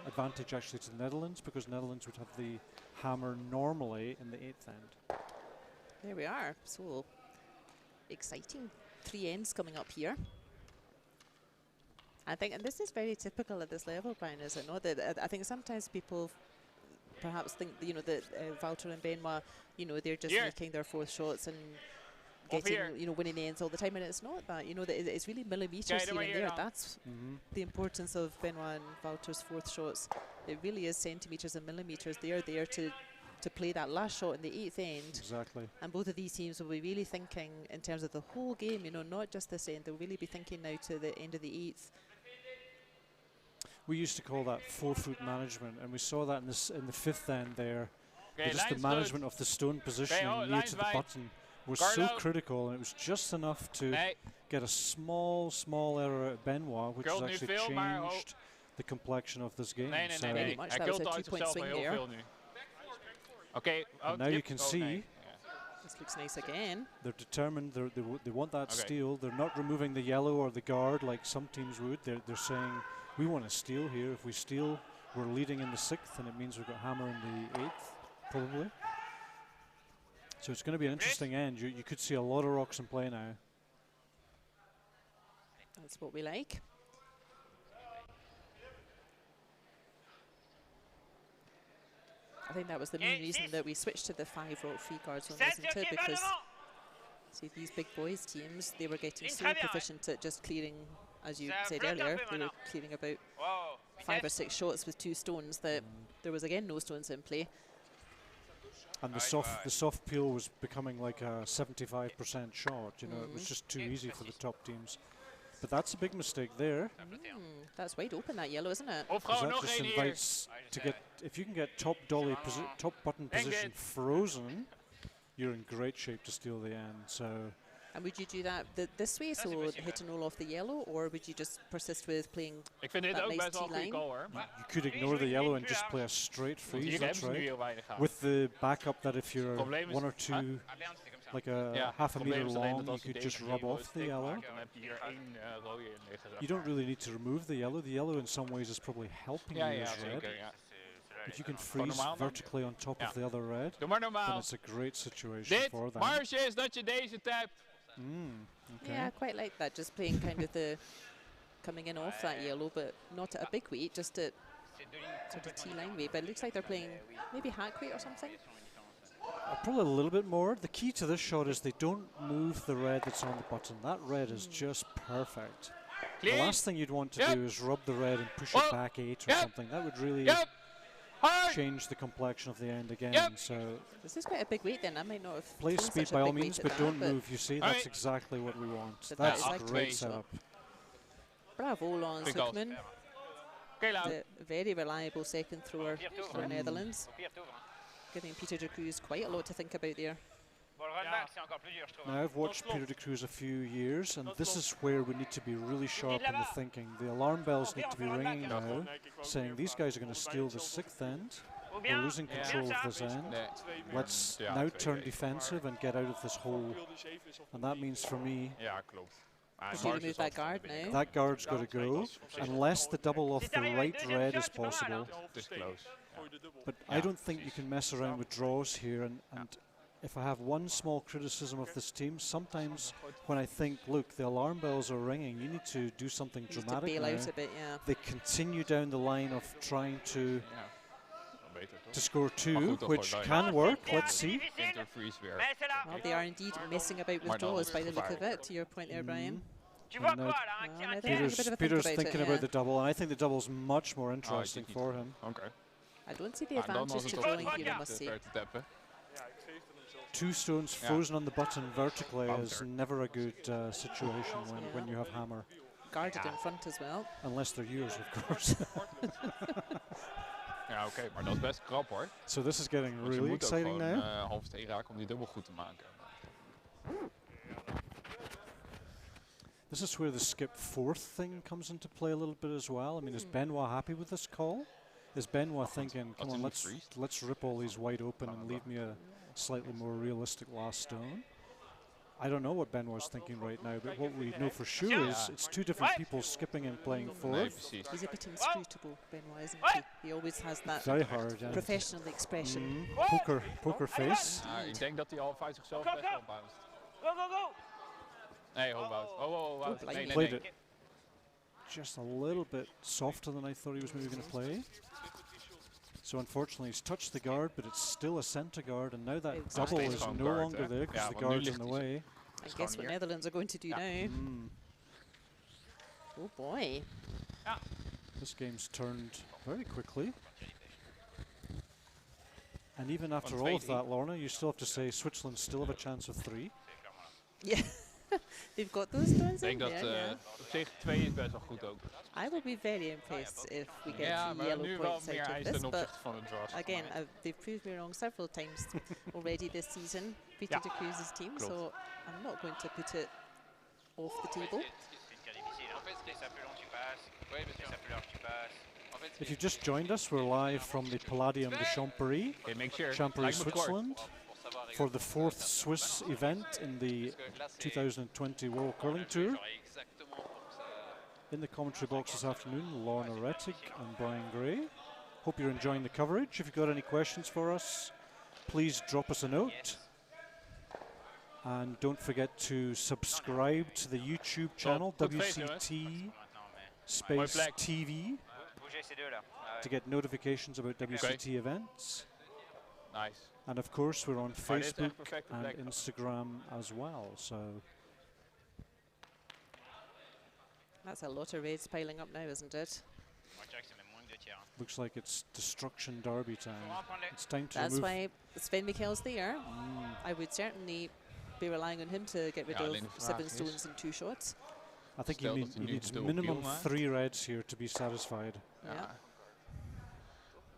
advantage actually to the Netherlands because Netherlands would have the hammer normally in the 8th end. There we are. So exciting 3 ends coming up here. I think, and this is very typical at this level, Brian, is it not? That I think sometimes people perhaps think, you know, that Wouter and Benoit, you know, they're just Here. making their fourth shots and Of getting, here. you know, winning the ends all the time, and it's not that, you know, that it's really millimeters Kijk, here and doe maar there. hier dan. That's the importance of Benoit and Wouter's fourth shots. It really is centimeters and millimeters. They are there to play that last shot in the 8th end. Exactly. And both of these teams will be really thinking in terms of the whole game, you know, not just this end. They'll really be thinking now to the end of the 8th. We used to call that 4-foot management, and we saw that in the 5th end there. Oké, Just the lijnsloot. management of the stone positioning oh, near to the lijnswijd. button was so Carlo. critical, and it was just enough to Nee, get a small error at Benoit, which has Krult nu actually veel, maar changed the complexion of this game. nee. So Pretty much, Hij that was kilt a uit 2-point zichzelf swing heel there. veel nu. Oké, And now you can see nee. This looks nice again. they're determined. They want that Okay. steal. They're not removing the yellow or the guard like some teams would. They're saying we want to steal here. If we steal, we're leading in the 6th, and it means we've got hammer in the 8th, probably. So it's going to be an interesting end. You could see a lot of rocks in play now. That's what we like. I think that was the main reason that we switched to the 5 rock free guards, wasn't it? Because see, these big boys teams, they were getting so proficient at just clearing, as you said earlier, they were clearing about 5 or 6 shots with 2 stones that there was again no stones in play. And the soft peel was becoming like a 75% shot. You know, it was just too easy for the top teams. But that's a big mistake there. That's wide open, that yellow, isn't it? Of 'Cause gewoon that nog just één hier. invites to get, if you can get top dolly, top button position frozen, you're in great shape to steal the end. So And would you do that this way, so hit and roll off the yellow, or would you just persist with playing Ik vind dit that ook nice best wel een goede T-line? goal hoor. you could ignore the yellow and just play a straight Want freeze. hier That's hebben ze nu right. heel weinig aan. With the backup that if you're Probleem is- 1 or 2, like a Ja, half a het probleem meter is alleen long, dat you als hij could deze just rub yellow off the stick yellow. maakt, dan heb je hier 1 rode in liggen. You don't really need to remove the yellow. The yellow in some ways is probably helping Ja, you ja, as red. zeker. Ja. If you can Gewoon freeze normaal dan? vertically on top Ja. of the other red, Doe maar then normaal. it's a great situation Dit, for them. marge is dat je deze tapt. Okay. Yeah, I quite like that, just playing kind of the coming in off that yellow, but not at a big weight, just at sort of T-line weight. But it looks like they're playing maybe hack weight or something. Probably a little bit more. The key to this shot is they don't move the red that's on the button. That red is just perfect. The Clean. last thing you'd want to Yep. do is rub the red and push Oh. it back 8 or Yep. something. That would really Yep. Hard. change the complexion of the end again. Yep. So This is quite a big weight then. I might not have play thrown speed such a by all big means, weight but at that, don't move. You see, that's Alright. exactly what we want. But That's that a is great actually- setup. Bravo, Lawrence Goeie goal. Hoekman, Oké, Lau. the very reliable second thrower for the Netherlands, Pire tour. giving Peter de Cruz quite a lot to think about there. Bon, le run back, c'est encore plus dur, je trouve. Now, I've watched Peter de Cruz a few years, and this is where we need to be really sharp in the thinking. The alarm bells need to be ringing now, saying these guys are going to steal the 6th end. Ou We're bien, losing bien control ça. of this end. Nee. Let's Ja, now 2-2. turn defensive and get out of this hole. And that means for me, Ja, klopt. Maar Did you marge remove is that altijd aan de guard now? binnenkant. that guard's got to go, unless the double off the right red is possible. Het is close. But I don't think you can mess around with draws here. And if I have one small criticism of this team, sometimes when I think, look, the alarm bells are ringing, you need to do something Just to dramatic bail out now. a bit, yeah. They continue down the line of trying to Ja. Dan beter toch? score two, goed, toch which gewoon can work. Let's see. Interfreeze weer. Mais c'est là. Well, they are indeed messing about with Maar dan draws is by het the look of gevaarlijk. it, to your point there, Brian. Tu vois And quoi now là? Un Well, tir, I un think tir. a bit of a think Peter's about thinking it, about yeah. the double, and I think the double's much more interesting niet. for him. Oké. I don't see the Maar dan was advantage het to ook drawing niet here, I must te say. ver te tappen. Ja, ik geef het hem zelf. 2 stones Yeah. frozen on the button vertically is Bouncer. never a good situation when you have hammer, Guarded in front as well. unless they're yours, of course. Ja, oké, maar dat is best krap hoor. So this is getting Want je really moet ook exciting gewoon now. half steen raken om die dubbel goed te maken. This is where the skip 4th thing comes into play a little bit as well. I mean, is Benoit happy with this call? Is Benoit thinking, come on, let's rip all these wide open and leave me a slightly more realistic last stone? I don't know what Benoit's thinking right now, but what we know for sure is it's 2 different people skipping and playing Nee, 4th. precies. He's a bit inscrutable, Benoit, isn't he? He always has that Very hard, yeah. professional expression. Poker face. Ja, ik denk dat hij al uit zichzelf best wel bounced. Go, go, go. Nee, ho, Wout. Oh, Wout. Nee, nee, Played nee. it just a little bit softer than I thought he was maybe going to play. So unfortunately, he's touched the guard, but it's still a centre guard, and now that Exactly. double It's is gewoon no guard, longer hè? there because Ja, the want nu guard's in ligt the hij way. I gewoon guess what hier. Netherlands are going to do now. Oh boy. This game's turned very quickly. And even after all of that, Lorna, you still have to say Switzerland still have a chance of 3. Yeah. They've got those stones Ik in denk dat there, yeah. op zich 2 is best wel goed ook. I will be very impressed if we get Ja, 3 maar yellow nu wel points meer out of eis this, ten but opzichte van de draws. again, they've proved me wrong several times already this season, beating De Cruz's team, klopt. so I'm not going to put it off the table. C'est une tir difficile. En fait, c'est plus long que tu passes. Oui, mais c'est plus long que tu passes. If you've just joined us, we're live from the Palladium de Champéry, Okay, make sure. Champéry, Lijkt me kort. Switzerland, for the 4th Swiss event in the 2020 World Curling Tour. In the commentary box this afternoon, Lorna Rettig and Brian Gray. Hope you're enjoying the coverage. If you've got any questions for us, please drop us a note. And don't forget to subscribe to the YouTube channel, goed feest, WCT space TV, Bougez ces deux là. to get notifications about WCT events. Nice. And of course, we're on Maar dit is echt Facebook perfecte and plek. Instagram as well. So That's a lot of raids piling up now, isn't it? Moi, je dirais que c'est même moins que 2 tirs. looks like it's destruction derby time. On va prendre les. It's time to That's remove. why Sven Mikkel's there. I would certainly be relying on him to get rid Ja, of alleen de vraag 7 is- stones in 2 shots. I think Stel he dat hij nu needs de dubbel minimum kill maakt. 3 reds here to be satisfied. Yeah.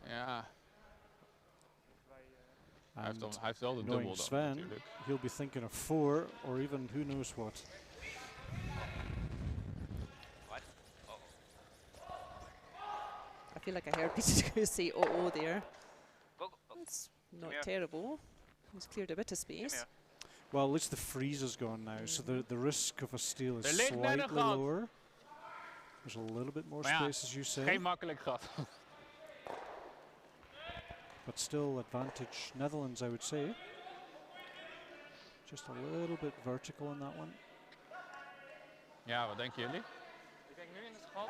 Ja. Hij heeft, And hij heeft wel de knowing dubbel dan Sven, natuurlijk. he'll be thinking of 4 or even who knows what. What? Oh. I feel like I heard Peter De Cruz say oh there. Go, go. That's not Come here. terrible. He's cleared a bit of Come space. here. Well, at least the freeze is gone now, so the risk of a steal is Er ligt net een slightly gat. lower. There's a little bit more Maar ja, space, as you say, Geen makkelijk gat. but still advantage Netherlands, I would say. Just a little bit vertical on that one. Ja, wat denken jullie? Ik denk nu in het gat.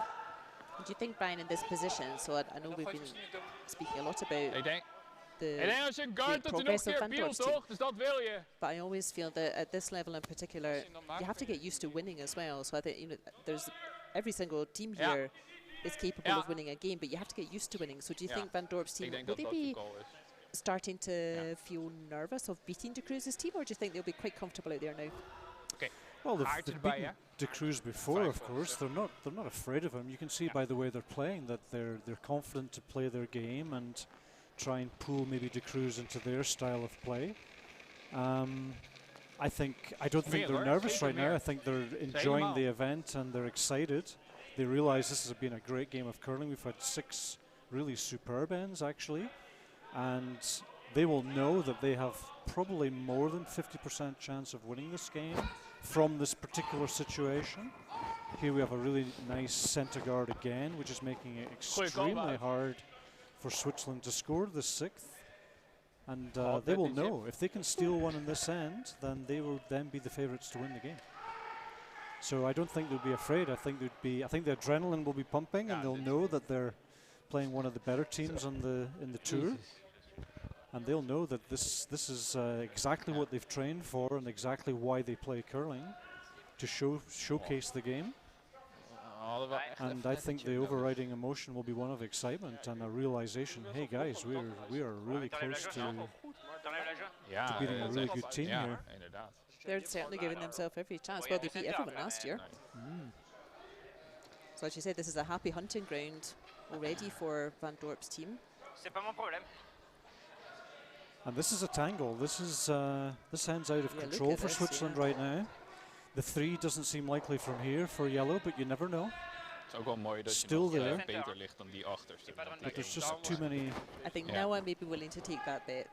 Do you think, Brian, in this position, so I know we've been speaking a lot about Ik denk the, als je een guard dat hij nog een progressive keer Van peelt, Dorp's toch? Dus dat wil je. but I always feel that at this level in particular, you have to get used to winning as well. So I think there's every single team Ja. here is capable Ja. of winning a game, but you have to get used to winning. So do you Ja. think Van Dorp's team, Ik denk will dat they dat de be goal is. starting to feel nervous of beating De Cruz's team, or do you think they'll be quite comfortable out there now? Well, they've Haartje they've erbij, beaten hè? De Cruz before, of 5 course. They're not afraid of him. You can see by the way they're playing that they're confident to play their game and try and pull maybe De Cruz into their style of play. I don't think Meer, they're hoor. nervous Zeker right now. meer. I think they're enjoying helemaal. the event and they're excited. They realize this has been a great game of curling. We've had 6 really superb ends actually, and they will know that they have probably more than 50% chance of winning this game from this particular situation. Here we have a really nice centre guard again, which is making it extremely combat. hard for Switzerland to score the 6th. And Oh, they that will is it. know if they can steal one in this end, then they will then be the favourites to win the game. So I don't think they'll be afraid. I think the adrenaline will be pumping, Ja, and they'll dit- know that they're playing one of the better teams in the tour. Jezus. And they'll know that this is exactly what they've trained for and exactly why they play curling, to showcase the game. Hadden we echt And even I net think een the chip nodig. overriding emotion will be one of excitement and a realization, hey guys, we are really close to T'enlèves la joie? Ja, beating a dat is really echt- good team ja, here. inderdaad. They're certainly giving themselves every chance. Oh, Well, yeah, they beat center, everyone last year. So as you said, this is a happy hunting ground already for Van Dorp's team. C'est pas mon problème. And this is a tangle. This ends out of Yeah, look control at for this, Switzerland yeah. right now. The 3 doesn't seem likely from here for yellow, but you never know. Het is ook wel mooi dat je Still nog there. beter ligt dan die achterste. But want But die there's één just zou too many. I think Yeah. now I may be willing to take that bet.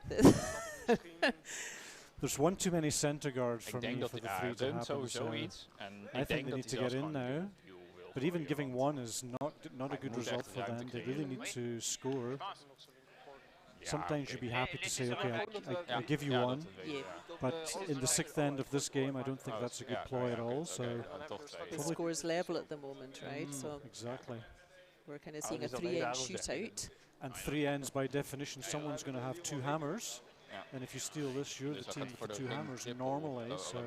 There's one too many centre guards Ik for denk me dat for the hij 3 to runt happen. sowieso So iets. En I ik think denk they dat need hij to get zelfs in gewoon now. een duel wil but even gooien, giving want- 1 is not a Hij good moet result echt for ruimte them. They really creëren. need to score. Ja, Sometimes oké. you'd be happy to say, okay, Ja, I give you ja, one. dat weet je, Yeah. ja. But in the 6th end of this game, I don't think Oh, that's a ja, good ploy ja, at oké, all. oké, So dan toch twee. The score's level at the moment, right? So exactly. We're kind of seeing a 3-end shootout. And 3 ends, by definition, someone's going to have 2 hammers. And if you steal this, you're the team with the 2 hammers normally. So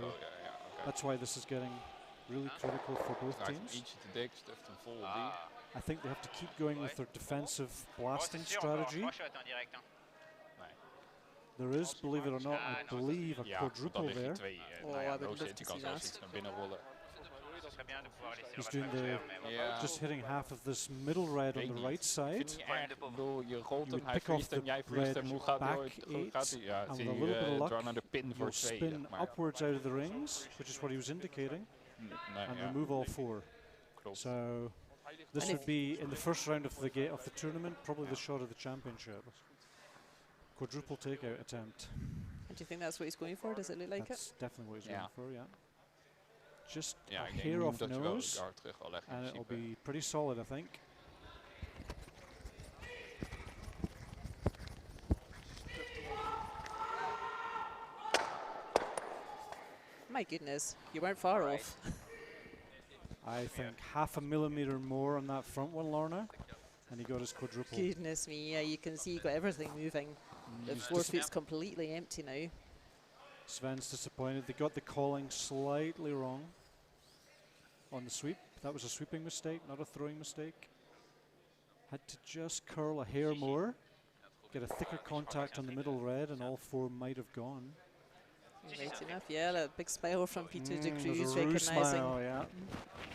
that's why this is getting really critical for both teams. I think they have to keep going with their defensive blasting strategy. There is, believe it or not, I believe a quadruple there. Oh, I would love to see that. He's doing the, just hitting half of this middle red on the right side. You would pick off the red back 8, and with a little bit of luck, you'll spin upwards out of the rings, which is what he was indicating, and remove all 4. So this would be, in the first round of the tournament, probably the shot of the championship. Quadruple takeout attempt. And do you think that's what he's going for? Does it look like That's it? definitely what he's going for, yeah. Just a hair off nose, and it'll be pretty solid, I think. My goodness, you weren't far off. I think half a millimeter more on that front one, Lorna, and he got his quadruple. Goodness me, yeah, you can see he got everything moving. The forefoot's completely empty now. Sven's disappointed. They got the calling slightly wrong on the sweep. That was a sweeping mistake, not a throwing mistake. Had to just curl a hair more, get a thicker contact on the middle red, and all 4 might have gone. Right enough, yeah, that big smile from Peter De Cruz, recognising smile,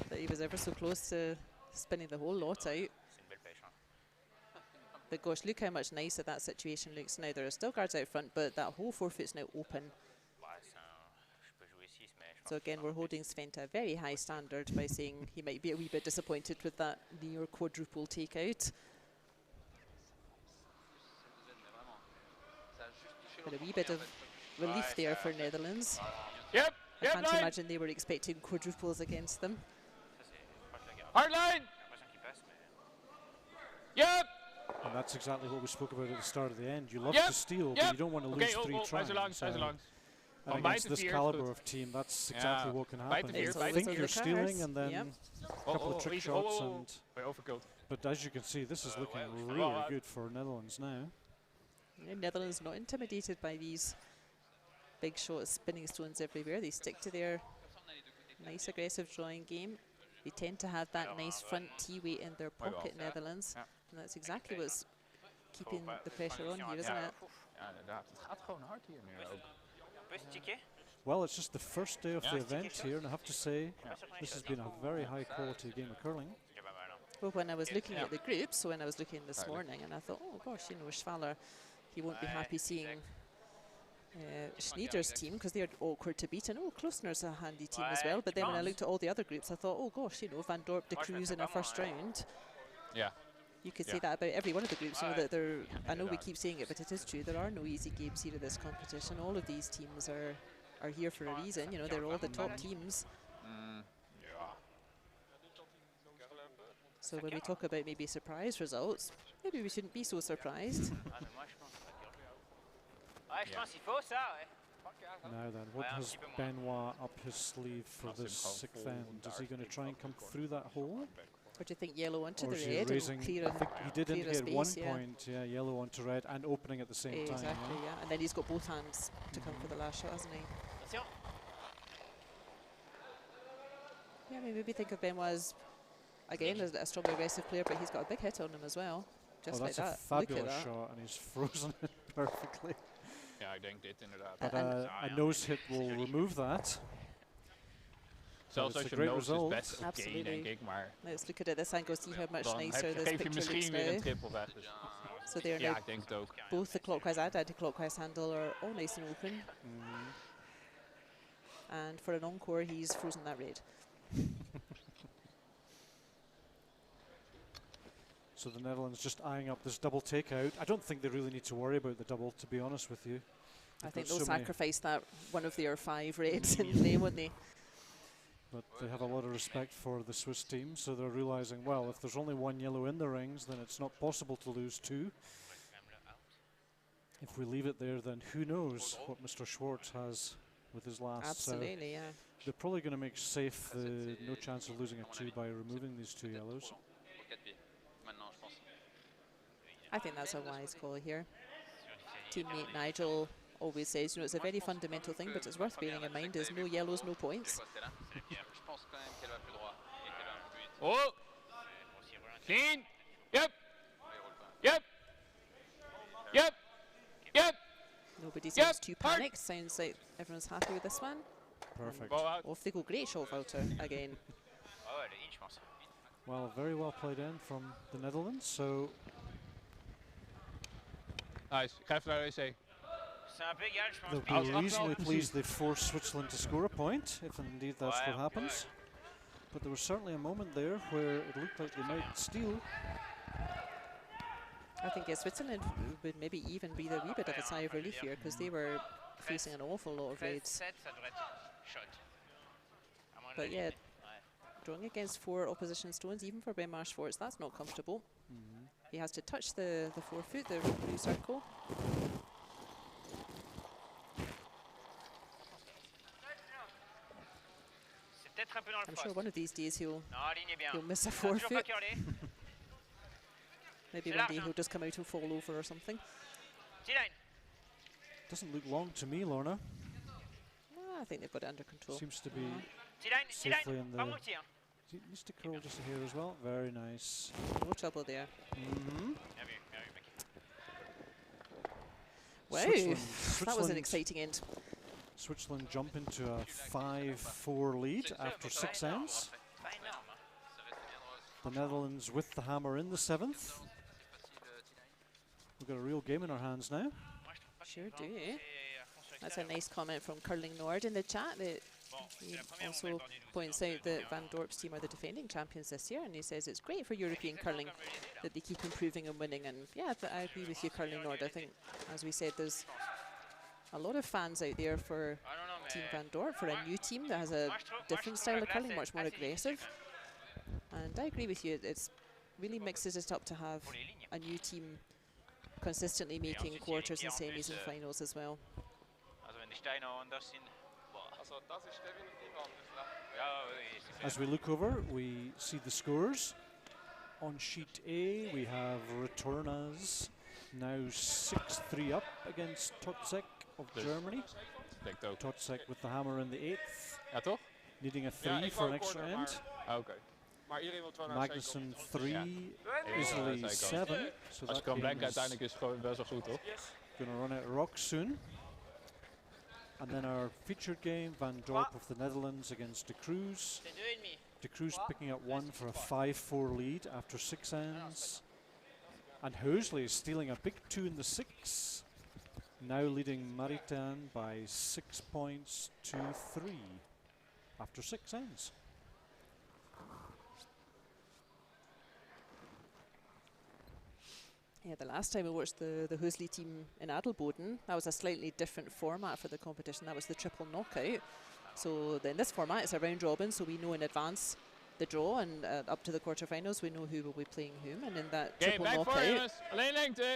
that he was ever so close to spinning the whole lot out. But gosh, look how much nicer that situation looks now. There are still guards out front, but that whole forefoot's now open. So again, we're holding Sven to a very high standard by saying he might be a wee bit disappointed with that near quadruple takeout. But a wee bit of relief there for Netherlands. Yep, I can't imagine they were expecting quadruples against them. Hard line! Yep! And that's exactly what we spoke about at the start of the end. You love to steal, but you don't want to lose 3 tries. And against this caliber of team, that's exactly what can happen. You think you're stealing, and then a couple of trick shots. But as you can see, this is looking really good for Netherlands now. Yeah, Netherlands not intimidated by these big shots, spinning stones everywhere. They stick to their nice aggressive drawing game. They tend to have that nice front T-weight in their pocket, Netherlands. And that's exactly what's keeping the pressure on here, isn't it? Well, it's just the first day of the event here, and I have to say, this has been a very high quality game of curling. Well, when I was looking at the groups, so when I was looking this morning, and I thought, oh gosh, you know, Schwaller, he won't be happy seeing Schnider's team because they're awkward to beat. And oh, Klossner's a handy team as well. But then when I looked at all the other groups, I thought, oh gosh, you know, Dorp De Cruz in our first round. You could say that about every one of the groups. You know, that there, I know we keep saying it, but it is true. There are no easy games here in this competition. All of these teams are here for a reason. You know, they're all the top teams. So when we talk about maybe surprise results, maybe we shouldn't be so surprised. Now then, what has Benoit up his sleeve for this 6th end? Is he going to try and come through that hole? Or do you think yellow onto or the is red he raising, and clear I think he did indicate at one space, point, yellow onto red and opening at the same time. Exactly, yeah. And then he's got both hands to come for the last shot, hasn't he? Yeah, I mean, maybe think of Benoit as, again, as a strong aggressive player, but he's got a big hit on him as well. Just like that. That's a fabulous shot, and he's frozen it perfectly. Ja, ik denk dit inderdaad. But a nose hit will remove that. Zelfs als je nose is best oké, denk ik, maar... Let's look at it this angle, see how much nicer this geef je picture misschien looks weer een now. triple weg. Dus. So they're Ja, now ik denk het ook. both the clockwise and anti-clockwise handle are all nice and open. And for an encore, he's frozen that red. So the Netherlands just eyeing up this double takeout. I don't think they really need to worry about the double, to be honest with you. I think they'll sacrifice that one of their 5 reds in play, won't they? But they have a lot of respect for the Swiss team, so they're realizing, well, if there's only 1 yellow in the rings, then it's not possible to lose 2. If we leave it there, then who knows what Mr. Schwartz has with his last. Absolutely, yeah. They're probably going to make safe the no chance of losing a 2 by removing these 2 yellows. I think that's a wise call here. Teammate Nigel always says, you know, it's a very fundamental thing, but it's worth bearing in mind is no yellows, no points. Oh! Clean! Yep! Yep! Yep! Yep! Nobody seems too panicked. Sounds like everyone's happy with this one. Perfect. Off they go. Great shot, Wouter, again. Well, very well played in from the Netherlands. So Nice. Ik ga even naar de wc. they'll be reasonably pleased they forced Switzerland to score a point, if indeed that's what happens. But there was certainly a moment there where it looked like they might steal. I think Switzerland would maybe even breathe a wee bit of a sigh of relief here, because they were facing an awful lot of raids. But yeah, drawing against 4 opposition stones, even for Ben Marshforts, that's not comfortable. He has to touch the forefoot, the blue circle. I'm sure one of these days he'll miss a forefoot. Maybe one day he'll just come out and fall over or something. Doesn't look long to me, Lorna. I think they've got it under control. Seems to be safely in the... He needs to curl just here as well. Very nice. No trouble there. Wow, that was an exciting end. Switzerland jump into a 5-4 lead after 6 ends. The Netherlands with the hammer in the 7th. We've got a real game in our hands now. Sure do. That's a nice comment from Curling Nord in the chat. That he also points out that Van Dorp's team are the defending champions this year, and he says it's great for European curling that they keep improving and winning. And yeah, I agree with you, Curling Nord. I think, as we said, there's a lot of fans out there for Team Van Dorp, for a new team that has a different style of curling, much more aggressive. And I agree with you, it's really mixes it up to have a new team consistently making quarters and semis and finals as well. As we look over, we see the scores. On sheet A, we have Retornaz now 6-3 up against Totzek of Germany. Totzek with the hammer in the 8th. Needing a 3 for an extra end. Magnusson 3, easily 7. So Als ik kan blanken, uiteindelijk is het gewoon best wel goed, toch? Gonna run out rock soon. And then our featured game, Van Dorp of the Netherlands against De Cruz. De Cruz picking up 1 for a 5-4 lead after 6 ends. And Hösli is stealing a big 2 in the 6. Now leading Maritain by 6 points to 3 after 6 ends. Yeah, the last time we watched the Hösli team in Adelboden, that was a slightly different format for the competition. That was the triple knockout. So in this format, it's a round robin, so we know in advance the draw, and up to the quarterfinals, we know who will be playing whom. And in that triple knockout,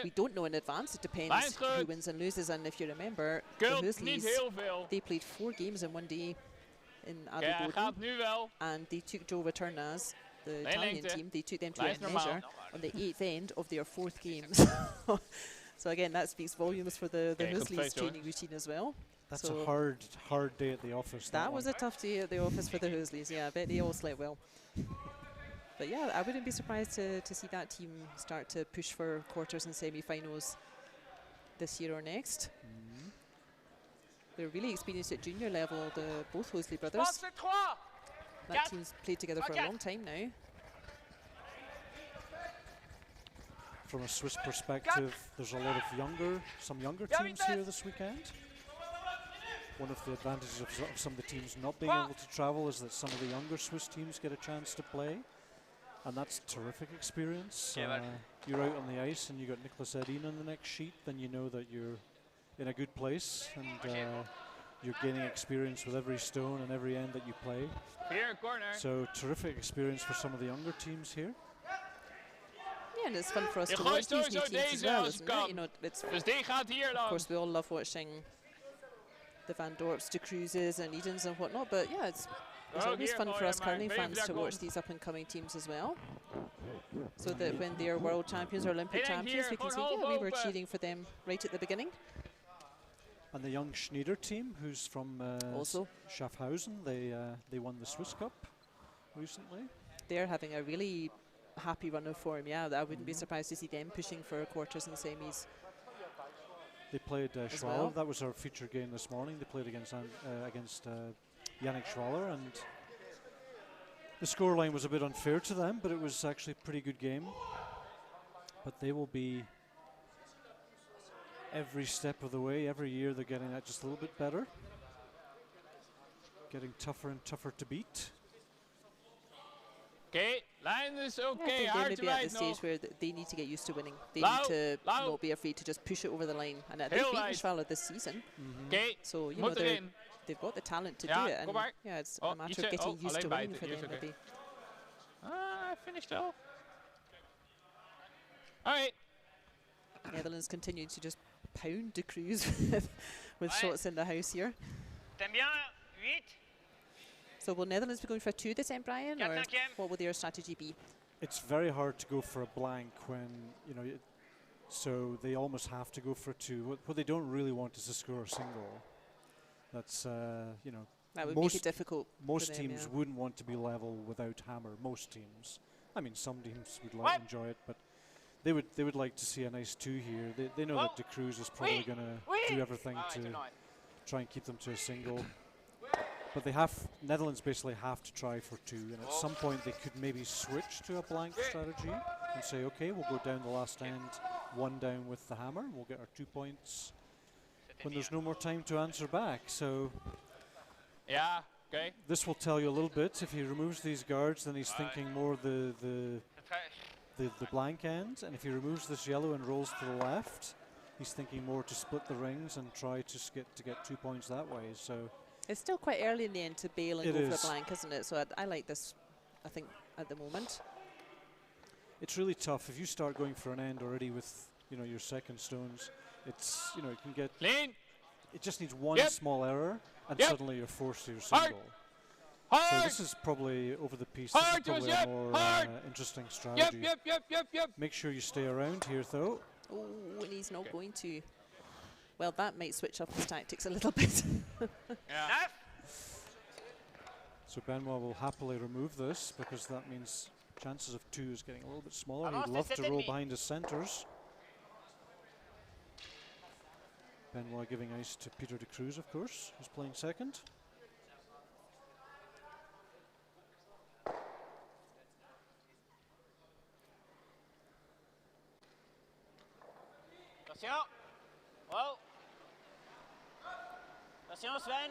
we don't know in advance. It depends who wins and loses. And if you remember, the Höslis, they played 4 games in one day in Adelboden, and they took Retornaz, the Italian team, they took them to a measure on the 8th end of their 4th game. So again, that speaks volumes for the Hösli's training routine as well. That's a hard day at the office. That was a tough day at the office for the Höslis. Yeah, I bet they all slept well. But yeah, I wouldn't be surprised to see that team start to push for quarters and semi-finals this year or next. They're really experienced at junior level, both Hösli brothers. That team's played together for a long time now. From a Swiss perspective, there's a lot of some younger teams here this weekend. One of the advantages of some of the teams not being able to travel is that some of the younger Swiss teams get a chance to play, and that's a terrific experience. You're out on the ice and you got Nicholas Edin on the next sheet, then you know that you're in a good place, and you're gaining experience with every stone and every end that you play. Here, corner. So terrific experience for some of the younger teams here. Yeah, and it's fun for us to watch these new teams as well, isn't it? You know, it's, of course, we all love watching the Van Dorps, De Cruzes and Edins and whatnot. But yeah, it's always fun for us curling fans to watch these up-and-coming teams as well. So that when they're world champions or Olympic champions, we can say, yeah, we were cheering for them right at the beginning. And the young Schnider team, who's from also Schaffhausen, they won the Swiss Cup recently. They're having a really happy run of form. Yeah, I wouldn't be surprised to see them pushing for quarters and semis. They played Schwaller. Well. That was our feature game this morning. They played against Yannick Schwaller, and the scoreline was a bit unfair to them, but it was actually a pretty good game. But they will be every step of the way. Every year they're getting that just a little bit better, getting tougher and tougher to beat. Okay, line is okay. I think they may be at the stage where they need to get used to winning. They need to not be afraid to just push it over the line. And they've beaten Schwaller this season. Okay, so you know they've got the talent to do it. And yeah, it's a matter of getting used to winning for them. Maybe. I finished all. All right. Netherlands continue to just pound De Cruz with shots in the house here. T'aimes bien 8? So will Netherlands be going for a 2 this time, Brian, or what will their strategy be? It's very hard to go for a blank when, you know, so they almost have to go for a 2. What they don't really want is to score a single. That's, you know, that would make it difficult. Most teams wouldn't want to be level without hammer. Most teams. I mean, some teams would enjoy it, but they would like to see a nice 2 here. They know that De Cruz is probably going to do everything to try and keep them to a single. But Netherlands basically have to try for 2, and at some point they could maybe switch to a blank strategy and say, okay, we'll go down the last end, 1 down with the hammer, we'll get our 2 points when there's no more time to answer back. So yeah, okay. This will tell you a little bit. If he removes these guards, then he's thinking more the blank end, and if he removes this yellow and rolls to the left, he's thinking more to split the rings and try to get 2 points that way. So it's still quite early in the end to bail and go for a blank, isn't it? So I like this, I think, at the moment. It's really tough. If you start going for an end already with, you know, your second stones, it's, you know, it can get clean. It just needs one small error, and suddenly you're forced to your single. So this is probably over the piece. This is probably a more interesting strategy. Make sure you stay around here, though. Oh, and he's not going to. Well, that might switch up his tactics a little bit. So Benoit will happily remove this because that means chances of 2 is getting a little bit smaller. He'd love to roll behind his centres. Benoit giving ice to Peter De Cruz, of course, who's playing second. Attention. Wow. Attention, Sven.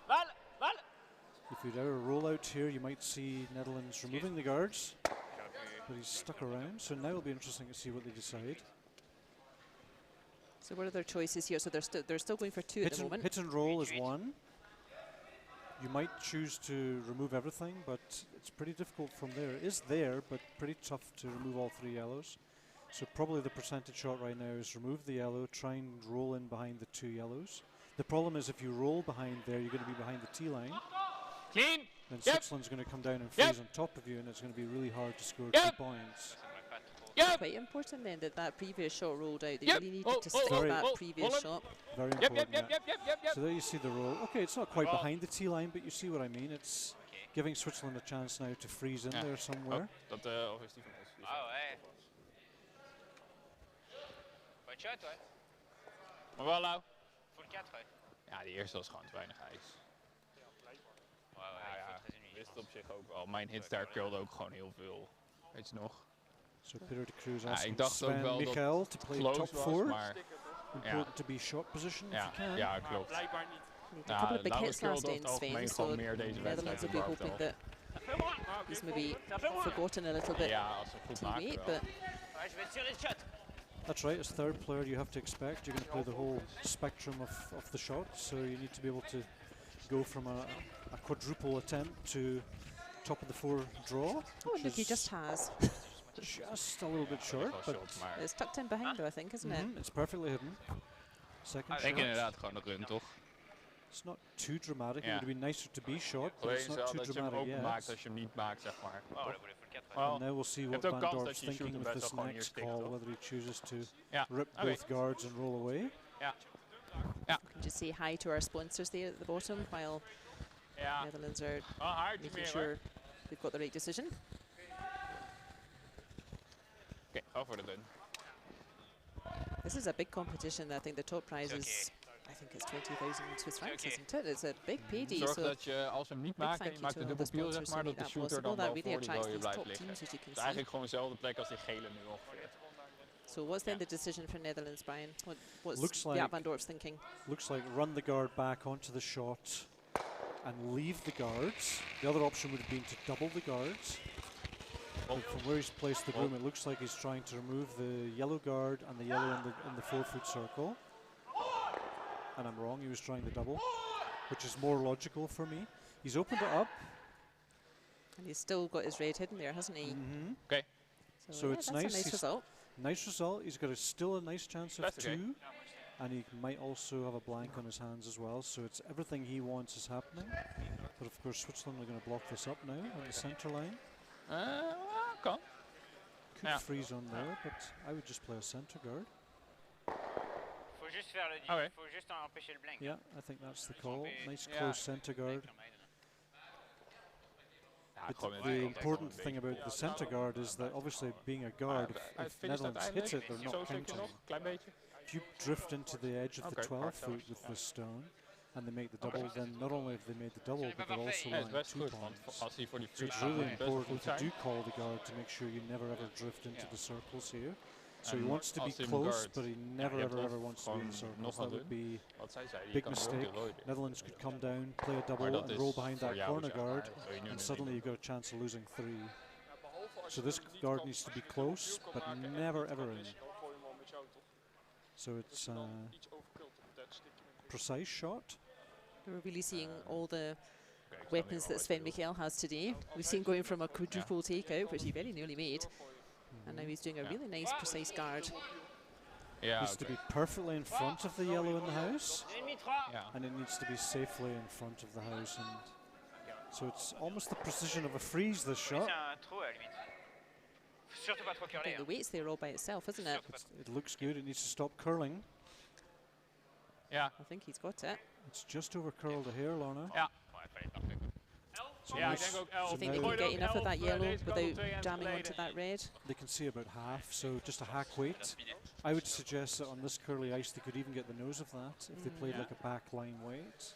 Val. If you'd ever roll out here, you might see Netherlands removing the guards, but he's stuck around. So now it'll be interesting to see what they decide. So what are their choices here? So they're still going for 2 at the moment. Hit and roll is 1. You might choose to remove everything, but it's pretty difficult from there. It is there, but pretty tough to remove all 3 yellows. So probably the percentage shot right now is remove the yellow, try and roll in behind the 2 yellows. The problem is if you roll behind there, you're going to be behind the T line. Clean. Then Switzerland's going to come down and freeze on top of you, and it's going to be really hard to score 2 points. It's quite important then that previous shot rolled out. They really needed to stick that previous shot. Very important. So there you see the roll. Okay, it's not quite behind the T line, but you see what I mean. It's giving Switzerland a chance now to freeze in there somewhere. Dat is die van ons. Bonne shot, ouais. Maar wel nou. Full 4, ouais. Ja, die eerste was gewoon te weinig ijs. Wist het op zich ook wel. Mijn hits daar curlde ook gewoon heel veel. Weet je nog? So Peter De Cruz ik dacht ook wel Michael to play top 4. Maar important to be shot position if you can. Ja, klopt. Blijkbaar niet. A couple of big hits last in Spain, so Netherlands will be hoping that he's maybe forgotten a little bit too late, but that's right, as third player you have to expect you're going to play the whole spectrum of the shot, so you need to be able to go from a quadruple attempt to top of the 4 draw. Oh, look, he just has. Just a little bit short, but it's tucked in behind though, I think, isn't it? It's perfectly hidden. Second Ik denk shot. inderdaad gewoon een run, toch? It's not too dramatic. It Yeah. would be nicer to be shot, but Alleen it's is not wel too dat je hem dramatic open maakt yet. als je hem niet maakt, zeg maar. Oh, là, vous voulez full 4. Well, And now we'll see what hebt ook Van kans Dorp's dat je thinking shooter with best this wel gewoon next hier stikt, call, toch? whether he chooses to Ja, rip oké. both guards and roll away. Ja. We can just say hi to our sponsors there at the bottom while Ja. Netherlands are Oh, hard making meer, sure they've got the right decision. Oké, ga voor de run. This is a big competition. I think the top prize is, I think it's 20,000 Swiss francs, isn't it? It's a big payday. Zorg So dat je, als we hem niet big maken en thank je you maakt to de all the dubbelpiel, zeg sponsors who maar, made dat de that shooter possible. dan That wel really voor die attracts rode these blijft top liggen. teams, as you Het can is see. eigenlijk gewoon dezelfde plek als die gele nu ongeveer. So what's then the decision for Netherlands, Brian? What's Looks Jaap like- van Dorp's thinking? Looks like run the guard back onto the shot and leave the guards. The other option would have been to double the guards. But from where he's placed the broom, it looks like he's trying to remove the yellow guard and the yellow in the 4-foot circle. And I'm wrong, he was trying the double, which is more logical for me. He's opened it up. And he's still got his red hidden there, hasn't he? Oké, So yeah, it's that's nice. a nice result. Nice result. He's got still a nice chance of That's okay. 2. And he might also have a blank on his hands as well. So it's everything he wants is happening. But of course Switzerland are going to block this up now on the center line. kan. Could Ja. freeze on there, but I would just play a center guard. Faut juste faire le Ah ouais. faut juste empêcher le blank. Yeah, I think that's the call. Nice Yeah. close center guard. Ja, But gewoon met the de important context thing wel een about the center guard is that obviously being a guard, if Netherlands hits it, they're not Zo zeker counting. nog, klein beetje. If you drift into the edge of the Okay, 12 part foot with this stone and they make the double, then not only have they made the double, but they're also Ja, het is laying best 2 goed, want points. als hij voor die So free it's shot really best wel important goed to zijn. do call the guard to make sure you never ever drift into Yeah. the circles here. So he En wants to be als hij hem close, guard, but he never je hebt ever of ever wants to be in the gewoon circles. nog That een would be Wat zij zei, je big kan hem ook mistake. de rode. Netherlands could come down, play a Maar double, dat and is roll behind voor that jou, corner zeg maar. guard, Dat wil je nu and niet suddenly doen. you've got a chance of losing 3. So this guard needs to be close, but never ever in. Dan gooi je hem al met jou, toch? So it's Als je dan iets overkilt op dat stik je hem in. precise shot. We're really seeing all the Oké, ik sta weapons nu that al Sven uit. Michael has today. We've seen going from a quadruple takeout, which he very nearly made, and now he's doing a Yeah. really nice precise guard. Ja, Needs to oké. be perfectly in front of the yellow in the house, Ennemi 3. Ja. and it needs to be safely in front of the house. And so it's almost the precision of a freeze, this Oui, shot. c'est un trou à la limite. Faut surtout pas trop I curler. think the weight's there all by itself, isn't it? It looks good. It needs to stop curling. Ja, I think he's got it. It's just over curled here, Lorna. ja. So Ja, ik nice. denk ook Do you 11. think they Gooi can er get ook enough of 11, that yellow deze kant op without 2 hands jamming geleden. onto that red? They can see about half, so just a hack weight. I would suggest that on this curly ice they could even get the nose of that if they played Yeah. like a backline weight.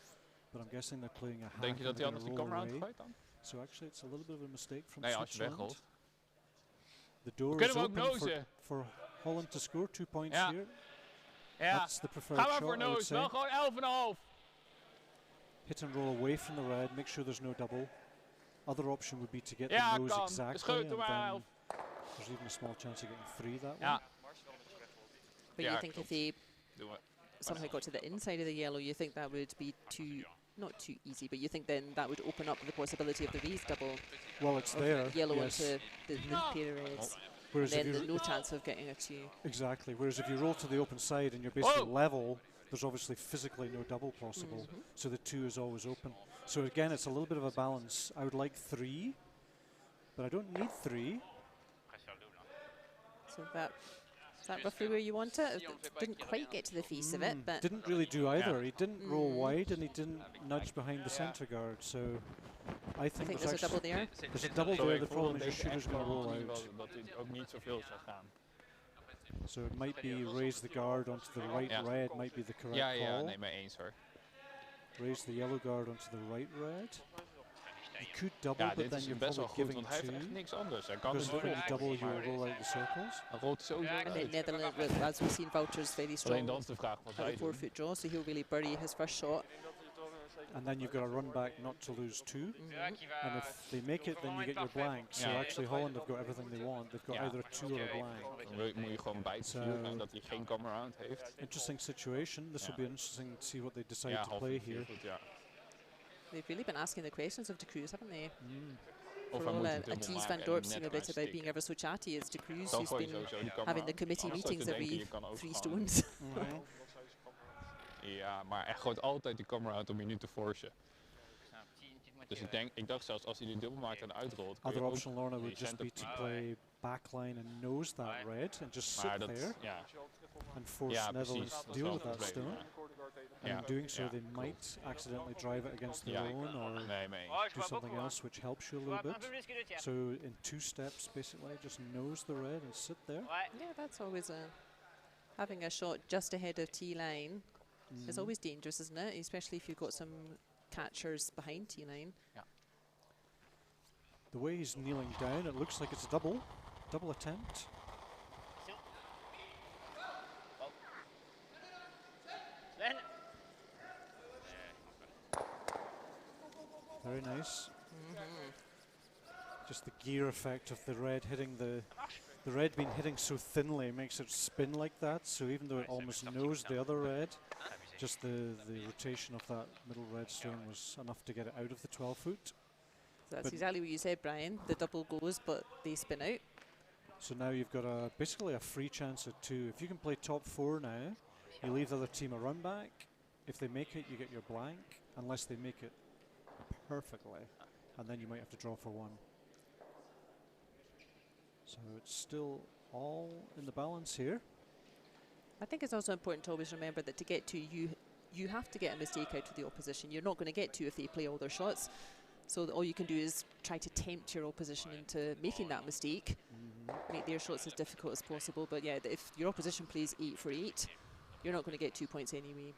But I'm guessing they're playing a hack. Denk je and dat hij they're anders die gonna come roll around away. gooit dan? So actually it's a little bit of a mistake from Nee, als je Switzerland. wegrolt. The door We is kunnen hem ook open nozen. for Holland to score 2 points Ja. here. Ja, That's the preferred ga maar shot, voor I would noos. say. Wel gewoon 11,5. Hit and roll away from the red, make sure there's no double. Other option would be to get Ja, the nose kan. exactly, Schoot and hem maar then 11. there's even a small chance of getting 3 that Ja, way. But Yeah, you think if they doen we. somehow got to the inside of the yellow, you think that would be not too easy, but you think then that would open up the possibility of the raised double Well, it's of there. yellow yes. into the pair of reds, Whereas and if then you no chance of getting a 2. exactly. Whereas if you roll to the open side and you're basically Whoa. level, there's obviously physically no double possible. So the 2 is always open. So again, it's a little bit of a balance. I would like 3, but I don't need 3. Après, faire le double. Hein. So is that roughly where you want it? Didn't quite get to the face of it, but Didn't really do either. He didn't roll Mm. wide and he didn't nudge behind the center guard. So I I think think there's there's a double actually there. there's a double Sorry, there. The ik voelde problem is your deze shooter's echt going to wel roll niet out. wel- dat hij ook niet zoveel zou gaan. So it might be raise the guard onto the right Yeah. red might be the correct Ja, ja, call. nee, mee eens hoor. Raise the yellow guard onto the right red. You could double, Ja, but dit then is you're best wel probably goed, giving want hij heeft 2. echt niks anders. Hij kan dus Because when you nooit. double, you will roll out the circles. Hij rolt sowieso And then uit. Netherlands, well, as we've seen, Wouter's very Alleen strong dan is de vraag wat at wij the doen. 4-foot draw, so he'll really bury his first shot. And then you've got to run back not to lose 2. Celui-là qui va. And if they make it, then you get your blank. So Yeah. actually Holland have got everything they want. They've got Yeah. either a 2 or a blank. Dan moet je gewoon bij So- dat hij geen come around heeft. Interesting situation. This will Yeah. be interesting to see what they decide Ja, to half play vier here. voet, ja. They've really been asking the questions of De Cruz, haven't they? Of For hij all moet a een dubbel tease maken Van en Dorp net seem a maar bit about stikken. being ever so chatty. It's De Cruz Dan who's gooi je been sowieso die come having the around. committee Anders zou je meetings denken, every je kan 3 overgaan. stones. Ja, maar hij gooit altijd die camera uit om je nu te forcen. Dus ik dacht zelfs als hij die dubbel maakt en uitrolt. kun je Other ook option, Lorna, die would just be center to pick. play backline and nose that red and just sit Maar dat, there ja, and force ja, Netherlands precies. to Dat is deal wel with het that probleem. stone. Ja. And in doing so, Ja, they klopt. might accidentally drive it against their Ja. own or Nee, mee. Oh, je do vois something beaucoup. else which helps you a Je vois little un peu bit. plus que le tiers. So in 2 steps, basically, just nose the red and sit there. Ouais. Yeah, that's always having a shot just ahead of T line is always dangerous, isn't it? Especially if you've got some catchers behind T line. The way he's kneeling down, it looks like it's a double attempt. Sven. Very nice. Just the gear effect of the red hitting the red being hitting so thinly makes it spin like that. So even though it almost nosed the other red, just the rotation of that middle red stone was enough to get it out of the 12-foot. So that's But exactly what you said, Brian. The double goes, but they spin out. So now you've got basically a free chance at 2. If you can play top 4 now, you leave the other team a run back. If they make it, you get your blank, unless they make it perfectly, and then you might have to draw for 1. So it's still all in the balance here. I think it's also important to always remember that to get 2, you have to get a mistake out of the opposition. You're not going to get 2 if they play all their shots. So all you can do is try to tempt your opposition into making that mistake, make their shots as difficult as possible. But yeah, if your opposition plays 8 for 8, you're not going to get 2 points anyway.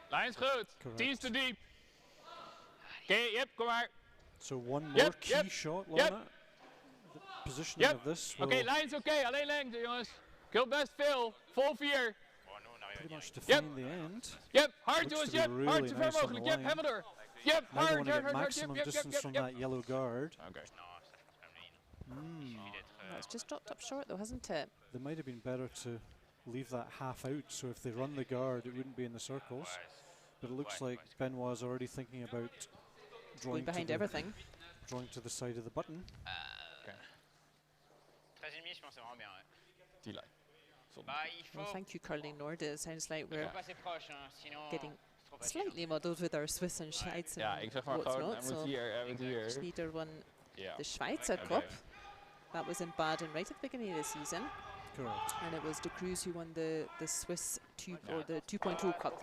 Lijn is goed. Correct. 10 is te diep. Oké, yep, kom maar. So one more Yep, key yep, shot, yep. Lorna. The positioning of this will Oké, lijn is oké. Alleen lengte, jongens. Kill best veel. Vol 4. pretty much define the end. Yep, hard Looks jongens, to be yep. really Hard, zo ver nice on the mogelijk. Yep, line. helemaal door. Yep, Now they hard, want to hard, get hard, maximum yep, distance from that yellow guard. Oké. Oh, it's just dropped up short though, hasn't it? They might have been better to leave that half out, so if they run the guard, it wouldn't be in the circles. But it looks like Benoit is already thinking about Going drawing to, behind the, everything. drawing to the side of the button. 13,5, je pense, c'est vraiment bien. Ouais. Die lijn. Zonde. Bah, il Well, faut thank you, Curling Nord. It sounds like we're pas assez proche, hein, sinon getting c'est trop facile. slightly muddled with our Swiss and Schweizer. Ja, ik zeg maar what's gewoon, not. hij moet So hier, hij moet hier. Schnider won Ja. the Schweizer Oké. Cup. That was in Baden right at the beginning of the season. Correct. And it was De Cruz who won the Swiss or the 2.0 Cup.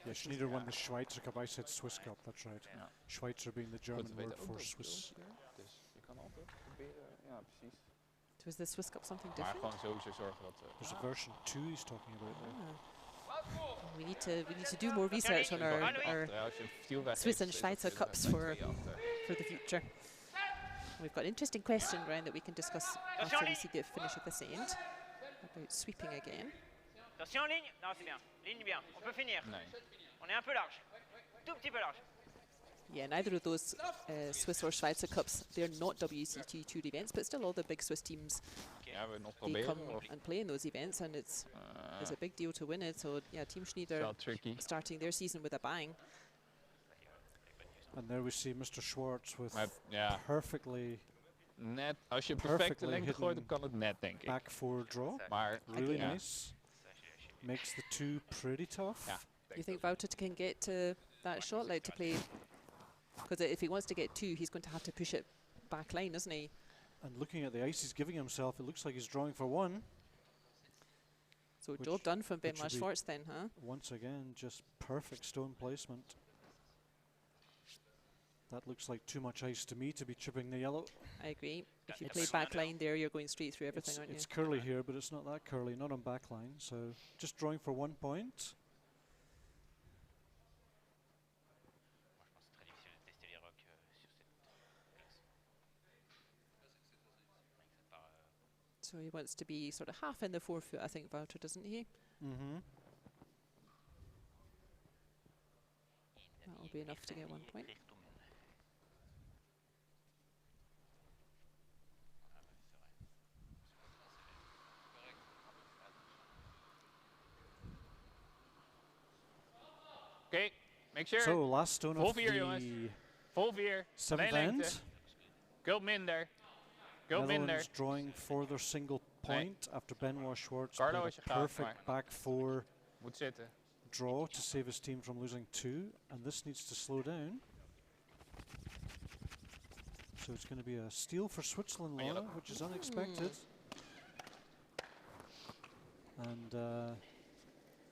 Yeah, Schnider won the Schweizer Cup. I said Swiss Cup, that's right. Ja. Schweizer being the German Goed, word weten ook for dat Swiss. Dus je kan altijd proberen, ja precies. Was the Swiss Cup something Maar different? gewoon sowieso zorgen dat... There's a version 2 he's talking about there. We need to do more research on our Ja, als je een viel weg Swiss heeft, and is Schweizer dat Cups for the future. We've got an interesting question, Brian, that we can discuss after we see the finish of this end about sweeping again. Attention en ligne. Non, c'est bien. Ligne bien. On peut finir. Nee. On est un peu large. Tout petit peu large. Yeah, neither of those Swiss or Schweizer Cups, they're not WCT Tour events, but still all the big Swiss teams, Ja, we nog they come proberen of... and play in those events, and it's a big deal to win it. So yeah, Team Schnider wel tricky. starting their season with a bang. And there we see Mr. Schwartz with Maar ja, perfectly net, als je perfecte Perfectly lengte gooit, dan hidden kan het net, denk ik. back forward draw. Maar Really ja. nice. Makes the 2 pretty tough. Ja. You think Wouter can get to that shot, like to play? Because if he wants to get 2, he's going to have to push it back line, isn't he? And looking at the ice he's giving himself, it looks like he's drawing for 1. So Which- job done from which Benoit would be- Schwartz then, huh? Once again, just perfect stone placement. That looks like too much ice to me to be chipping the yellow. I agree. If you It's- play back line there, you're going straight through everything, aren't you? It's curly here, but it's not that curly, not on back line. So just drawing for 1 point. Moi, je pense que c'est très difficile de tester les rocks sur cette classe. So he wants to be sort of half in the 4-foot, I think, Wouter, doesn't he? Mm-hmm. That will be enough to get 1 point. Oké, make sure. So last stone Vol of 4, jongens. the Vol 4. 7th Alleen lengte. end. Kult minder. Kult minder. Netherlands drawing for their single point after Benoit Schwartz Carlo, played als je a gaat, perfect back four Moet zitten. draw to save his team from losing 2, and this needs to slow down. So it's going to be a steal for Switzerland, Lorna, which is unexpected. And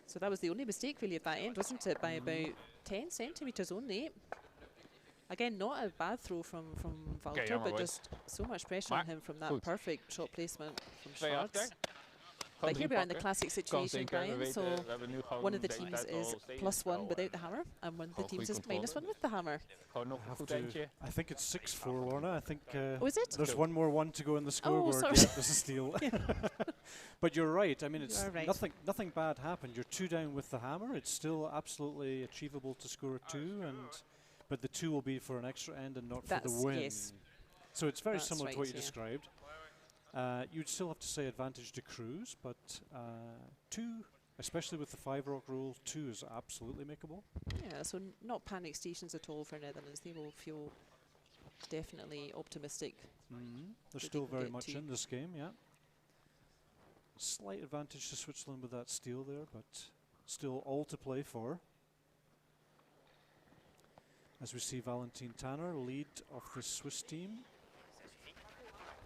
So that was the only mistake really at that end, wasn't it? By about 10 centimetres only. Again, not a bad throw from Walter, jammer, but boys. just so much pressure on him from that Goed. perfect shot placement from 2 achter. Schwartz. Gewoon But here 3 we are in the pakken. classic Kan situation, zeker. We Brian. weten, So we hebben nu gewoon one of the deze teams tijd al is steeds +1 wel, without the hammer, and one of the gewoon teams goede is -1 controle. with the hammer. Gewoon nog I een have goed to. eentje. I think it's 6-4, Lorna. I think Oh, is it? there's one more 1 to go in the scoreboard. sorry. Yeah, there's a steal. But you're right. I mean, it's You are right. nothing bad happened. You're 2 down with the hammer. It's still absolutely achievable to score a 2, but the 2 will be for an extra end and not for That's- the win. yes. So it's very That's similar to what you right, yeah. described. You'd still have to say advantage to Cruz, but 2, especially with the 5 rock rule, 2 is absolutely makeable. Yeah, so not panic stations at all for Netherlands. They will feel definitely optimistic. They're they still can very get much 2. in this game, yeah. Slight advantage to Switzerland with that steal there, but still all to play for. As we see Valentin Tanner, lead of the Swiss team.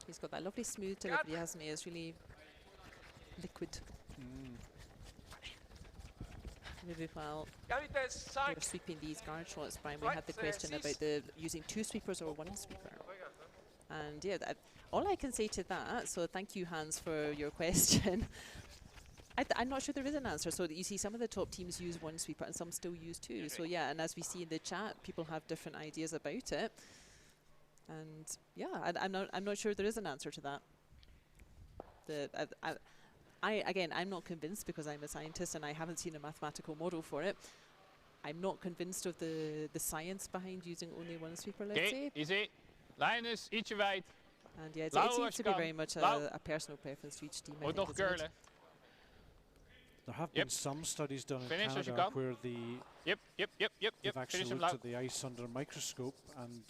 He's got that lovely smooth delivery, hasn't he? It's really liquid. Maybe while we're sweeping these guard shots, Brian, we had the question about the using 2 sweepers or 1 sweeper. And yeah, all I can say to that, so thank you, Hans, for your question. I'm not sure there is an answer. So that you see some of the top teams use 1 sweeper and some still use 2. So yeah, and as we see in the chat, people have different ideas about it. And yeah, I'm not sure there is an answer to that. I'm not convinced because I'm a scientist and I haven't seen a mathematical model for it. I'm not convinced of the science behind using only 1 sweeper, let's say. Easy. Lijn is ietsje wijd. And yeah, it Lauw seems als to je be kan. very much Lauw. a personal preference to each team. I Moet think, nog isn't it? curlen. There have been some studies done in Finish as you Canada can. where Yep. they've actually Finish hem looked lauw. at the ice under a microscope and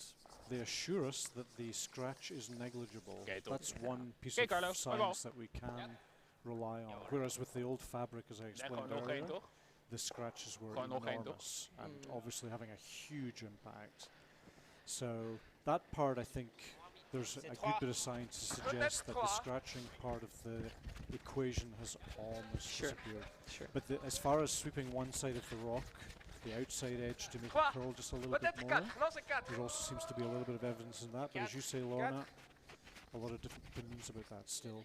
they assure us that the scratch is negligible. Okay, top. That's one piece Okay, Carlo, of mooi bal. science that we can rely on. Whereas with the old fabric, as I En explained gewoon nog earlier, één, toch? the scratches were Gewoon nog één, enormous and obviously having a huge impact. So that part, I think, there's a good bit of science to suggest that the scratching part of the equation has almost disappeared. Sure. But as far as sweeping one side of the rock, the outside edge to make it curl just a little bit more, there also seems to be a little bit of evidence in that. But as you say, Lorna, a lot of different opinions about that still.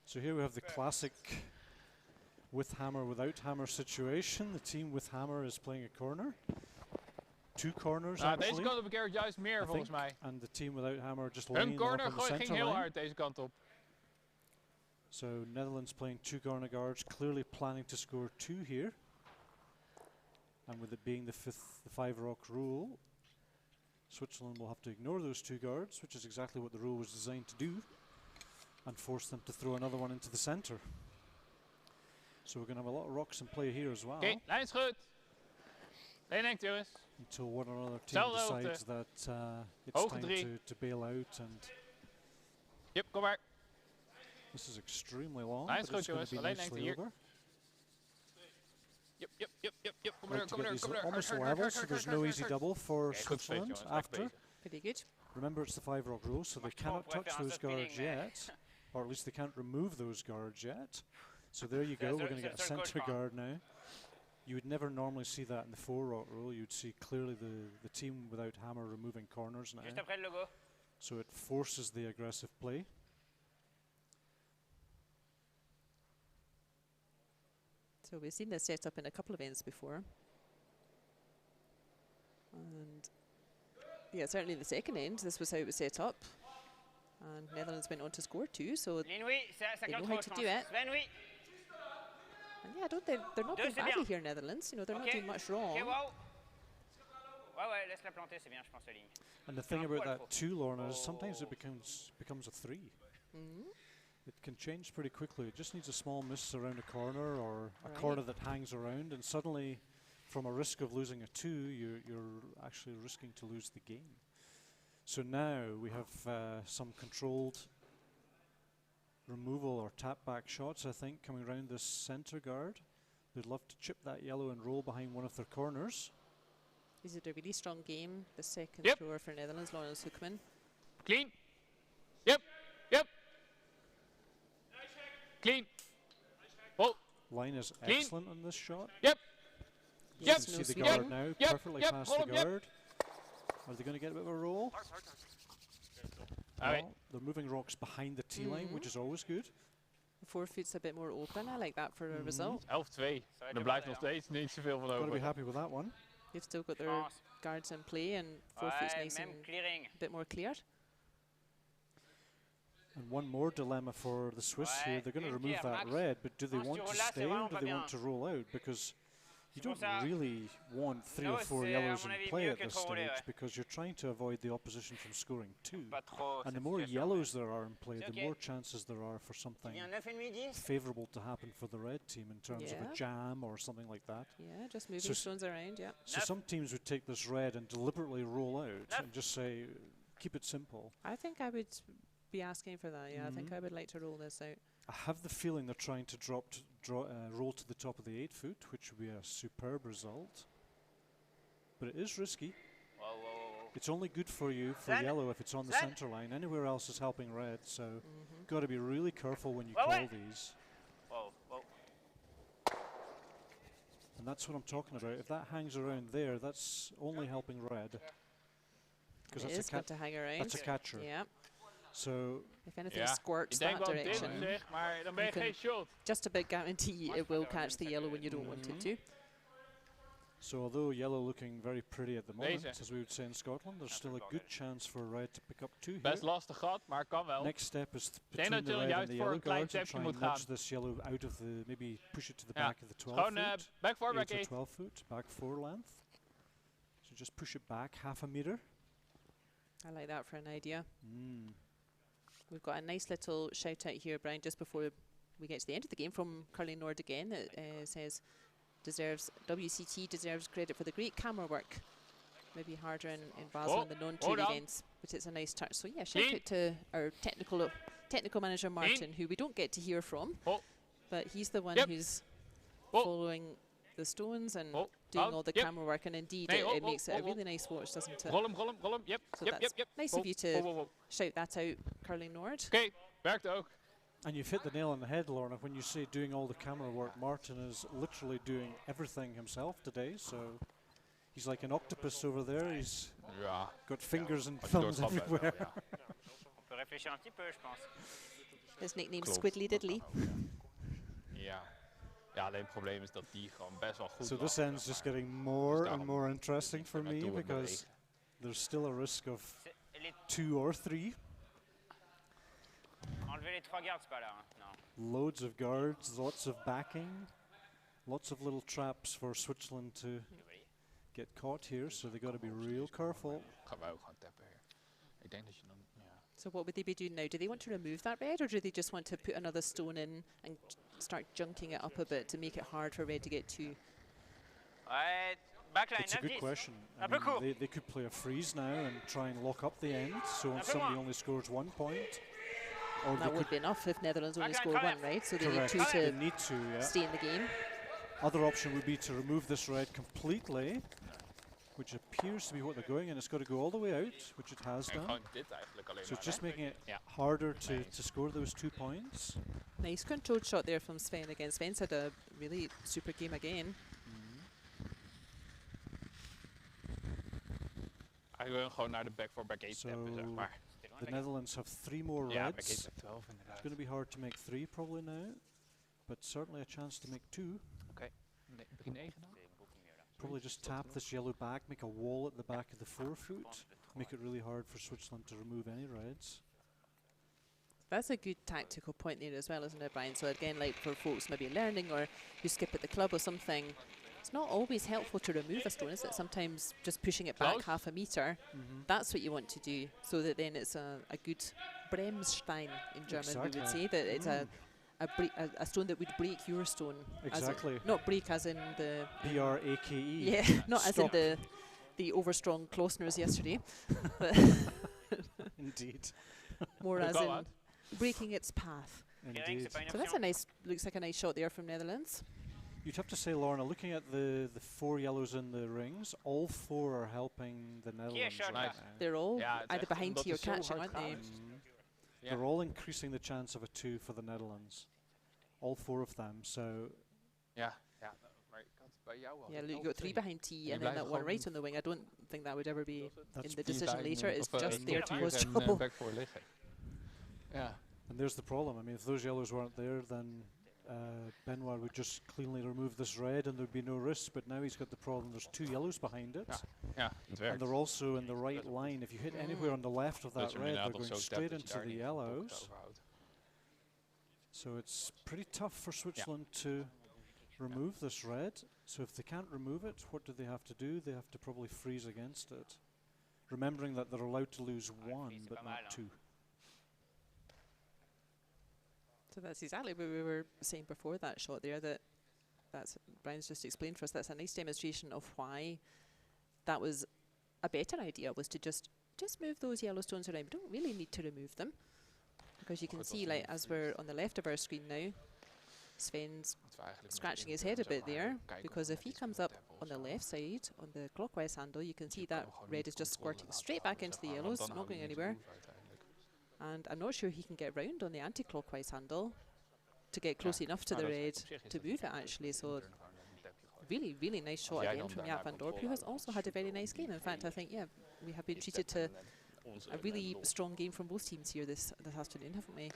So here we have the classic with hammer, without hammer situation. The team with hammer is playing a corner. 2 corners Nou, actually, deze kant op een keer juist meer I volgens think. mij. And the team without hammer just Hun laying them up corner on the ging center heel line. hard deze kant op. So Netherlands playing 2 corner guards, clearly planning to score 2 here. And with it being the 5 rock rule, Switzerland will have to ignore those 2 guards, which is exactly what the rule was designed to do, and force them to throw another one into the center. So we're going to have a lot of rocks in play here as well. Oké, lijn is goed. Leen denkt, jongens. Until one or another team Zelfde hoogte. decides that it's Hoogte time 3. to bail out. And Yep, kom maar. this is extremely long, Nice but it's goed, going to be jongens. Alleen nicely lengte hier. over. Yep. Kom Like maar, to kom get maar, these kom maar. almost level, so there's no easy double for Okay, goed Switzerland jongens. Lekker after. bezig. Pretty good. Remember, it's the 5 rock rule, so they cannot touch those guards yet, or at least they can't remove those guards yet. So there you go, we're going to get a center guard now. You would never normally see that in the 4 rock rule. You'd see clearly the team without hammer removing corners now. Juste après le logo. So it forces the aggressive play. So we've seen this set up in a couple of ends before. And yeah, certainly in the second end, this was how it was set up. And Netherlands went on to score 2, so Lynn, oui, ça They know compte how trop, to je do pense. it. Sven, oui. and yeah, they're not Deux, doing c'est badly bien. here, Netherlands. You know, they're not Ok. doing much wrong. Ok, wow. Ouais, laisse-la planter, c'est bien, je pense, Ligne. And the thing Un about poil that faux. too, Lorna, is sometimes it becomes a 3. Mhm. It can change pretty quickly. It just needs a small miss around a corner or a Right. corner that hangs around, and suddenly, from a risk of losing a 2, you're actually risking to lose the game. So now we have some controlled removal or tap back shots, I think, coming around this centre guard. They'd love to chip that yellow and roll behind one of their corners. Is it a really strong game? The second Yep. thrower for Netherlands, Lawrence Hoekman. Clean. Yep. Yep. Clean. Oh. Line is Clean. excellent on this shot. Yep. You Yes, can no see the sweeping. guard now, Yep, perfectly yep, past hold the him, yep. guard. Are they going to get a bit of a roll? Alright. Well, they're moving rocks behind the tee line, which is always good. The 4-foot's a bit more open. I like that for a result. 11-2. Er blijft nog steeds niet zoveel van Got to be over. happy with that one. They've still got their guards in play, and 4-foot's Ouais, nice même and clearing. a bit more clear. And one more dilemma for the Swiss Ouais, here. They're going to une remove pierre, that max. red, but do they Non, want ce to roule-là, c'est stay or vraiment do pas they bien. want to roll out? Because you C'est pour don't ça. really want 3 Non, or 4 c'est, à yellows mon in avis, play mieux at que this trop rouler, stage ouais. because you're trying to avoid the opposition from scoring 2. Pas trop And the cette more situation, yellows there are in play, C'est the ok. more chances there are for something Il vient 9,5, 10. favourable to happen for the red team in terms of Yeah. a jam or something like that. Yeah, just moving So s- stones around, yeah. So some teams would take this red and deliberately roll out Yep. and just say, keep it simple. I think I would be asking for that, yeah. I think I would like to roll this out. I have the feeling they're trying to roll to the top of the 8 foot, which would be a superb result. But it is risky. Wow, wow, wow. It's only good for you for Zen. yellow if it's on the Zen. centre line. Anywhere else is helping red, so got to be really careful when you Ouais, call ouais. these. Wow, wow. And that's what I'm talking about. If that hangs around there, that's only helping red. Because It that's is a going to hang around. that's a catcher. Yeah, So if anything Ja, squirts ik denk that wel dim direction, op zich, maar dan ben je You geen shot. just about guarantee it will catch the yellow when you don't want it to. So although yellow looking very pretty at the moment, Deze. as we would say in Scotland, there's still a good chance for red to pick up 2 here. Best lastig gat, maar kan wel. Next step is denk between dat the je red juist and the voor yellow een klein guards and tapje try and moet nudge gaan. this yellow out of the, maybe push it to the Ja. back of the 12 Gewoon foot. back 4, back 8 or 8. 12 foot, back 4 length. So just push it back half a metre. I like that for an idea. We've got a nice little shout out here, Brian, just before we get to the end of the game from Curling Nord again. That says, WCT deserves credit for the great camera work. Maybe harder in Basel Oh, and the non-tour hold on. events, but it's a nice touch. So yeah, shout Clean. out to our technical manager Martin, who we don't get to hear from, Oh. but he's the one Yep. who's Oh. following the stones and Oh. doing Out. all the Yep. camera work, and indeed Nee, it oh, makes it a oh, oh. really nice watch, doesn't it? Rol hem. Yep, So yep, that's yep, yep. nice Oh, of you to oh, oh, oh. shout that out, Curling Nord. Oké, werkt ook. And you've hit the nail on the head, Lorna, when you say doing all the camera work. Martin is literally doing everything himself today, so he's like an octopus over there. He's Ja. got fingers and Als je thumbs doortrapt bent wel, everywhere. ja. On peut réfléchir un petit peu, je pense. His nickname's Klopt, Squiddly dat Diddly. kan ook, ja. Ja. Ja, alleen het probleem is dat die gewoon best wel goed So lag, this zeg end's just maar. getting more and daarom more interesting for er me naartoe het because bewegen. there's still a risk of C'est- les- 2 or 3. Enlever les 3 gardes, c'est pas là. Hein. Non. Loads of guards, lots of backing, lots of little traps for Switzerland to get caught here, so they got to be real careful. Gaan wij ook gewoon tappen hier. Ik denk dat je dan, ja. So what would they be doing now? Do they want to remove that red, or do they just want to put another stone in and start junking it up a bit to make it hard for red to get to? Ouais, backline, It's a 9, good 10. question. I Un peu mean, court. they could play a freeze now and try and lock up the end, so Un if peu somebody moins. only scores 1 point. Or they That would could be enough if Netherlands only Backline, score come one, here. right? So they need correct. two They to need to, yeah. stay in the game. Other option would be to remove this red completely, which appears to be what they're going, and it's got to go all the way out, which it has En done. gewoon dit eigenlijk alleen So maar. it's just hè? making it Ja. harder to score those 2 points. Nice controlled shot there from Sven again. Sven's had a really super game again. Hij wil gewoon naar de back for back 8 tappen, zeg So maar. the Netherlands have 3 more Ja, back reds. 8 12 inderdaad. It's going to be hard to make 3 probably now, but certainly a chance to make 2. Oké, 3-9 dan? Probably just tap this yellow back, make a wall at the back of the 4 foot, make it really hard for Switzerland to remove any reds. That's a good tactical point there as well, isn't it, Brian? So again, like for folks maybe learning or who skip at the club or something, it's not always helpful to remove a stone, is it? Sometimes just pushing it back Close. half a metre, that's what you want to do, so that then it's a good Bremsstein in German, we would Exactly. say, that it's a stone that would break your stone. as in- Exactly. not break as in the... BRAKE. Yeah, not as in Stop. the overstrong Klosners yesterday. But Indeed. More as Go in on. breaking its path. Indeed. So that's a nice, looks like a nice shot there from Netherlands. You'd have to say, Lorna, looking at the 4 yellows in the rings, all 4 are helping the Netherlands shot. right Nice. now. They're all Ja, het is either echt behind omdat T or het zo catching, hard aren't they? gaat. Ja. They're all increasing the chance of a 2 for the Netherlands. All 4 of them. So Ja, maar ik had bij jou al. Yeah, look, you got 3 behind T and then blijft that one gewoon- right on the wing. I don't think that would ever be that's in the decision later. It's Of, just there to kwartier cause en, trouble. back voor liggen. Ja. and there's the problem. I mean, if those yellows weren't there, then Benoit would just cleanly remove this red and there'd be no risk. But now he's got the problem. There's 2 yellows behind it. Ja, het And werkt. they're also in the right line. If you hit anywhere on the left of Dat that je hem red, inderdaad they're nog going zo straight tapt dat je into daar the niet van pocket yellows. overhoudt. So it's pretty tough for Switzerland to remove this red. So if they can't remove it, what do they have to do? They have to probably freeze against it. Remembering that they're allowed to lose 1, but not 2. So that's exactly what we were saying before that shot there, that's Brian's just explained for us. That's a nice demonstration of why that was a better idea, was to just move those yellow stones around. We don't really need to remove them, because you can see, like, as we're on the left of our screen now, Sven's Dat we eigenlijk scratching moeten his head a zeg bit maar, there, kijken because of if we he iets comes moeten up tappen of on the zo. left side, on the clockwise handle, you can see that Gewoon red niet is just controle squirting laten straight back vallen, into the zeg maar, want yellows, dan not houden going we niks anywhere. over uiteindelijk. And I'm not sure he can get round on the anti-clockwise handle to get close enough to Maar the dat- red op zich is to dat move it een actually. So turn gewoon, dan tap je gewoon. really, really nice shot jij again dan from daarna Jaap van Dorp, who controle has houdt, also had a very nice game. In fact, I think, yeah, we have been Is treated dat to een- onze a really lol. strong game from both teams here this afternoon, haven't we?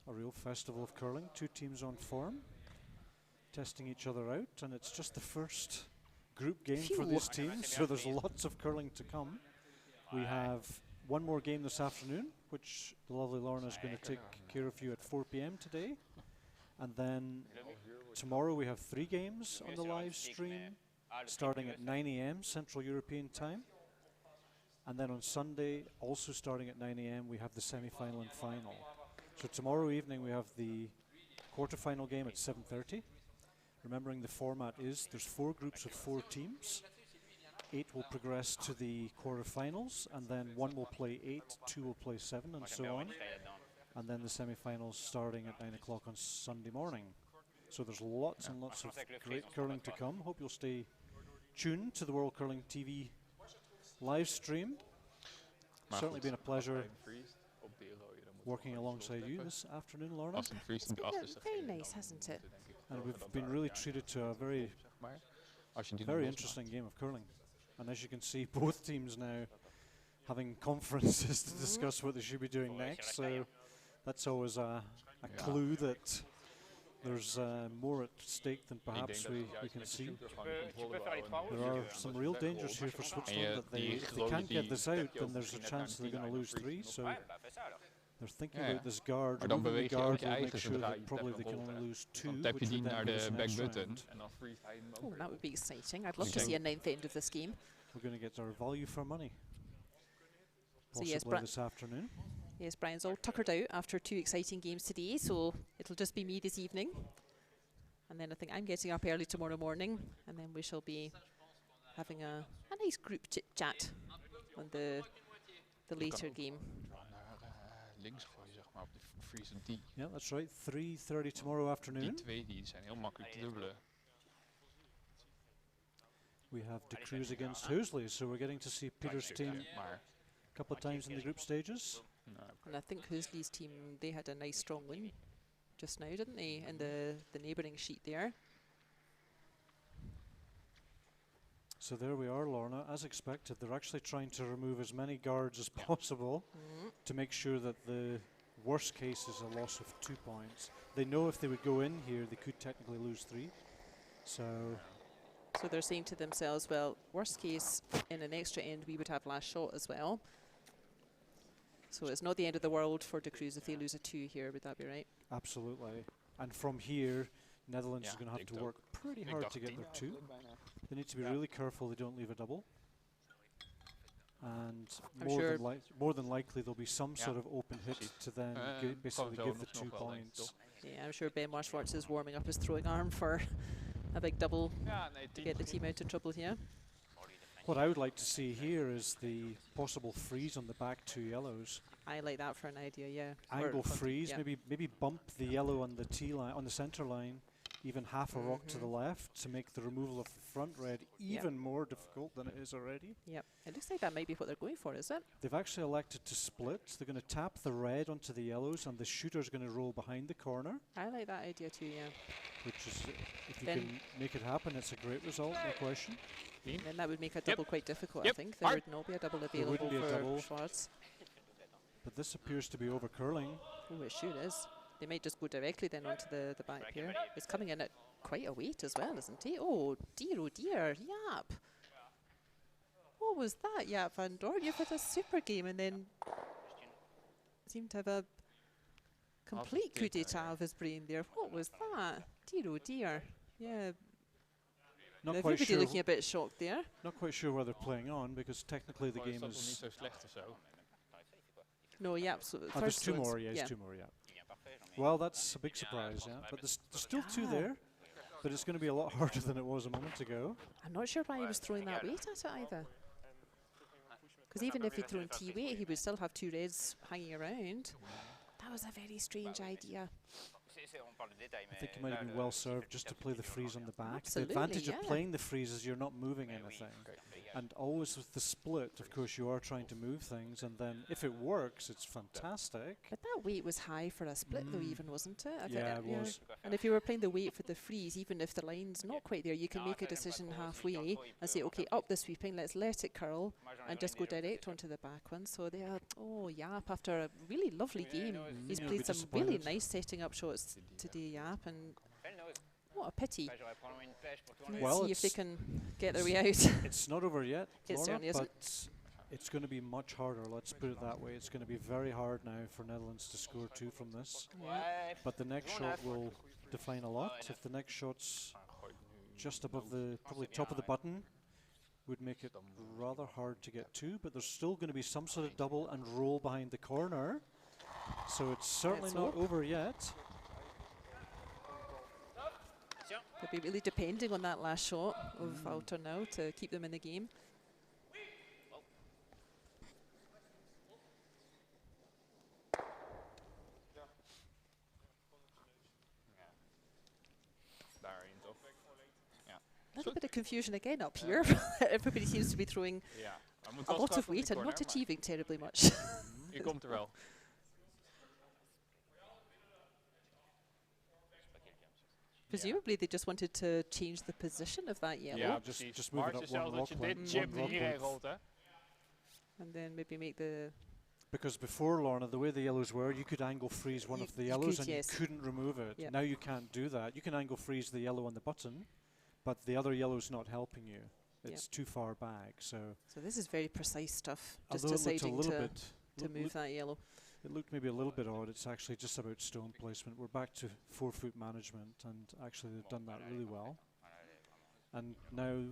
A real festival of curling. 2 teams on form, testing each other out, and it's just the first group game for Phew. these teams, so there's lots of curling to come. We have one more game this afternoon, which the lovely Lorna is going to take care of you at 4 p.m. today. And then tomorrow we have 3 games on the live stream, starting at 9 a.m. Central European time. And then on Sunday, also starting at 9 a.m., we have the semi-final and final. So tomorrow evening we have the quarter-final game at 7:30. Remembering the format is there's 4 groups of 4 teams. 8 will progress to the quarterfinals, and then 1 will play 8, 2 will play 7, and so on. And then the semi-finals starting at 9 o'clock on Sunday morning. So there's lots and lots of great curling to come. Hope you'll stay tuned to the World Curling TV live stream. Maar Certainly goed, been a pleasure als hij hem freest op die rode, dan moeten we working gewoon alongside you slow this afternoon, Lorna. Als hij freest, It's moet been achter zich very geven, nice, dan hasn't moeten it? we denk ik And zorgen we've dat been daar really een treated to a jaartje very, op, zeg maar. Als je die dan very losmaakt. interesting game of curling. And as you can see, both teams now having conferences to discuss what they should be doing next. So that's always a clue that there's more at stake than Ik denk perhaps dat we het juist can met de see. shooter gewoon de controle faire behouden. There are some real dangers here for Switzerland that they, if they can't get this out, then there's a chance they're going to lose 3. So they're thinking Ja, about this guard. Maar dan Removing the beweeg je ook guard je will make eigen sure zodra that je probably tap they en can rolt only hebt. lose 2, Dan tap je which die would naar then give de us back next button round. en dan freest hij hem ook Oh, weer. that would be exciting. I'd love to Okay. see a 9th end of this game. We're going to get our value for money. So yes, Possibly this afternoon. Yes, Brian's all tuckered out after 2 exciting games today, so it'll just be me this evening. And then I think I'm getting up early tomorrow morning, and then we shall be having a nice group chit-chat on the later game. Naar links gooien, zeg maar, op de freeze en die. Yeah, that's right. 3:30 tomorrow afternoon. Die 2 die zijn heel makkelijk te dubbelen. We have De Cruz against Hösli, so we're getting to see Peter's team Maar a couple of times in the group stages. nou, And I think Hösli's team, they had a nice strong win just now, didn't they, in the neighbouring sheet there. So there we are, Lorna. As expected, they're actually trying to remove as many guards as possible to make sure that the worst case is a loss of 2 points. They know if they would go in here, they could technically lose 3. So So they're saying to themselves, well, worst case, in an extra end, we would have last shot as well. So it's not the end of the world for De Cruz if they lose a 2 here, would that be right? absolutely. And from here, Netherlands is Ja, going to have ik to ook. work pretty ik hard dacht to get 10 their 2. eigenlijk bijna. They need to be really careful they don't leave a double. And I'm sure more than likely there'll be some Ja, sort of open hit precies. to then basically zo give the nog 2 wel, denk ik, points. toch? Yeah, I'm sure Benoit Schwartz is warming up his throwing arm for a big double Ja, nee, to get the team out of trouble here. What I would like to see here is the possible freeze on the back 2 yellows. I like that for an idea, yeah. Angle freeze, yeah. maybe bump the yellow on the T line, on the center line, even half a rock to the left to make the removal of the front red even more difficult than it is already. Yep, it looks like that might be what they're going for, is it? They've actually elected to split. They're going to tap the red onto the yellows, and the shooter's going to roll behind the corner. I like that idea too, yeah. Which is, if you can make it happen, it's a great result, no question. And then that would make a double quite difficult, I think. There Hard. would not be a double There available wouldn't be a double. for Schwartz. But this appears to be over curling. Oh, it sure is. They might just go directly then onto the back pair. It's coming in at quite a weight as well, isn't it? Oh dear, Yap. What was that, Yap van Dorp? You've had a super game and then seemed to have a complete coup d'etat of his brain there. What was that? Dear, oh dear. Yeah. Not quite Everybody sure. looking a bit shocked there. Not quite sure where they're playing on, because technically the game Niet is. zo slecht of zo. No, yeah, absolutely. Oh, there's First 2 ones, more. Yeah, there's 2 more. Yeah. Well, that's a big surprise. Yeah, but there's still 2 there. But it's going to be a lot harder than it was a moment ago. I'm not sure why he was throwing that weight at it either. Because even if he'd thrown T weight, he would still have 2 reds hanging around. That was a very strange idea. I think it might have been well served just to play the freeze on the back. Absolutely, The advantage yeah. of playing the freeze is you're not moving anything. And always with the split, of course, you are trying to move things. And then if it works, it's fantastic. But that weight was high for a split though, even, wasn't it? I Yeah, think, it was. And if you were playing the weight for the freeze, even if the line's not quite there, you can make a decision halfway and say, okay, up the sweeping, let's let it curl and just go direct onto the back one. So they are, Yap, after a really lovely game, he's You'll played be some really disappointed. nice setting up shots today, Yap, and what a pity. Let's Well, see if they it's- can get their way out. It's not over yet, It Laura, certainly isn't. but it's going to be much harder. Let's put it that way. It's going to be very hard now for Netherlands to score 2 from this. But the next shot will define a lot. If the next shot's just above the probably top of the button, would make it rather hard to get 2. But there's still going to be some sort of double and roll behind the corner. So it's certainly Let's not hope. over yet. They'll be really depending on that last shot of Walter now to keep them in the game. Daarin toch? Ja. A little bit of confusion again up here. Everybody seems to be throwing Ja. Maar moet a wel lot straf of op die weight and corner, not maar achieving terribly much. Je komt er wel. Presumably they just wanted to change the position of that yellow Ja, Just- precies. just move Maar it het up is one zelfs dat je rock dit length, chip one rock hierheen length. rolt, hè. and then maybe make the... Because before, Lorna, the way the yellows were, you could angle freeze one You- of the you yellows could, and yes. you couldn't remove it. Yep. Now you can't do that. You can angle freeze the yellow on the button, but the other yellow's not helping you. It's too far back. So So this is very precise stuff, just although it looked a deciding little to bit, move that yellow. it looked maybe a little bit odd. It's actually just about stone placement. We're back to 4-foot management, and actually they've done that really well. And now,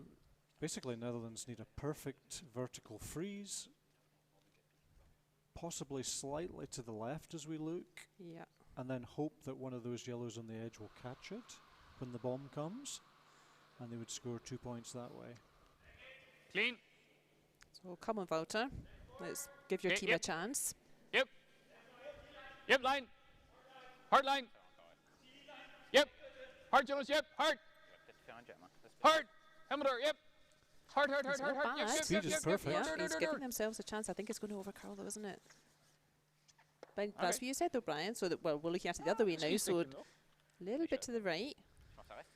basically, Netherlands need a perfect vertical freeze, possibly slightly to the left as we look, Yeah. and then hope that one of those yellows on the edge will catch it when the bomb comes, and they would score 2 points that way. Clean. So come on, Walter. Let's give your Okay, team a yep. chance. Yep. Yep, line. Hard line. Yep. Hard, jongens, yep. Hard. Hard. Helemaal door, yep. Hard, hard, hard, It's hard, not hard. Yep, bad. yep, Speed yep, is yep, perfect. yep. Yeah, Door, he's door, giving door. themselves a chance. I think it's going to overcurl though, isn't it? But Okay. that's what you said though, Brian. So that, well, we're looking at it the other way now. Misschien So stikt hem nog. a little bit to the right.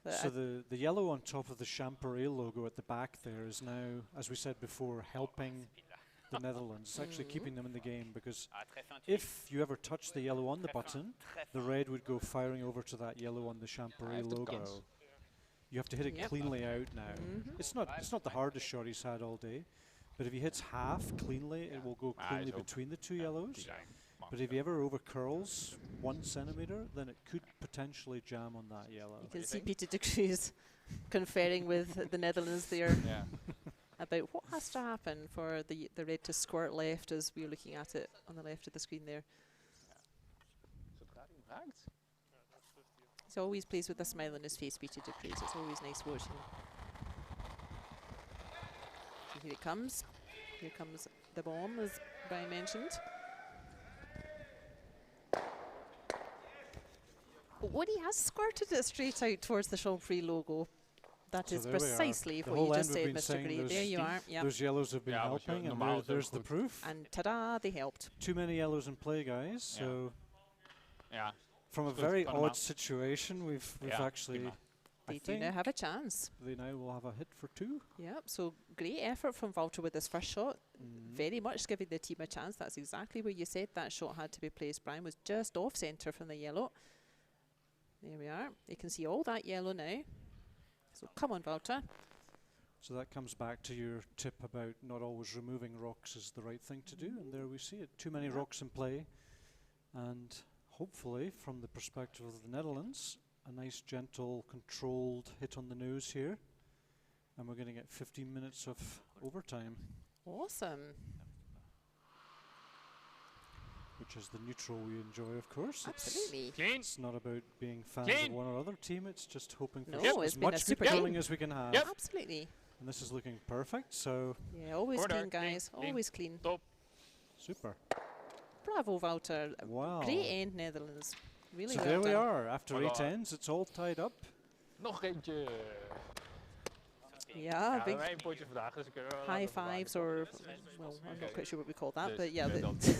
But So the yellow on top of the Champéry logo at the back there is now, as we said before, helping the Netherlands. It's actually keeping them in the game, because if you ever touch the yellow on the button, the red would go firing over to that yellow on the Champéry heeft de logo. kans. You have to hit it Yep. cleanly out now. It's not the hardest shot he's had all day, but if he hits half cleanly, it will go Maar hij cleanly is ook- between the two yellows. Design. Mag But wel. if he ever over curls 1 centimeter, then it could potentially jam on that yellow. you can see Peter de Cruz conferring with the Netherlands there Ja. about what has to happen for the red to squirt left as we're looking at it on the left of the screen there. Zodra hij hem raakt. He always plays with a smile on his face, Peter de Cruz. It's always nice watching him. Here it comes. Here comes the bomb, as Brian mentioned. Woody has squirted it straight out towards the Champéry logo. That So is there we are. precisely The what whole you end just we've said, been Mr. saying Gray. those There you are. Yep. Those yellows have been Yeah, but helping, and normaal there's is the ook goed. proof. And ta-da, they helped. Too many yellows in play, guys. So Ja. from a Goed, very van hem odd aan. situation, we've Ja, actually. prima. They I do now think have a chance. they now will have a hit for 2. Yep, so great effort from Walter with this first shot. Very much giving the team a chance. That's exactly where you said that shot had to be placed. Brian was just off centre from the yellow. There we are. You can see all that yellow now. So come on, Walter. So that comes back to your tip about not always removing rocks is the right thing to do, and there we see it. Too many rocks in play, and hopefully, from the perspective of the Netherlands, a nice, gentle, controlled hit on the nose here, and we're going to get 15 minutes of overtime, Awesome. which is the neutral we enjoy, of course. Absolutely. Clean. It's not about being fans Clean. of one or other team, it's just hoping for No, as it's been a much good super curling game. as we can have. Yep. Absolutely. And this is looking perfect, so Yeah, always Order. clean, guys. Clean. Always clean. Top. super. Bravo, Walter. Wow. Great end, Netherlands. Really So well there we done. are, after Well 8 done. ends, it's all tied up. Nog eentje. Yeah, Ja, big wij een potje vandaag, dus ik kan wel high laten fives vragen. or, well, I'm not quite sure what we call that, Dus but yeah, dat but doen.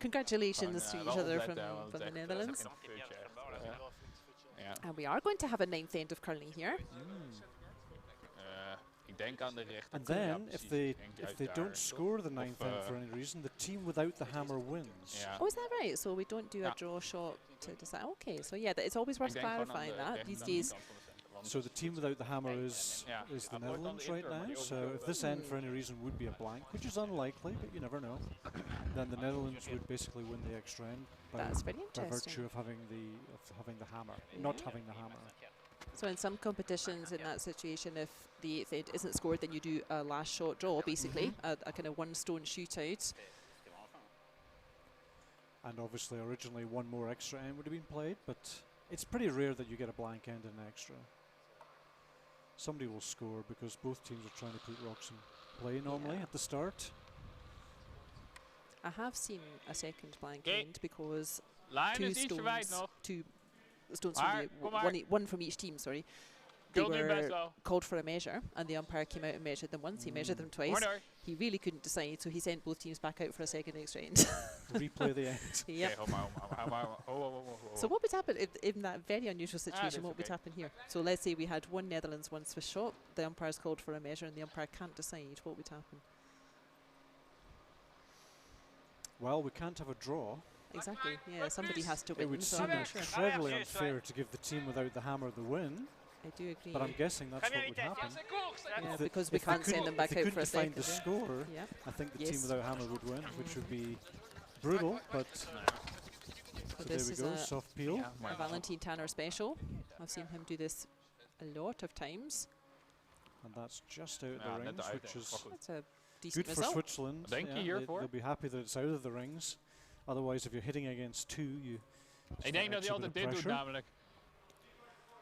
congratulations to Gewoon, each wel other opletten, from, want from het the is echt, Netherlands. een putje echt, ja. And we are going to have a 9th end of curling here. Ik denk aan de rechter. And Ja, then, precies. if they Ik denk juist don't daar. score the 9th end Of, for any reason, the team without the hammer wins. Ja. Oh, is that right? So we don't do a Ja. draw shot to decide. Okay, so yeah, it's always worth Ik denk gewoon aan clarifying de that rechter- these aan de days. kant van de center, want- So the team without the hammer is Ja. the Ja, nooit aan de Netherlands right inter, maar now. die So overkomen if this end for any reason would be a blank, which is unlikely, but you never know, then the Netherlands would basically win the extra end That's very by interesting. virtue of having the hammer, not having the hammer. So in some competitions, in that situation, if the 8th end isn't scored, then you do a last shot draw, basically, a kind of one-stone shootout. And obviously, originally one more extra end would have been played, but it's pretty rare that you get a blank end in extra. Somebody will score because both teams are trying to put rocks in play normally Yeah. at the start. I have seen a second blank Okay. end because Lijn two is iets verwijt stones, nog. two stones Maar, from the, kom maar. one from each team, sorry. They Wil nu best were wel. called for a measure, and the umpire came out and measured them once. He measured them twice. Corner. He really couldn't decide, so he sent both teams back out for a second extra end. Replay the end. Yep. Oké, hou maar. Ho. So what would happen if, in that very unusual situation? that's What would okay. happen here? So let's say we had one Netherlands, one Swiss shot. The umpire's called for a measure, and the umpire can't decide. What would happen? Well, we can't have a draw. Exactly. Yeah, somebody has to It win. would So seem I'm not sure. incredibly unfair to give the team without the hammer the win, I do agree. but I'm guessing that's what would happen. Yeah, If they- because we if they can't send couldn't- them if back they out for a couldn't find second. the Yeah. score, Yeah. I think the Yes. team without hammer would win, which would be brutal, but So there this we is go, a soft peel. a Valentine Tanner special. I've seen him do this a lot of times. And that's just out of Ja, the net rings, uit, which denk ik. is Maar goed. That's a decent good for result. Switzerland. Wat denk je Yeah, hiervoor? they'll be happy that it's out of the rings. Otherwise, if you're hitting against 2, you Ik denk dat hij altijd dit doet namelijk.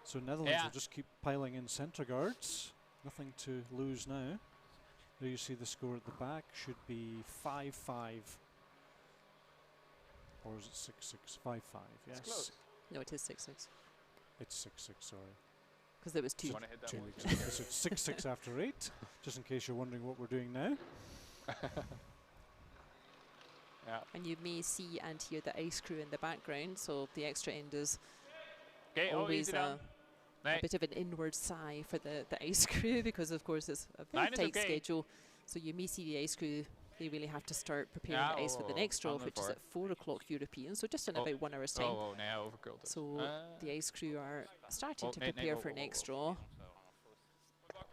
So Netherlands Yeah. will just keep piling in centre guards. Nothing to lose now. There you see the score at the back should be 5-5. Or is it 6-6? 5-5, yes. close. No, it is 6-6 It's 6-6, sorry. because there was two. Wanna hit that Two one? weeks. So it's 6-6 after 8, just in case you're wondering what we're doing now. Ja. And you may see and hear the ice crew in the background. So the extra end is Oké, always easy dan. a Nee, bit of an inward sigh for the ice crew because, of course, it's a very Mine is tight okay. schedule. So you may see the ice crew. They really have to start preparing Ja, the ice for the oh, next draw, handen which is voor. at 4 o'clock European. So just in Oh. about 1 hour's time. oh, nee, hij overkrult het. So the ice crew are starting Oh, to nee, nee, prepare oh, for oh, next oh. draw.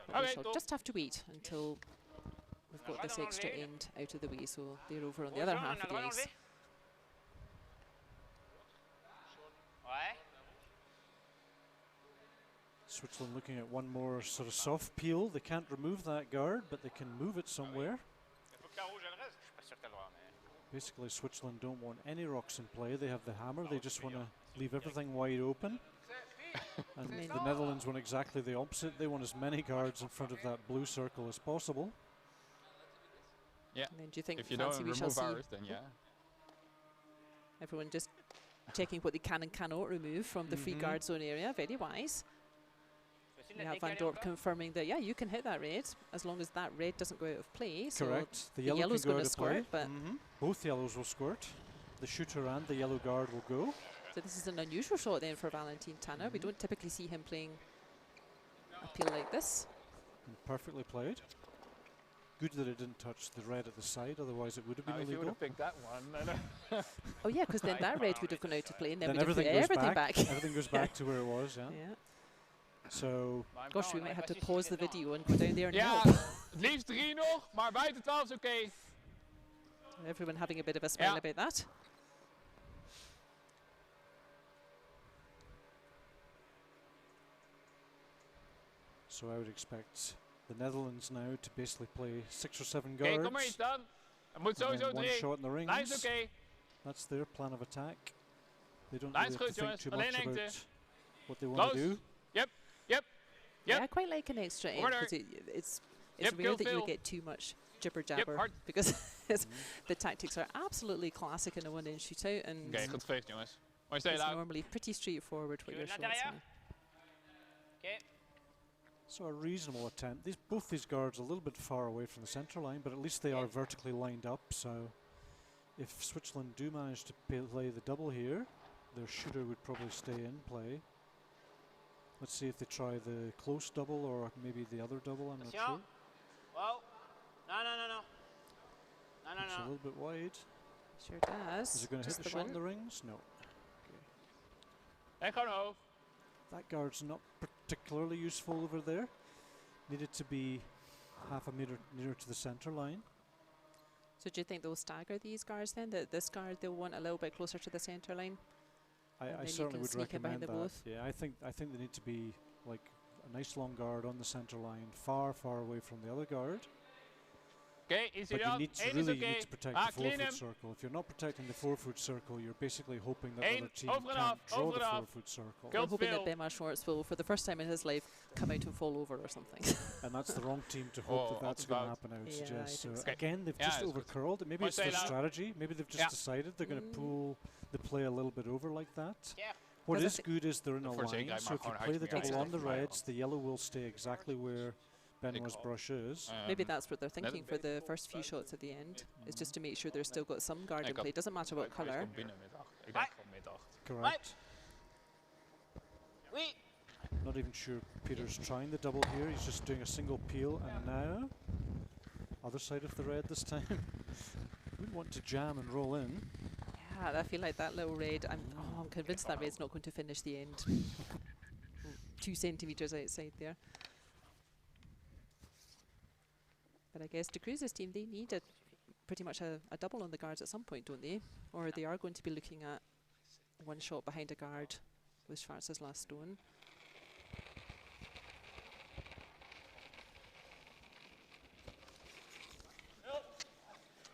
We Oké, shall top. just have to wait until we've got this extra end out of the way. So they're over on the other half of the ice. Ouais. Switzerland looking at one more sort of soft peel. They can't remove that guard, but they can move it somewhere. Je suis pas sûr que t'as le droit, mais. Basically, Switzerland don't want any rocks in play. They have the hammer. They just want to leave everything wide open. And the Netherlands want exactly the opposite. They want as many guards in front of that blue circle as possible. Yeah. And then do you think If you fancy don't we shall remove see ours, then yeah. everyone just checking what they can and cannot remove from the free guard zone area? Very wise. We have Van Dorp confirming that, yeah, you can hit that red as long as that red doesn't go out of play. Correct. So the the yellow's can go going out to of play. squirt, but Both yellows will squirt. The shooter and the yellow guard will go. so this is an unusual shot then for Valentin Tanner. We don't typically see him playing a peel like this. And perfectly played. Good that it didn't touch the red at the side, otherwise it would have been If you would illegal. have picked that one, then Oh yeah, because then that red would have gone out to play, and then, Then we'd have put everything goes everything back. back. Everything goes back to where it was, yeah. Yeah. So, Gosh, we might have to pause the video and go down there and Ja, help. het liefst 3 nog, maar buiten 12 is oké. Everyone having a bit of a smile Yeah. about that. so I would expect the Netherlands now to basically play 6 or 7 Oké, guards. kom maar iets dan. Het moet and then sowieso one 3. shot in the Lijn is rings. oké. That's their plan of attack. They don't Lijn really is have goed, to think jongens. too Alleen much lengte. about what they want to Close. do. Yep. Yeah, I quite like an extra end Order. because it's Yep, rare kill that you Phil. get too much jibber jabber hard. because the tactics are absolutely classic in a one-in shootout, and Oké, goed gevecht jongens. Mooi stay it's loud. normally pretty straightforward what your shots are. So a reasonable attempt. Both these guards are a little bit far away from the centre line, but at least they are vertically lined up. So if Switzerland do manage to play the double here, their shooter would probably stay in play. Let's see if they try the close double or maybe the other double. I'm not sure. Whoa. No. It's a little bit wide. Sure does. Is it going to hit Just the the shot in one. the rings? No. En gewoon hoofd. That guard's not particularly useful over there. Needed to be half a meter nearer to the centre line. So do you think they'll stagger these guards then? That this guard they'll want a little bit closer to the centre line? And I then you certainly can would sneak in behind recommend the that. both. Yeah, I think they need to be like a nice long guard on the centre line, far away from the other guard. Oké, easy But you dan. need to 1 is really you oké. need to protect Ah, the clean 4-foot hem. circle. If you're not protecting the 4-foot circle, you're basically hoping that Eén, other team over en can't af, draw over the en af. 4-foot circle. Kill. We're hoping Phil. that Bema Schwartz will, for the first time in his life, come out and fall over or something. And that's the wrong team to hope that that's going to happen, I would Yeah, I suggest. think So so. again, they've Yeah, just it's good. overcurled it. Maybe Mooi it's their stay loud. strategy. Maybe they've just Yeah. decided they're going to pull the play a little bit over like that. Yeah. What Because is good is they're in a Voor line, zekerheid so maar if you gewoon play the uitspelen. double on the Ja, reds, the yellow will stay exactly where Benoit's brush is. Maybe that's what they're thinking for the first few shots at the end. It's just to make sure they've still got some guard in play. Doesn't matter what colour. binnen met 8. Ik denk gewoon met 8. Correct. Oui. Not even sure Peter's trying the double here. He's just doing a single peel, and now other side of the red this time. We want to jam and roll in. Yeah, I feel like that little red. I'm convinced that red's not going to finish the end. 2 centimetres outside there. But I guess De Cruz's team, they need pretty much a double on the guards at some point, don't they? Or they are going to be looking at one shot behind a guard with Schwarz's last stone.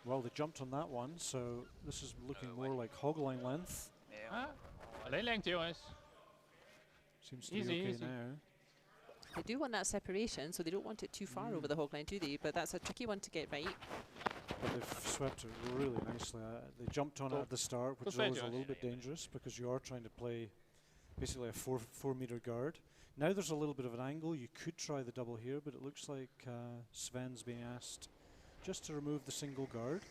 Well, they jumped on that one, so this is looking more like hogline length. Alleen lengte jongens. Seems to be Easy, okay easy. now. They do want that separation, so they don't want it too far over the hog line, do they? But that's a tricky one to get right. But they've swept it really nicely. They jumped on it at the start, which is always a little bit dangerous because you are trying to play basically a 4-meter guard. Now there's a little bit of an angle. You could try the double here, but it looks like Sven's being asked just to remove the single guard.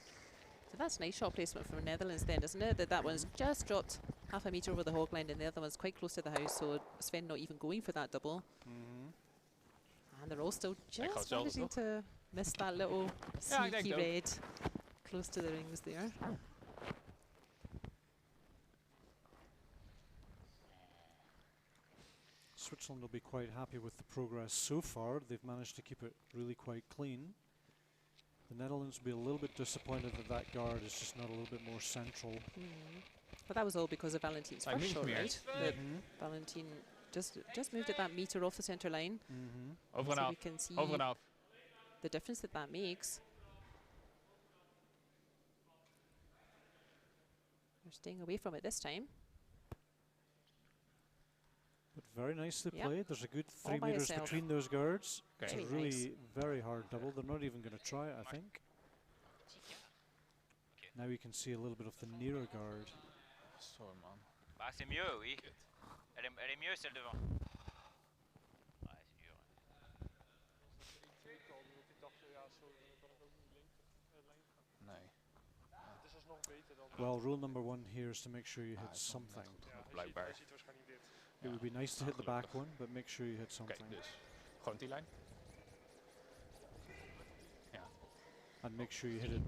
So that's nice shot placement from the Netherlands then, isn't it? That one's just dropped half a metre over the hog line and the other one's quite close to the house, so Sven not even going for that double. And they're all still just managing to miss that little sneaky red close to the rings there. Switzerland will be quite happy with the progress so far. They've managed to keep it really quite clean. The Netherlands will be a little bit disappointed that that guard is just not a little bit more central. But that was all because of Valentin's first shot, right? That Valentin just moved it that metre off the centre line. Over en So af. we can see Over en af. the difference that makes. They're staying away from it this time. But very nicely Yep. played. There's a good All 3 by metres itself. between those guards. It's a Very really nice. very hard double. They're not even going to try it, I think. Now we can see a little bit of the nearer guard. Sorry, man. Bah, c'est mieux, oui. Elle est mieux celle devant. Ouais, c'est dur. Nee. Het is alsnog beter dan... Well, rule number 1 here is to make sure you hit is nog something. Blijkbaar. Hij ziet waarschijnlijk dit. It would be nice to hit the back one, but make sure you hit Oké, something. dus gewoon die lijn. Ja. And make sure you hit it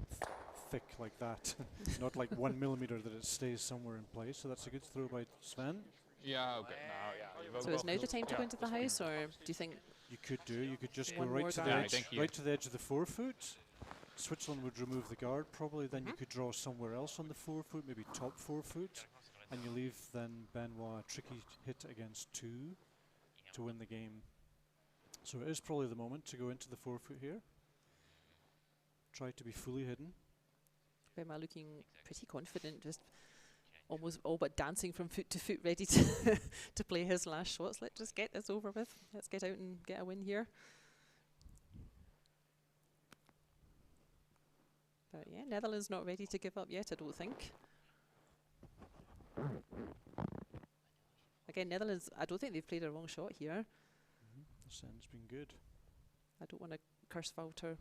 thick like that. Not like 1 millimeter, that it stays somewhere in place. So that's a good throw by Sven. Ja, oké. Nou ja, je wil So is now the time to go into the house, or do you think You could do, you could just go One right more to the guard. edge, I think here. right to the edge of the 4-foot. Switzerland would remove the guard probably, then you could draw somewhere else on the 4-foot, maybe top 4-foot, and you leave then Benoit a tricky hit against 2 to win the game. So it is probably the moment to go into the 4-foot here. Try to be fully hidden. Bema looking pretty confident, just almost all but dancing from foot to foot, ready to to play his last shots. Let's just get this over with. Let's get out and get a win here. But yeah, Netherlands not ready to give up yet, I don't think. Again, Netherlands, I don't think they've played a wrong shot here. The send's been good. I don't want to curse Walter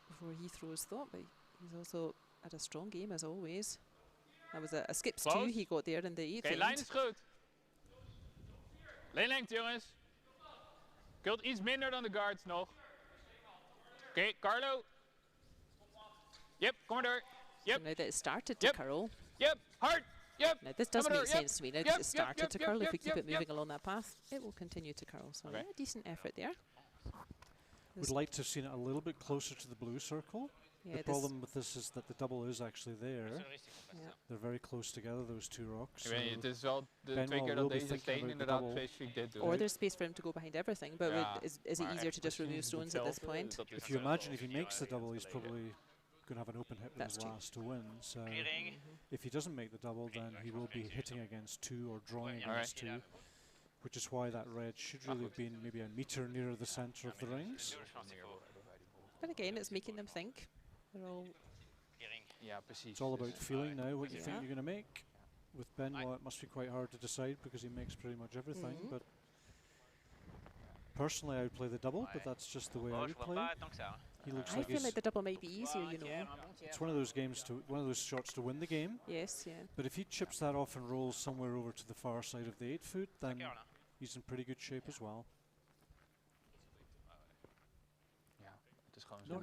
before he throws thought, but he's also had a strong game as always. That was a skips two Close. he got there in the 8th Oké, lijn is goed. Leenlengte, jongens. Kult iets minder dan de guards nog. Oké, Carlo. Yep, kom maar door. So Yep, now that it started to Yep. curl, yep, hard. Yep. now this does Come on, make yep, sense to me. Now yep, that it started yep, to yep, curl, if yep, we keep yep, it moving yep. along that path, it will continue to curl. So Okay. yeah, decent effort there. Would like to have seen it a little bit closer to the blue circle. Yeah, The problem with this is that the double is actually there. yeah. They're very close together, those 2 rocks. Ik weet niet, so het is wel de Benoit 2 keer will dat be deze thinking steen about the inderdaad double. specifiek dit doet. Or there's space for him to go behind everything, but Ja, is it maar easier to just remove precies stones at this hetzelfde, point? dat is if you hetzelfde imagine als if he makes the double, he's probably going to have an open hit with That's his true. last to win. So Clearing. if he doesn't make the double, then he will be hitting against 2 or drawing Alright. against 2, which is why that red should really have been maybe a meter nearer the center of the rings. But again, it's making them think. They're all Clearing. Ja, precies. It's all about Dus, feeling now what you Yeah. think you're going to make. With Benoit, it must be quite hard to decide because he makes pretty much everything. Mhm. But personally, I would play the double, but that's just the way I Oh, je would vois play. pas tant que ça. He looks I like feel he's. like the double might be easier, you know. It's one of those games one of those shots to win the game. Yes, yeah. But if he chips that off and rolls somewhere over to the far side of the 8-foot, then D'accord, là. he's in pretty good shape as well. Ja, het is gewoon No, zo.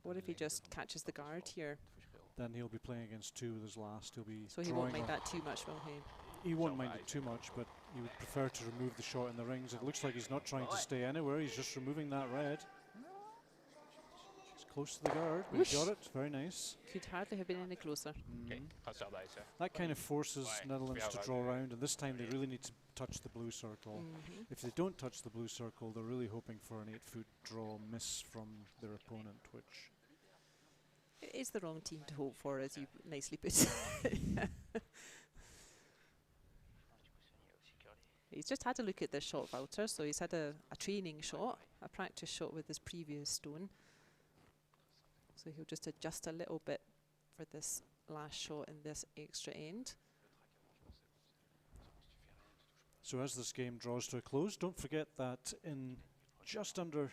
What if easy. he just catches the guard here? Then he'll be playing against 2 with his last. He'll be So he won't drawing mind on- that too much, will he? He won't mind it too much, but he would prefer to remove the shot in the rings. It looks like he's not trying to stay anywhere. He's just removing that red. It's close to the guard, but he got it. Very nice. Could hardly have been any closer. Oké, gaat zo deze. That kind of forces Netherlands Yeah, to right. draw around, and this time they really need to touch the blue circle. If they don't touch the blue circle, they're really hoping for an 8-foot draw miss from their opponent, which It is the wrong team to hope for, as you nicely put. He's just had a look at this shot, Walter, so he's had a training shot, a practice shot with his previous stone. So he'll just adjust a little bit for this last shot in this extra end. so as this game draws to a close, don't forget that in just under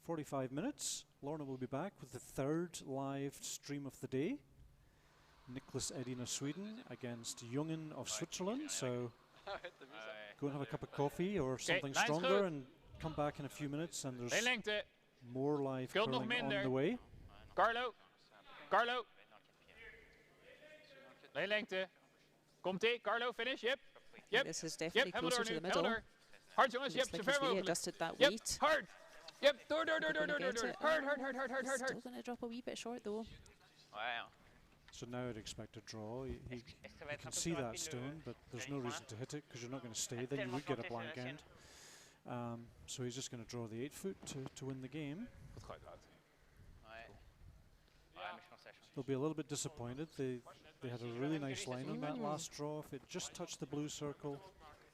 45 minutes, Lorna will be back with the 3rd live stream of the day. Nicholas Edin of Sweden against Jungen of Switzerland. So go and have a cup of coffee or something nice stronger good. and come back in a few minutes, and there's Leenlengte. more live Scheelt nog curling on minder. the way. Carlo. Carlo. Leenlengte. Komt-ie. Carlo, finish. Yep. Yep. This is Yep, definitely helemaal closer door to nu. the Helemaal middle. door. Hard jongens. Yep, Looks zo like ver he's really mogelijk. adjusted that Yep, weight. hard. Yep, door, door, door, door, Gonna door, get door. it. Hard, hard, hard, hard, hard, hard, Still hard. going to drop a wee bit short, though. Ouais. Hein. So now I'd expect a draw. He Est-ce que ça va you être can un peu see plus that rapide, stone, but there's no dernier reason point? to hit it because you're not going to stay. Then you would get a blank end. So he's just going to draw the 8-foot to win the game. Goed geluid. Ouais. Ouais, mais je pense que ça change. They'll be a little bit disappointed. They had a really nice line on that last draw. If it just touched the blue circle,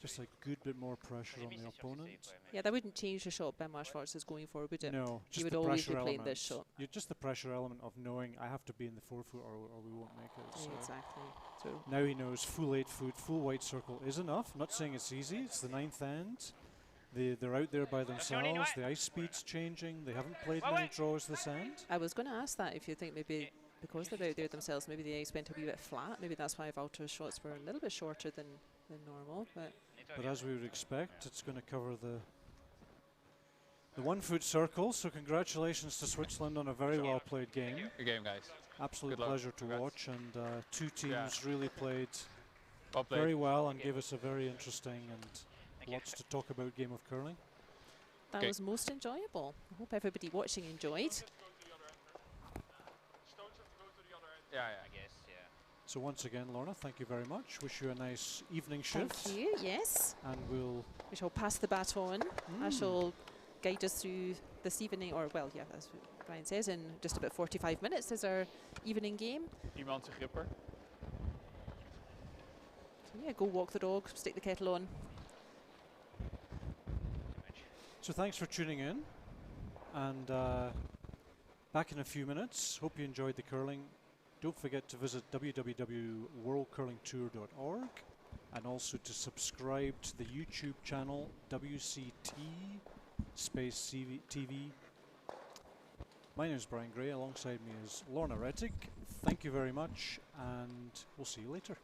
Just a good bit more pressure on the opponent. Yeah, that wouldn't change the shot Benoit Schwartz is going for, would it? No, He just would the always be pressure playing element. this shot. Just the pressure element of knowing I have to be in the 4-foot or we won't make it. So Exactly. So now he knows full 8-foot, full white circle is enough. I'm not saying it's easy. It's the 9th end. They're out there by themselves. The ice speed's changing. They haven't played many draws this end. I was going to ask that if you think maybe because they're out there themselves, maybe the ice went a wee bit flat. Maybe that's why Walter's shots were a little bit shorter than normal. But as we would expect, it's going to cover the 1-foot circle. So congratulations to Switzerland on a very well played game. Good game, guys. Absolute Good luck. pleasure to watch, and two teams really played Well played. very well and gave us a very interesting and lots to talk about game of curling. That was most enjoyable. I hope everybody watching enjoyed. Yeah, I guess, yeah. So once again, Lorna, thank you very much. Wish you a nice evening shift. Thank you. Yes. And We shall pass the baton. I shall guide us through this evening, or well, yeah, as Brian says, in just about 45 minutes is our evening game. Iemand zijn gripper. So yeah, go walk the dog, stick the kettle on. So thanks for tuning in, and back in a few minutes. Hope you enjoyed the curling. Don't forget to visit www.worldcurlingtour.org and also to subscribe to the YouTube channel WCT Space TV. My name is Brian Gray. Alongside me is Lorna Rettig. Thank you very much, and we'll see you later.